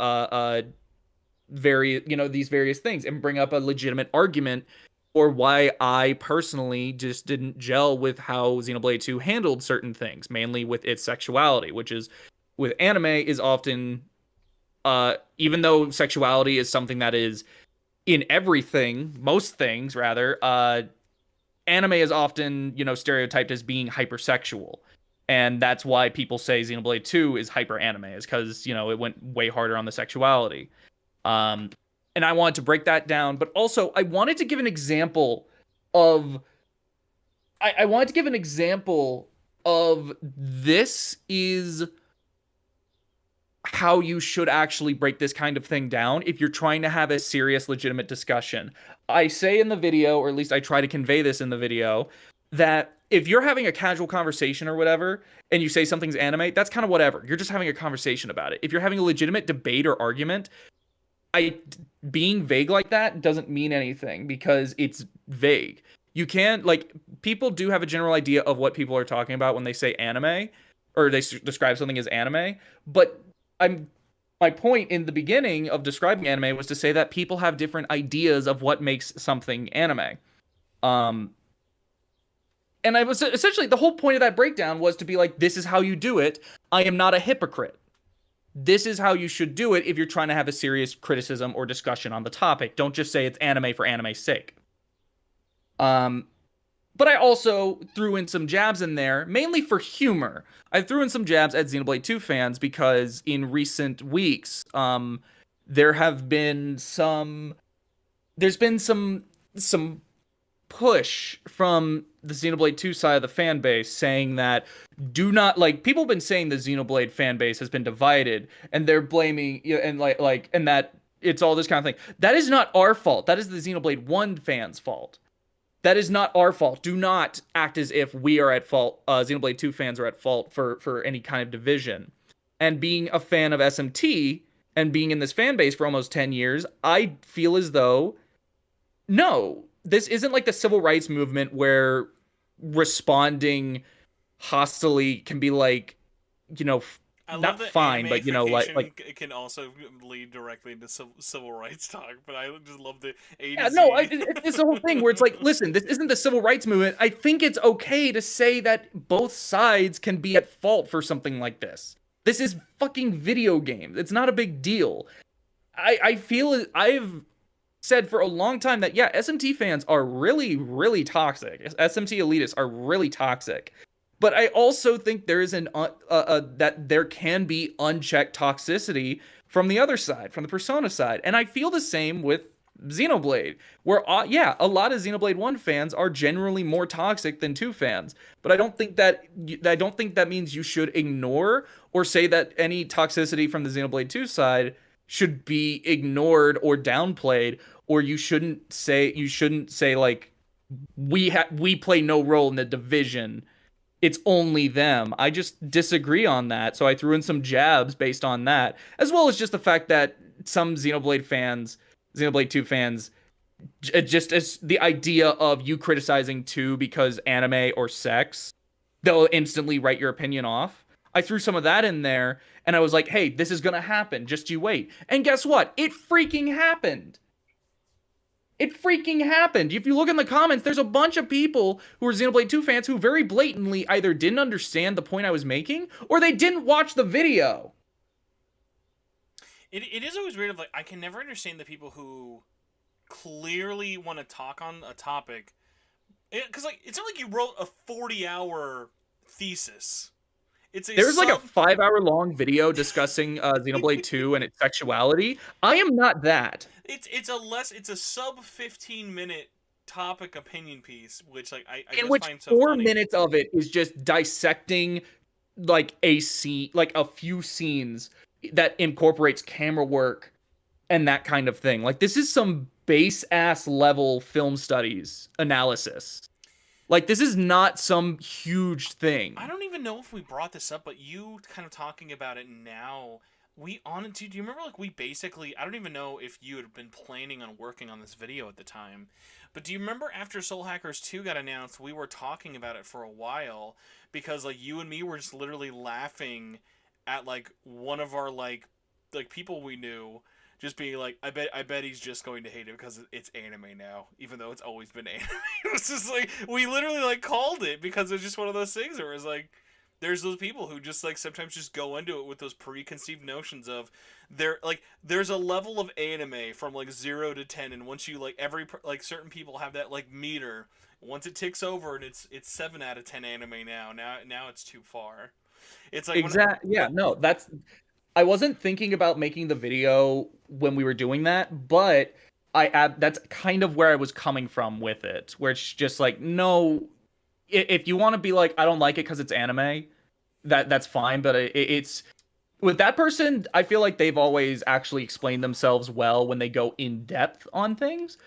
Speaker 2: these various things and bring up a legitimate argument for why I personally just didn't gel with how Xenoblade 2 handled certain things, mainly with its sexuality, which is with anime is often even though sexuality is something that is in everything, most things rather, anime is often, stereotyped as being hypersexual. And that's why people say Xenoblade 2 is hyper anime, is because, it went way harder on the sexuality. And I wanted to break that down, but also I wanted to give an example of this is how you should actually break this kind of thing down if you're trying to have a serious, legitimate discussion. I say in the video, or at least I try to convey this in the video, that if you're having a casual conversation or whatever, and you say something's anime, that's kind of whatever. You're just having a conversation about it. If you're having a legitimate debate or argument, being vague like that doesn't mean anything because it's vague. You can't, people do have a general idea of what people are talking about when they say anime, or they describe something as anime, but my point in the beginning of describing anime was to say that people have different ideas of what makes something anime. And I was essentially, the whole point of that breakdown was to be like, this is how you do it. I am not a hypocrite. This is how you should do it if you're trying to have a serious criticism or discussion on the topic. Don't just say it's anime for anime's sake. But I also threw in some jabs in there, mainly for humor. I threw in some jabs at Xenoblade 2 fans because in recent weeks, there's been some push from the Xenoblade 2 side of the fan base saying that people have been saying the Xenoblade fan base has been divided and they're blaming and that it's all this kind of thing. That is not our fault. That is the Xenoblade 1 fans' fault. That is not our fault. Do not act as if we are at fault. Xenoblade 2 fans are at fault for any kind of division. And being a fan of SMT and being in this fan base for almost 10 years, I feel as though, no, this isn't like the civil rights movement where responding hostily can be like, not fine, but
Speaker 1: it can also lead directly into civil rights talk. But I just love the A to
Speaker 2: yeah,
Speaker 1: Z.
Speaker 2: no, it's the whole thing where it's like, listen, this isn't the civil rights movement. I think it's okay to say that both sides can be at fault for something like this. This is fucking video games. It's not a big deal. I feel I've said for a long time that yeah, SMT fans are really, really toxic. SMT elitists are really toxic. But I also think there is that there can be unchecked toxicity from the other side, from the Persona side, and I feel the same with Xenoblade, where yeah, a lot of Xenoblade 1 fans are generally more toxic than 2 fans. But I don't think that means you should ignore or say that any toxicity from the Xenoblade 2 side should be ignored or downplayed, or you shouldn't say like we play no role in the division. It's only them. I just disagree on that. So I threw in some jabs based on that, as well as just the fact that some Xenoblade 2 fans, just as the idea of you criticizing 2 because anime or sex, they'll instantly write your opinion off. I threw some of that in there, and I was like, hey, this is gonna happen. Just you wait. And guess what? It freaking happened. It freaking happened. If you look in the comments, there's a bunch of people who are Xenoblade 2 fans who very blatantly either didn't understand the point I was making or they didn't watch the video.
Speaker 1: It is always weird. Of like, I can never understand the people who clearly want to talk on a topic, because like it's not like you wrote a 40-hour thesis.
Speaker 2: There's like a 5-hour long video discussing Xenoblade 2 and its sexuality. I am not that.
Speaker 1: It's a sub 15-minute topic opinion piece, which like I
Speaker 2: in
Speaker 1: just
Speaker 2: which
Speaker 1: find so
Speaker 2: 4
Speaker 1: funny.
Speaker 2: minutes of it is just dissecting like a scene, like a few scenes that incorporates camera work and that kind of thing. Like this is some base ass level film studies analysis. Like this is not some huge thing.
Speaker 1: I don't even know if we brought this up, but you kind of talking about it now. Do you remember like we basically, I don't even know if you had been planning on working on this video at the time, but do you remember after Soul Hackers 2 got announced, we were talking about it for a while because like you and me were just literally laughing at like one of our like people we knew just being like, I bet he's just going to hate it because it's anime now, even though it's always been anime. It was just like we literally like called it because it's just one of those things where it's like there's those people who just like sometimes just go into it with those preconceived notions of there's a level of anime from like 0 to 10, and once you like certain people have that like meter, once it ticks over and it's 7 out of 10 anime now it's too far. It's like
Speaker 2: exactly. Yeah, no, I wasn't thinking about making the video when we were doing that, but that's kind of where I was coming from with it, where it's just like, no, if you want to be like, I don't like it because it's anime, that's fine. But it's with that person, I feel like they've always actually explained themselves well when they go in depth on things.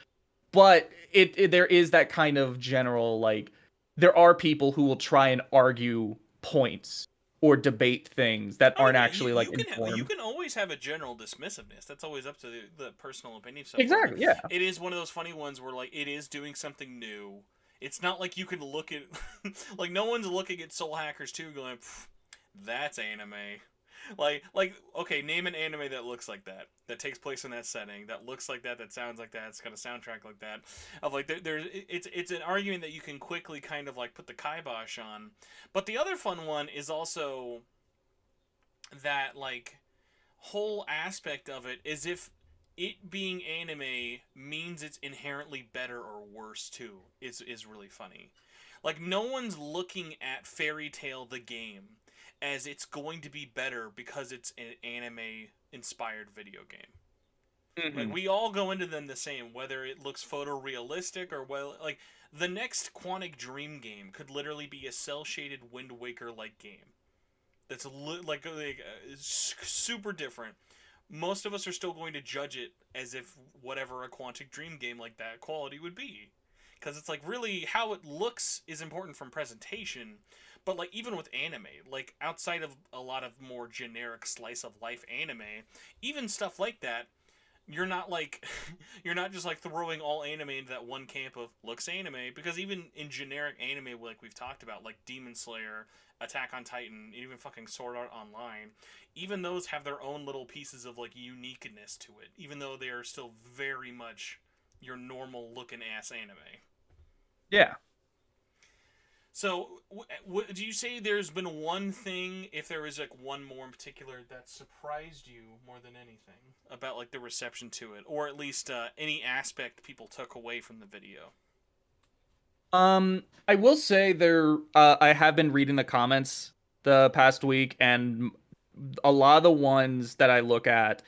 Speaker 2: But there is that kind of general, like, there are people who will try and argue points or debate things that aren't actually informed.
Speaker 1: You can always have a general dismissiveness. That's always up to the personal opinion stuff.
Speaker 2: Exactly. Yeah.
Speaker 1: It is one of those funny ones where like it is doing something new. It's not like you can look at like no one's looking at Soul Hackers 2 going, that's anime. Like okay, name an anime that looks like that takes place in that setting, that looks like that sounds like that, it's got a soundtrack like that. Of like it's an argument that you can quickly kind of like put the kibosh on. But the other fun one is also that like whole aspect of it is if it being anime means it's inherently better or worse too is really funny. Like no one's looking at Fairy Tail the game as it's going to be better because it's an anime inspired video game. Mm-hmm. Like we all go into them the same, whether it looks photorealistic or like the next Quantic Dream game could literally be a cel shaded Wind Waker like game. That's super different. Most of us are still going to judge it as if whatever a Quantic Dream game like that quality would be. Because it's like really how it looks is important from presentation. But like even with anime, like outside of a lot of more generic slice of life anime, even stuff like that, you're not just like throwing all anime into that one camp of looks anime, because even in generic anime like we've talked about, like Demon Slayer, Attack on Titan, even fucking Sword Art Online, even those have their own little pieces of like uniqueness to it, even though they are still very much your normal looking ass anime.
Speaker 2: Yeah.
Speaker 1: So, do you say there's been one thing, if there is like one more in particular, that surprised you more than anything about like the reception to it, or at least any aspect people took away from the video?
Speaker 2: I will say I have been reading the comments the past week, and a lot of the ones that I look at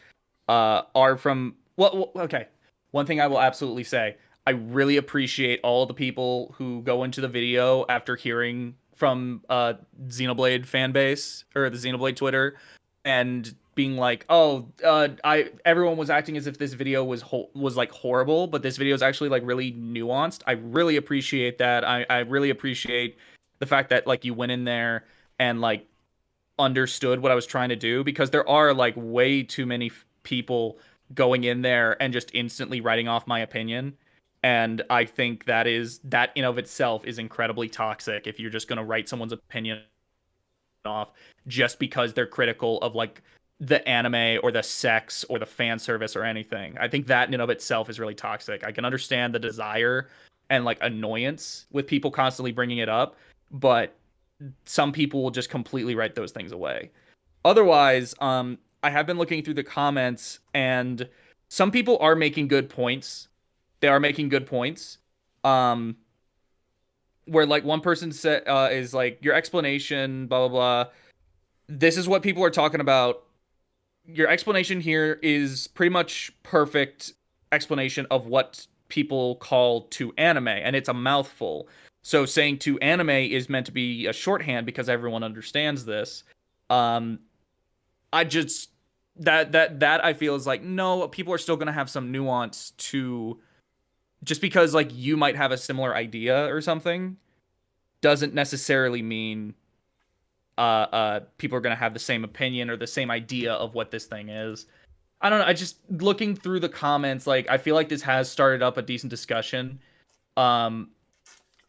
Speaker 2: are from okay. One thing I will absolutely say, I really appreciate all the people who go into the video after hearing from Xenoblade fan base or the Xenoblade Twitter and being like, "Oh, I everyone was acting as if this video was like horrible, but this video is actually like really nuanced." I really appreciate that. I really appreciate the fact that like you went in there and like understood what I was trying to do, because there are like way too many people going in there and just instantly writing off my opinion. And I think that in of itself is incredibly toxic if you're just going to write someone's opinion off just because they're critical of like the anime or the sex or the fan service or anything. I think that in and of itself is really toxic. I can understand the desire and like annoyance with people constantly bringing it up, but some people will just completely write those things away. Otherwise, I have been looking through the comments, and some people are making good points. They are making good points. Um, where like one person said is like your explanation, blah blah blah. This is what people are talking about. Your explanation here is pretty much perfect explanation of what people call to anime, and it's a mouthful. So saying to anime is meant to be a shorthand because everyone understands this. Um, I just that I feel is like, no, people are still gonna have some nuance to, just because like you might have a similar idea or something doesn't necessarily mean people are gonna have the same opinion or the same idea of what this thing is. I don't know. I just looking through the comments, like I feel like this has started up a decent discussion, um,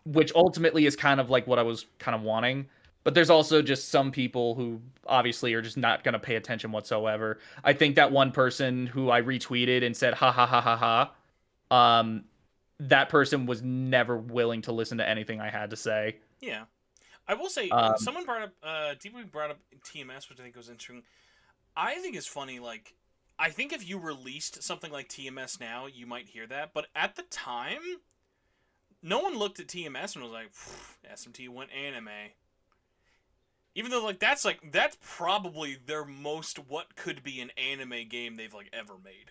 Speaker 2: which ultimately is kind of like what I was kind of wanting. But there's also just some people who obviously are just not going to pay attention whatsoever. I think that one person who I retweeted and said ha ha ha ha ha, that person was never willing to listen to anything I had to say.
Speaker 1: Yeah, I will say
Speaker 2: Um,
Speaker 1: someone brought up deeply brought up TMS, which I think was interesting. I think is funny. Like, I think if you released something like TMS now, you might hear that. But at the time, no one looked at TMS and was like, SMT went anime. Even though that's probably their most what could be an anime game they've like ever made.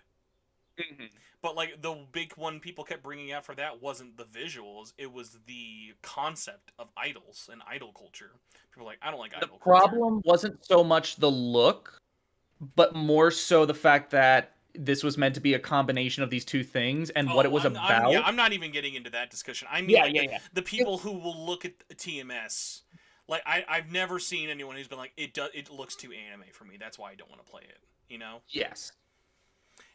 Speaker 1: But like the big one people kept bringing out for that wasn't the visuals; it was the concept of idols and idol culture. People were like, I don't like
Speaker 2: the
Speaker 1: idol culture.
Speaker 2: problem wasn't so much the look, but more so the fact that this was meant to be a combination of these two things and what it
Speaker 1: Oh,
Speaker 2: was
Speaker 1: yeah,
Speaker 2: about.
Speaker 1: I'm not even getting into that discussion. I mean,
Speaker 2: Yeah,
Speaker 1: like
Speaker 2: yeah, yeah.
Speaker 1: the people who will look at TMS. Like I've never seen anyone who's been like it looks too anime for me. That's why I don't want to play it. You know.
Speaker 2: Yes.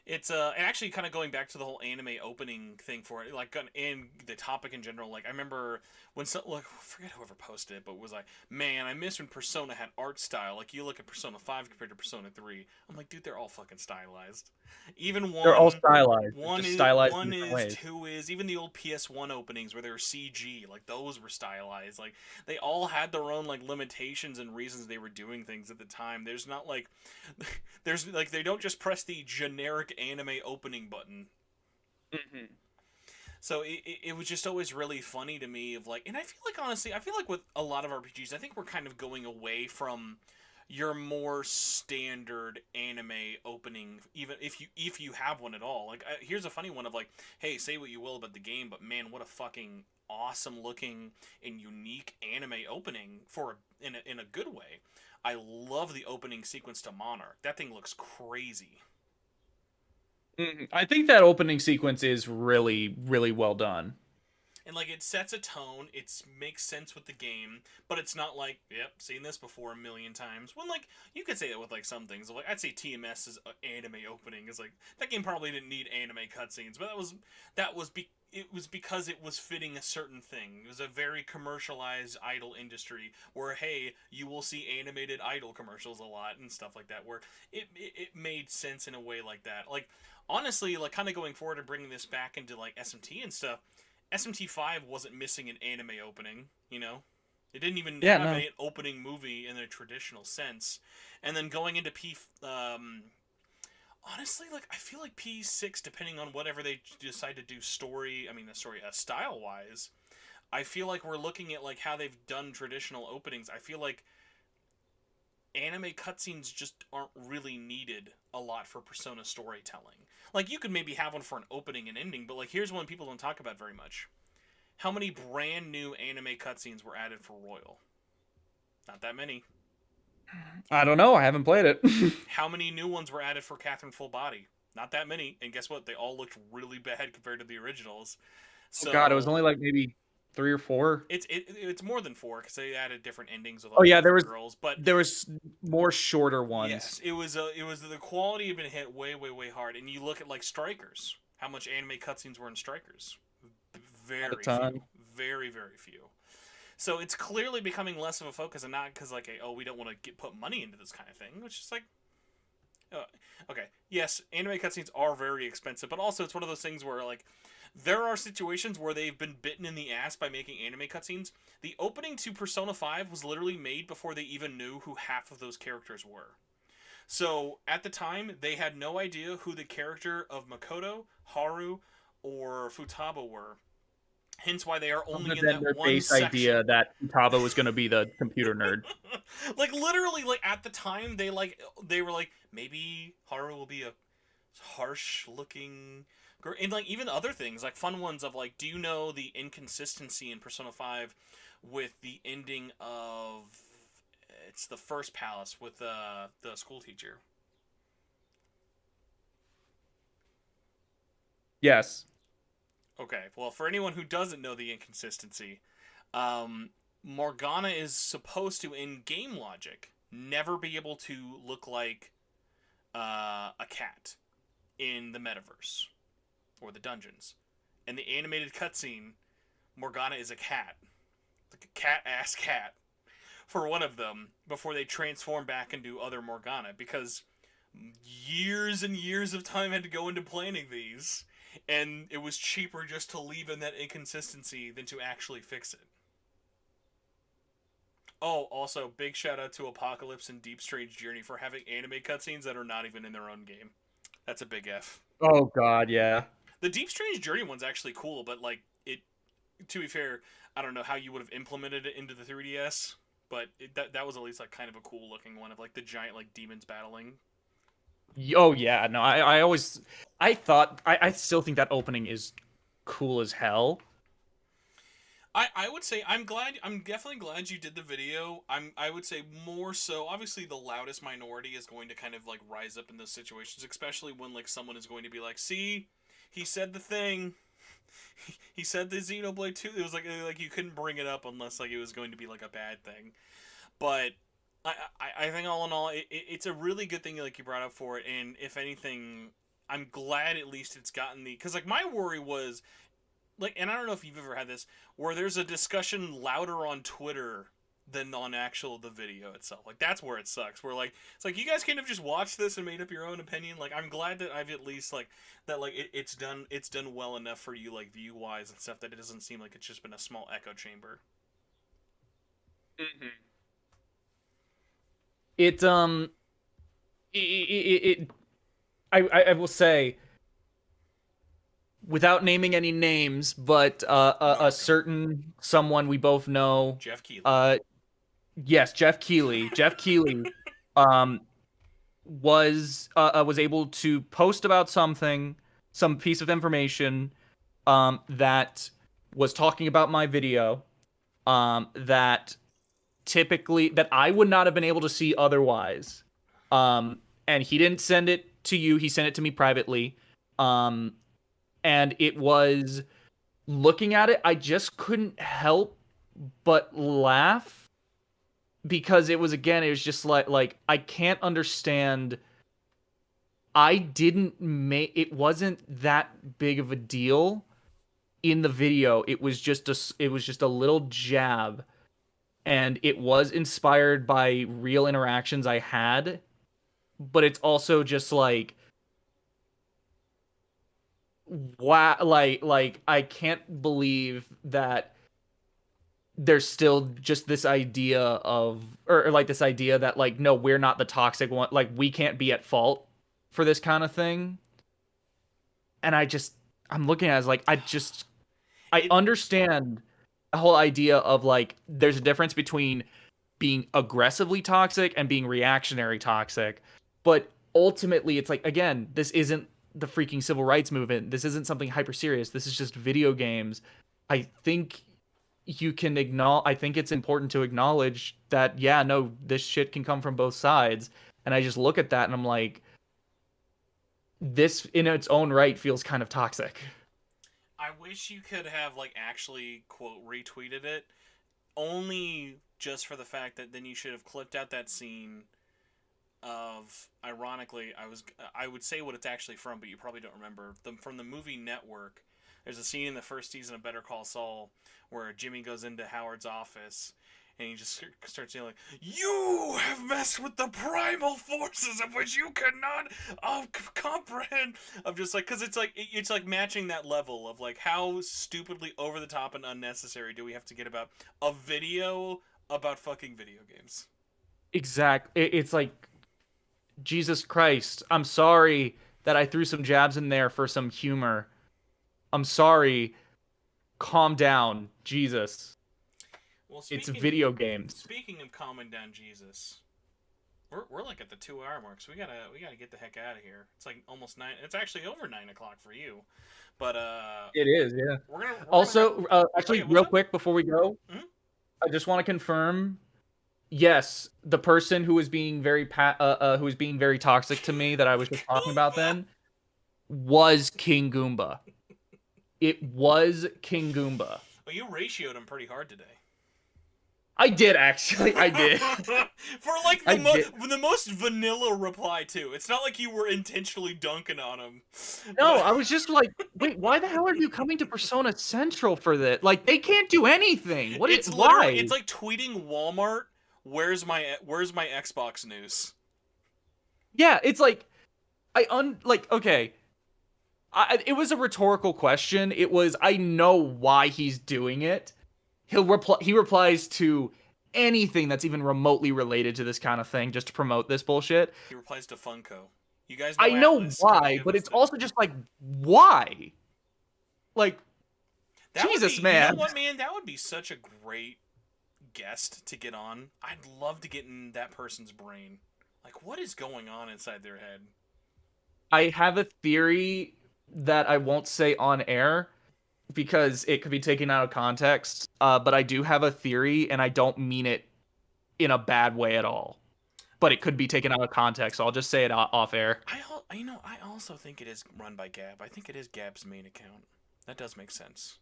Speaker 1: It's and actually kind of going back to the whole anime opening thing for it, like in the topic in general. Like I remember when like I forget whoever posted it, but it was like, man, I miss when Persona had art style. Like you look at Persona 5 compared to Persona 3. I'm like, dude, they're all fucking stylized. Even
Speaker 2: They're all
Speaker 1: one,
Speaker 2: stylized, just stylized in
Speaker 1: one
Speaker 2: different
Speaker 1: is,
Speaker 2: ways.
Speaker 1: two is. Even the old PS1 openings where they were CG, like those were stylized. Like they all had their own like limitations and reasons they were doing things at the time. There's not like there's like they don't just press the generic anime opening button.
Speaker 2: Hmm.
Speaker 1: So it was just always really funny to me of like, and I feel like honestly, I feel like with a lot of RPGs, I think we're kind of going away from your more standard anime opening, even if you have one at all. Like here's a funny one of like, hey, say what you will about the game, but man, what a fucking awesome looking and unique anime opening for in a good way. I love the opening sequence to Monarch. That thing looks crazy.
Speaker 2: I think that opening sequence is really, really well done.
Speaker 1: And like it sets a tone, it makes sense with the game, but it's not like, yep, seen this before a million times. When like you could say that with like some things, like I'd say TMS's anime opening is like that game probably didn't need anime cutscenes, but it was because it was fitting a certain thing. It was a very commercialized idol industry where hey, you will see animated idol commercials a lot and stuff like that. Where it made sense in a way like that. Like honestly, like kind of going forward and bringing this back into like SMT and stuff. SMT5 wasn't missing an anime opening, you know? It didn't even
Speaker 2: Yeah,
Speaker 1: have
Speaker 2: no.
Speaker 1: an opening movie in a traditional sense. And then going into honestly, like I feel like P6, depending on whatever they decide to do style wise, I feel like we're looking at like how they've done traditional openings. I feel like anime cutscenes just aren't really needed a lot for Persona storytelling. Like you could maybe have one for an opening and ending, but like here's one people don't talk about very much. How many brand new anime cutscenes were added for Royal? Not that many.
Speaker 2: I don't know. I haven't played it.
Speaker 1: How many new ones were added for Catherine Full Body? Not that many. And guess what? They all looked really bad compared to the originals.
Speaker 2: Oh God, it was
Speaker 1: So
Speaker 2: only like maybe 3 or 4.
Speaker 1: it's more than four because they added different endings with
Speaker 2: Oh
Speaker 1: all the
Speaker 2: yeah,
Speaker 1: different girls. But
Speaker 2: there was more shorter
Speaker 1: yes,
Speaker 2: ones
Speaker 1: it was the quality had been hit way hard. And you look at like Strikers, how much anime cutscenes were in Strikers?
Speaker 2: at a
Speaker 1: Very few,
Speaker 2: time.
Speaker 1: very few. So it's clearly becoming less of a focus, and not because like we don't want to put money into this kind of thing, which is like okay, yes, anime cutscenes are very expensive, but also it's one of those things where like there are situations where they've been bitten in the ass by making anime cutscenes. The opening to Persona 5 was literally made before they even knew who half of those characters were. So at the time, they had no idea who the character of Makoto, Haru, or Futaba were. Hence why they are only
Speaker 2: Other
Speaker 1: in
Speaker 2: than
Speaker 1: that
Speaker 2: their
Speaker 1: one
Speaker 2: base
Speaker 1: section.
Speaker 2: idea that Futaba was going to be the computer nerd.
Speaker 1: Like literally, like at the time, they were like maybe Haru will be a harsh looking girl, and like even other things like fun ones of like, do you know the inconsistency in Persona 5 with the ending of it's the first palace with the school teacher?
Speaker 2: Yes.
Speaker 1: Okay, well, for anyone who doesn't know the inconsistency, um, Morgana is supposed to, in game logic, never be able to look like a cat in the metaverse or the dungeons. In the animated cutscene, Morgana is a cat, like a cat ass cat, for one of them before they transform back into other Morgana because years and years of time had to go into planning these, and it was cheaper just to leave in that inconsistency than to actually fix it. Oh, also, big shout out to Apocalypse and Deep Strange Journey for having anime cutscenes that are not even in their own game. That's a big F.
Speaker 2: Oh God, yeah.
Speaker 1: The Deep Strange Journey one's actually cool, but like it, to be fair, I don't know how you would have implemented it into the 3DS, but that was at least like kind of a cool looking one of like the giant like demons battling.
Speaker 2: Oh yeah. No, I always, I still think that opening is cool as hell.
Speaker 1: I would say I'm definitely glad you did the video. I would say more so obviously the loudest minority is going to kind of like rise up in those situations, especially when like someone is going to be like, "See, he said the thing. He said the Xenoblade 2." It was like you couldn't bring it up unless like it was going to be like a bad thing. But I think all in all it's a really good thing like you brought up for it, and if anything I'm glad at least it's gotten the because like my worry was like, and I don't know if you've ever had this, where there's a discussion louder on Twitter than on actual the video itself. Like that's where it sucks. Where like it's like you guys kind of just watched this and made up your own opinion. Like I'm glad that I've at least like that like it's done well enough for you like view wise and stuff that it doesn't seem like it's just been a small echo chamber.
Speaker 2: Hmm. It it I will say, without naming any names, but a
Speaker 1: Narc.
Speaker 2: certain someone we both know,
Speaker 1: Jeff Keighley.
Speaker 2: uh, yes, Jeff Keighley. Jeff Keighley, um, was able to post about something, some piece of information, that was talking about my video, that that I would not have been able to see otherwise. And he didn't send it to you; he sent it to me privately. Um, and it was, looking at it, I just couldn't help but laugh, because it was just like I can't understand. I didn't make it, wasn't that big of a deal in the video. It was just a little jab, and it was inspired by real interactions I had, but it's also just like, wow, like I can't believe that there's still just this idea of, or like this idea that like, no, we're not the toxic one, like we can't be at fault for this kind of thing. And I'm looking at it as like, I
Speaker 1: It
Speaker 2: understand the whole idea of like there's a difference between being aggressively toxic and being reactionary toxic. But ultimately it's like, again, this isn't the freaking civil rights movement. This isn't something hyper serious. This is just video games. I think I think it's important to acknowledge that, yeah, no, this shit can come from both sides. And I just look at that and I'm like, this in its own right feels kind of toxic.
Speaker 1: I wish you could have like actually quote retweeted it, only just for the fact that then you should have clipped out that scene of, ironically, I would say what it's actually from, but you probably don't remember, from the movie Network. There's a scene in the first season of Better Call Saul where Jimmy goes into Howard's office and he just starts yelling, "You have messed with the primal forces of which you cannot comprehend." Of just like, because it's like matching that level of like how stupidly over the top and unnecessary do we have to get about a video about fucking video games.
Speaker 2: It's like, Jesus Christ, I'm sorry that I threw some jabs in there for some humor. I'm sorry. Calm down, Jesus.
Speaker 1: Well,
Speaker 2: It's video games.
Speaker 1: speaking of calming down Jesus, we're like at the 2 hour mark, so we gotta get the heck out of here. It's like almost 9. It's actually over 9 o'clock for you, but
Speaker 2: It is, yeah.
Speaker 1: we're
Speaker 2: Also,
Speaker 1: gonna have,
Speaker 2: actually,
Speaker 1: what's
Speaker 2: real
Speaker 1: up?
Speaker 2: quick before we go,
Speaker 1: Mhm.
Speaker 2: I just want to confirm. Yes, the person who was being who was being very toxic to me that I was just talking about then was King Goomba. It was King Goomba.
Speaker 1: Well, you ratioed him pretty hard today.
Speaker 2: I did actually. I did.
Speaker 1: For like
Speaker 2: I did.
Speaker 1: the most vanilla reply too. It's not like you were intentionally dunking on him.
Speaker 2: No, I was just like, wait, why the hell are you coming to Persona Central for this? Like, they can't do anything.
Speaker 1: It's
Speaker 2: Why?
Speaker 1: literally, it's like tweeting Walmart, "Where's my Xbox news?"
Speaker 2: Yeah, it's like, okay. It was a rhetorical question. It was, I know why he's doing it. He replies to anything that's even remotely related to this kind of thing just to promote this bullshit.
Speaker 1: He replies to Funko. You guys
Speaker 2: I know
Speaker 1: Atlas.
Speaker 2: why, but it's also just like, why? Like, Jesus, man.
Speaker 1: You know what, man? That would be such a great guest to get on. I'd love to get in that person's brain. Like, what is going on inside their head?
Speaker 2: I have a theory that I won't say on air because it could be taken out of context. But I do have a theory, and I don't mean it in a bad way at all. But it could be taken out of context, so I'll just say it off air.
Speaker 1: I also think it is run by Gab. I think it is Gab's main account. That does make sense.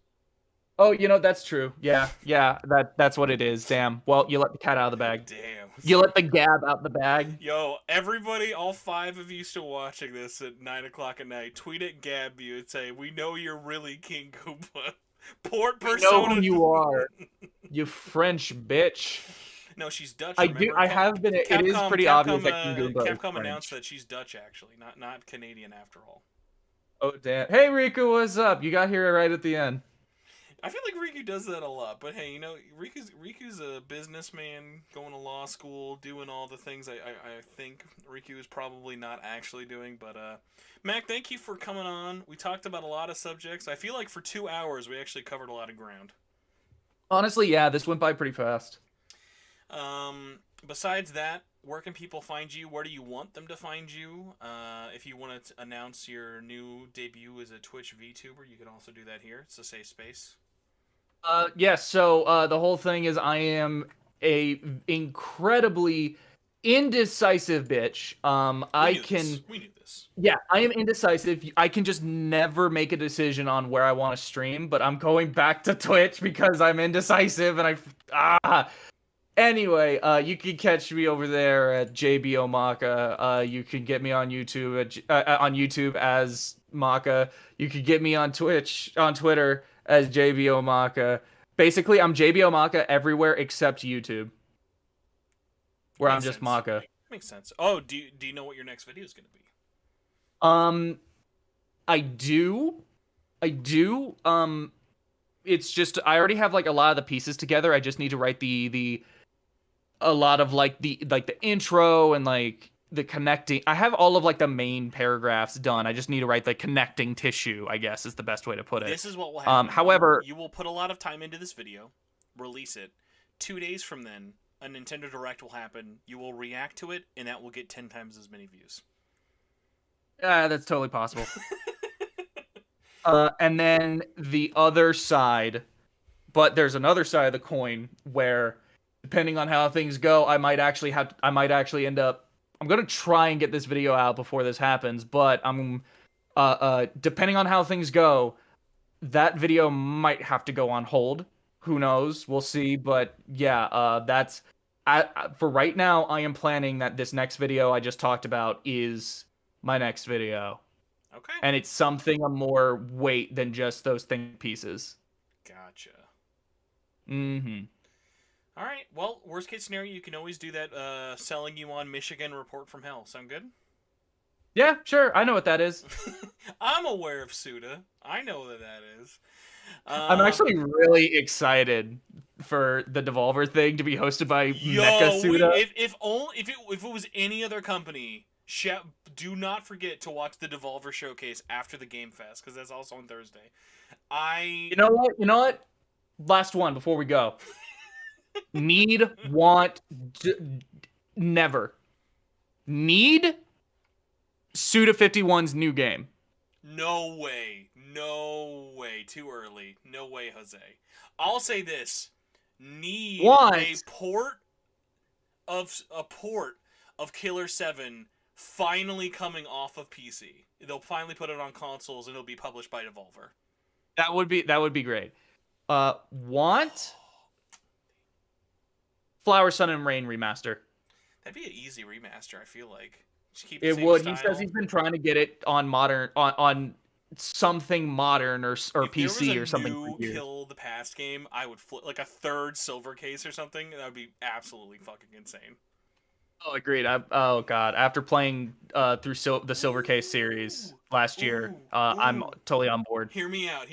Speaker 2: Oh, that's true. Yeah, that's what it is. Damn. Well, you let the cat out of the bag.
Speaker 1: Damn.
Speaker 2: You let the Gab out the bag.
Speaker 1: Yo, everybody, all 5 of you still watching this at 9 o'clock at night, tweet at Gab you and say, "We know you're really King Koopa." Port Persona.
Speaker 2: We know who you are. You French bitch.
Speaker 1: No, she's Dutch.
Speaker 2: I
Speaker 1: remember?
Speaker 2: do. I have been. It is pretty obvious that King Goomba is
Speaker 1: Capcom
Speaker 2: French.
Speaker 1: announced that she's Dutch, actually, not Canadian after all.
Speaker 2: Oh damn! Hey Riku, what's up? You got here right at the end.
Speaker 1: I feel like Riku does that a lot, but hey, Riku's a businessman going to law school, doing all the things I think Riku is probably not actually doing. But Mac, thank you for coming on. We talked about a lot of subjects. I feel like for 2 hours we actually covered a lot of ground.
Speaker 2: Honestly, yeah, this went by pretty fast.
Speaker 1: Besides that, where can people find you? Where do you want them to find you? If you want to announce your new debut as a Twitch VTuber, you can also do that here. It's a safe space.
Speaker 2: Yes. So the whole thing is, I am a incredibly indecisive bitch.
Speaker 1: We knew this.
Speaker 2: Yeah, I am indecisive. I can just never make a decision on where I want to stream. But I'm going back to Twitch because I'm indecisive, and Anyway, you can catch me over there at JBO Maka. You can get me on YouTube as Maka. You can get me on Twitter as JBO Maka. Basically, I'm JBO Maka everywhere except YouTube, where I'm just Maka.
Speaker 1: Makes sense. Oh, do you know what your next video is going to be?
Speaker 2: I do. it's just I already have like a lot of the pieces together. I just need to write the a lot of like the intro and like the connecting. I have all of like the main paragraphs done. I just need to write the connecting tissue, I guess is the best way to put it.
Speaker 1: This is what will happen.
Speaker 2: However,
Speaker 1: you will put a lot of time into this video, release it. 2 days from then, a Nintendo Direct will happen. You will react to it, and that will get 10 times as many views.
Speaker 2: that's totally possible. And then the other side, but there's another side of the coin where, depending on how things go, I might actually end up. I'm gonna try and get this video out before this happens, but I'm, depending on how things go, that video might have to go on hold. Who knows? We'll see. But yeah, that's for right now. I am planning that this next video I just talked about is my next video.
Speaker 1: Okay.
Speaker 2: And it's something of more weight than just those thing pieces.
Speaker 1: Gotcha.
Speaker 2: Mm-hmm.
Speaker 1: All right. Well, worst case scenario, you can always do that selling you on Michigan report from hell. Sound good?
Speaker 2: Yeah, sure. I know what that is.
Speaker 1: I'm aware of Suda. I know what that is.
Speaker 2: I'm actually really excited for the Devolver thing to be hosted by Mecha Suda.
Speaker 1: If it was any other company, do not forget to watch the Devolver showcase after the Game Fest, because that's also on Thursday.
Speaker 2: You know what? Last one before we go. Never. Need Suda 51's new game.
Speaker 1: No way. Too early. No way, Jose. I'll say this. Need a port of Killer 7 finally coming off of PC. They'll finally put it on consoles and it'll be published by Devolver.
Speaker 2: That would be great. Want Flower, Sun, and Rain remaster.
Speaker 1: That'd be an easy remaster, I feel like. Just keep
Speaker 2: it would. Style. He says he's been trying to get it on modern on something modern or PC or something.
Speaker 1: If there was a new Kill the Past game, I would flip like a third silver case or something. That would be absolutely fucking insane.
Speaker 2: Oh, agreed. Oh god, after playing through the Silver Case series last year, I'm totally on board.
Speaker 1: Hear me out.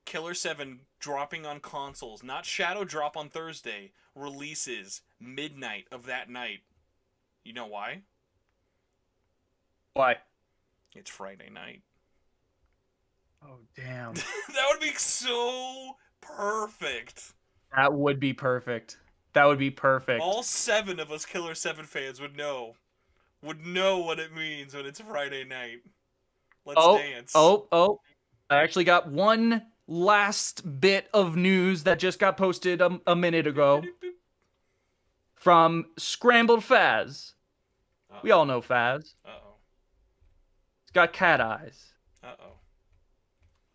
Speaker 1: Killer 7 dropping on consoles, not Shadow Drop on Thursday, releases midnight of that night. You know why?
Speaker 2: Why?
Speaker 1: It's Friday night.
Speaker 2: Oh, damn.
Speaker 1: That would be so perfect.
Speaker 2: That would be perfect.
Speaker 1: All 7 of us Killer 7 fans would know what it means when it's Friday night. Let's dance.
Speaker 2: I actually got one last bit of news that just got posted a minute ago from Scrambled Faz.
Speaker 1: Uh-oh.
Speaker 2: We all know Faz.
Speaker 1: Uh-oh.
Speaker 2: It's got cat eyes.
Speaker 1: Uh-oh.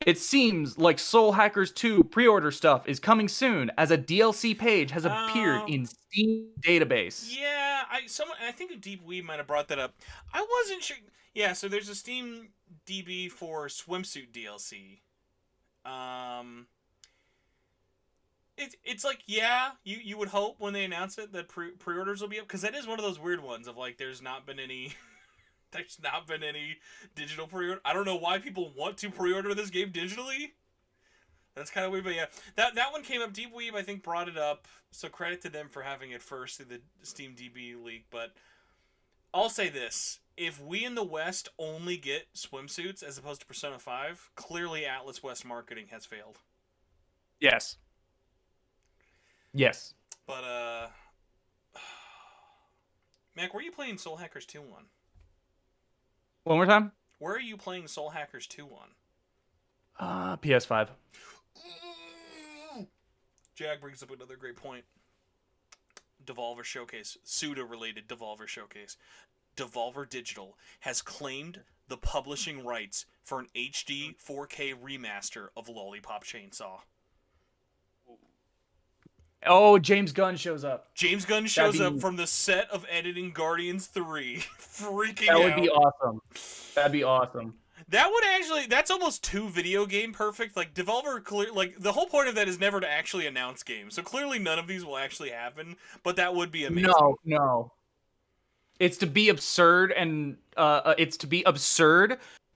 Speaker 2: It seems like Soul Hackers 2 pre-order stuff is coming soon, as a DLC page has appeared in Steam database.
Speaker 1: Yeah, I think Deep Weed might have brought that up. I wasn't sure. Yeah, so there's a Steam DB for Swimsuit DLC. It's like, yeah, you would hope when they announce it that pre-orders will be up, because that is one of those weird ones of like there's not been any digital pre-order. I don't know why people want to pre-order this game digitally. That's kind of weird, but yeah, that one came up. Deep Weeb, I think, brought it up, so credit to them for having it first through the Steam DB leak. But I'll say this: if we in the West only get swimsuits as opposed to Persona 5, clearly Atlas West marketing has failed.
Speaker 2: Yes.
Speaker 1: But Mac, where are you playing Soul Hackers 2 on?
Speaker 2: One more time.
Speaker 1: Where are you playing Soul Hackers 2 on?
Speaker 2: PS5.
Speaker 1: Jag brings up another great point. Devolver Showcase, Suda-related Devolver Showcase. Devolver Digital has claimed the publishing rights for an HD 4K remaster of Lollipop Chainsaw.
Speaker 2: Oh, James Gunn shows up.
Speaker 1: James Gunn shows up from the set of editing Guardians 3. Freaking out.
Speaker 2: That would be awesome. That'd be awesome.
Speaker 1: That would actually, that's almost too video game perfect. Like, Devolver, like, the whole point of that is never to actually announce games. So clearly none of these will actually happen, but that would be amazing.
Speaker 2: No. It's to be absurd and,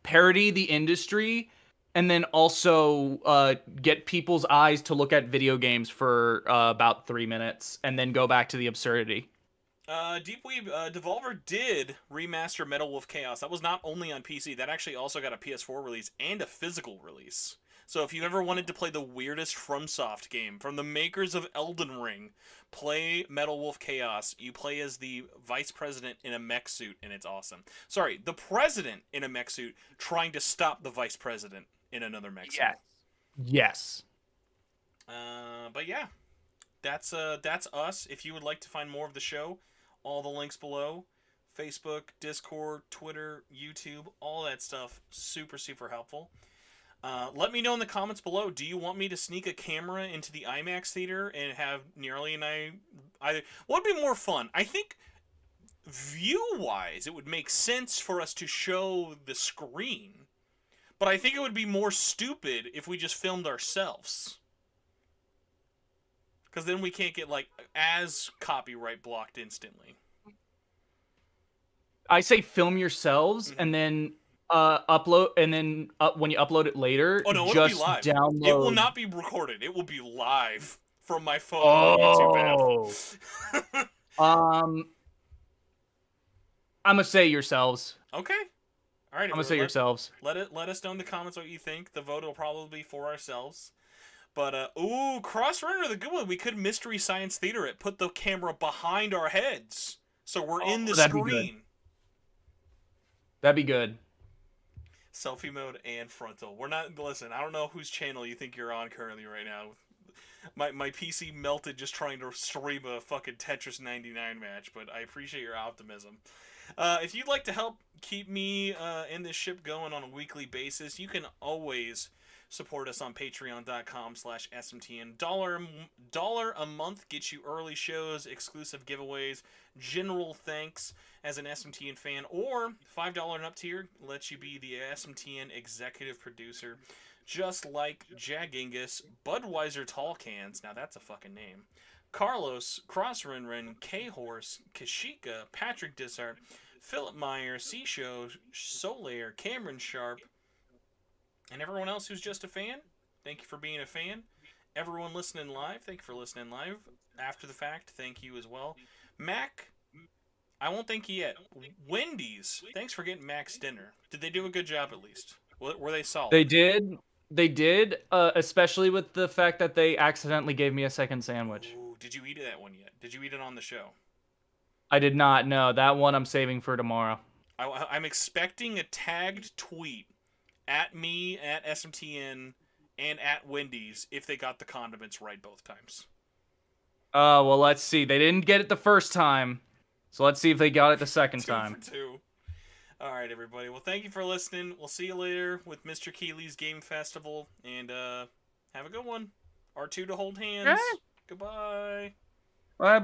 Speaker 2: parody the industry, and then also get people's eyes to look at video games for about 3 minutes, and then go back to the absurdity.
Speaker 1: Deepweeb, Devolver did remaster Metal Wolf Chaos. That was not only on PC, that actually also got a PS4 release and a physical release. So if you ever wanted to play the weirdest FromSoft game, from the makers of Elden Ring, play Metal Wolf Chaos. You play as the vice president in a mech suit, and it's awesome. Sorry, the president in a mech suit trying to stop the vice president in another mech suit.
Speaker 2: Yes.
Speaker 1: But yeah, that's us. If you would like to find more of the show, all the links below. Facebook, Discord, Twitter, YouTube, all that stuff. Super, super helpful. Let me know in the comments below. Do you want me to sneak a camera into the IMAX theater and have Nearly and I either? What would be more fun? I think view-wise, it would make sense for us to show the screen. But I think it would be more stupid if we just filmed ourselves. Because then we can't get, like, as copyright blocked instantly.
Speaker 2: I say film yourselves, and then upload, and then when you upload it later,
Speaker 1: oh, no, it'll
Speaker 2: just
Speaker 1: be live.
Speaker 2: download.
Speaker 1: It will not be recorded. It will be live from my phone on the YouTube app.
Speaker 2: I'm gonna say yourselves.
Speaker 1: Okay. All right.
Speaker 2: I'm gonna say yourselves.
Speaker 1: Let us know in the comments what you think. The vote will probably be for ourselves. But ooh, Crossrunner, the good one. We could Mystery Science Theater it. Put the camera behind our heads, so we're in the screen.
Speaker 2: That'd be good.
Speaker 1: Selfie mode and frontal. We're not. Listen, I don't know whose channel you think you're on currently right now. My PC melted just trying to stream a fucking Tetris 99 match, but I appreciate your optimism. If you'd like to help keep me and this ship going on a weekly basis, you can always support us on patreon.com/SMTN. $1 a month gets you early shows, exclusive giveaways, general thanks as an SMTN fan, or $5 and up tier lets you be the SMTN executive producer, just like Jagingus, Budweiser Tall Cans, now that's a fucking name, Carlos, Crossrunrun, K-Horse, Kashika, Patrick Dissart, Philip Meyer, C-Show, Solaire, Cameron Sharp, and everyone else who's just a fan. Thank you for being a fan. Everyone listening live, thank you for listening live. After the fact, thank you as well. Mac, I won't thank you yet. Wendy's, thanks for getting Mac's dinner. Did they do a good job at least? Were they solid?
Speaker 2: They did, especially with the fact that they accidentally gave me a second sandwich.
Speaker 1: Ooh, did you eat that one yet? Did you eat it on the show?
Speaker 2: I did not. No, that one I'm saving for tomorrow.
Speaker 1: I'm expecting a tagged tweet at me, at SMTN, and at Wendy's if they got the condiments right both times.
Speaker 2: Well, let's see. They didn't get it the first time, so let's see if they got it the second
Speaker 1: 2
Speaker 2: time.
Speaker 1: for 2. All right, everybody. Well, thank you for listening. We'll see you later with Mr. Keeley's Game Festival, and have a good one. R2 to hold hands.
Speaker 2: Okay.
Speaker 1: Goodbye.
Speaker 2: Bye-bye.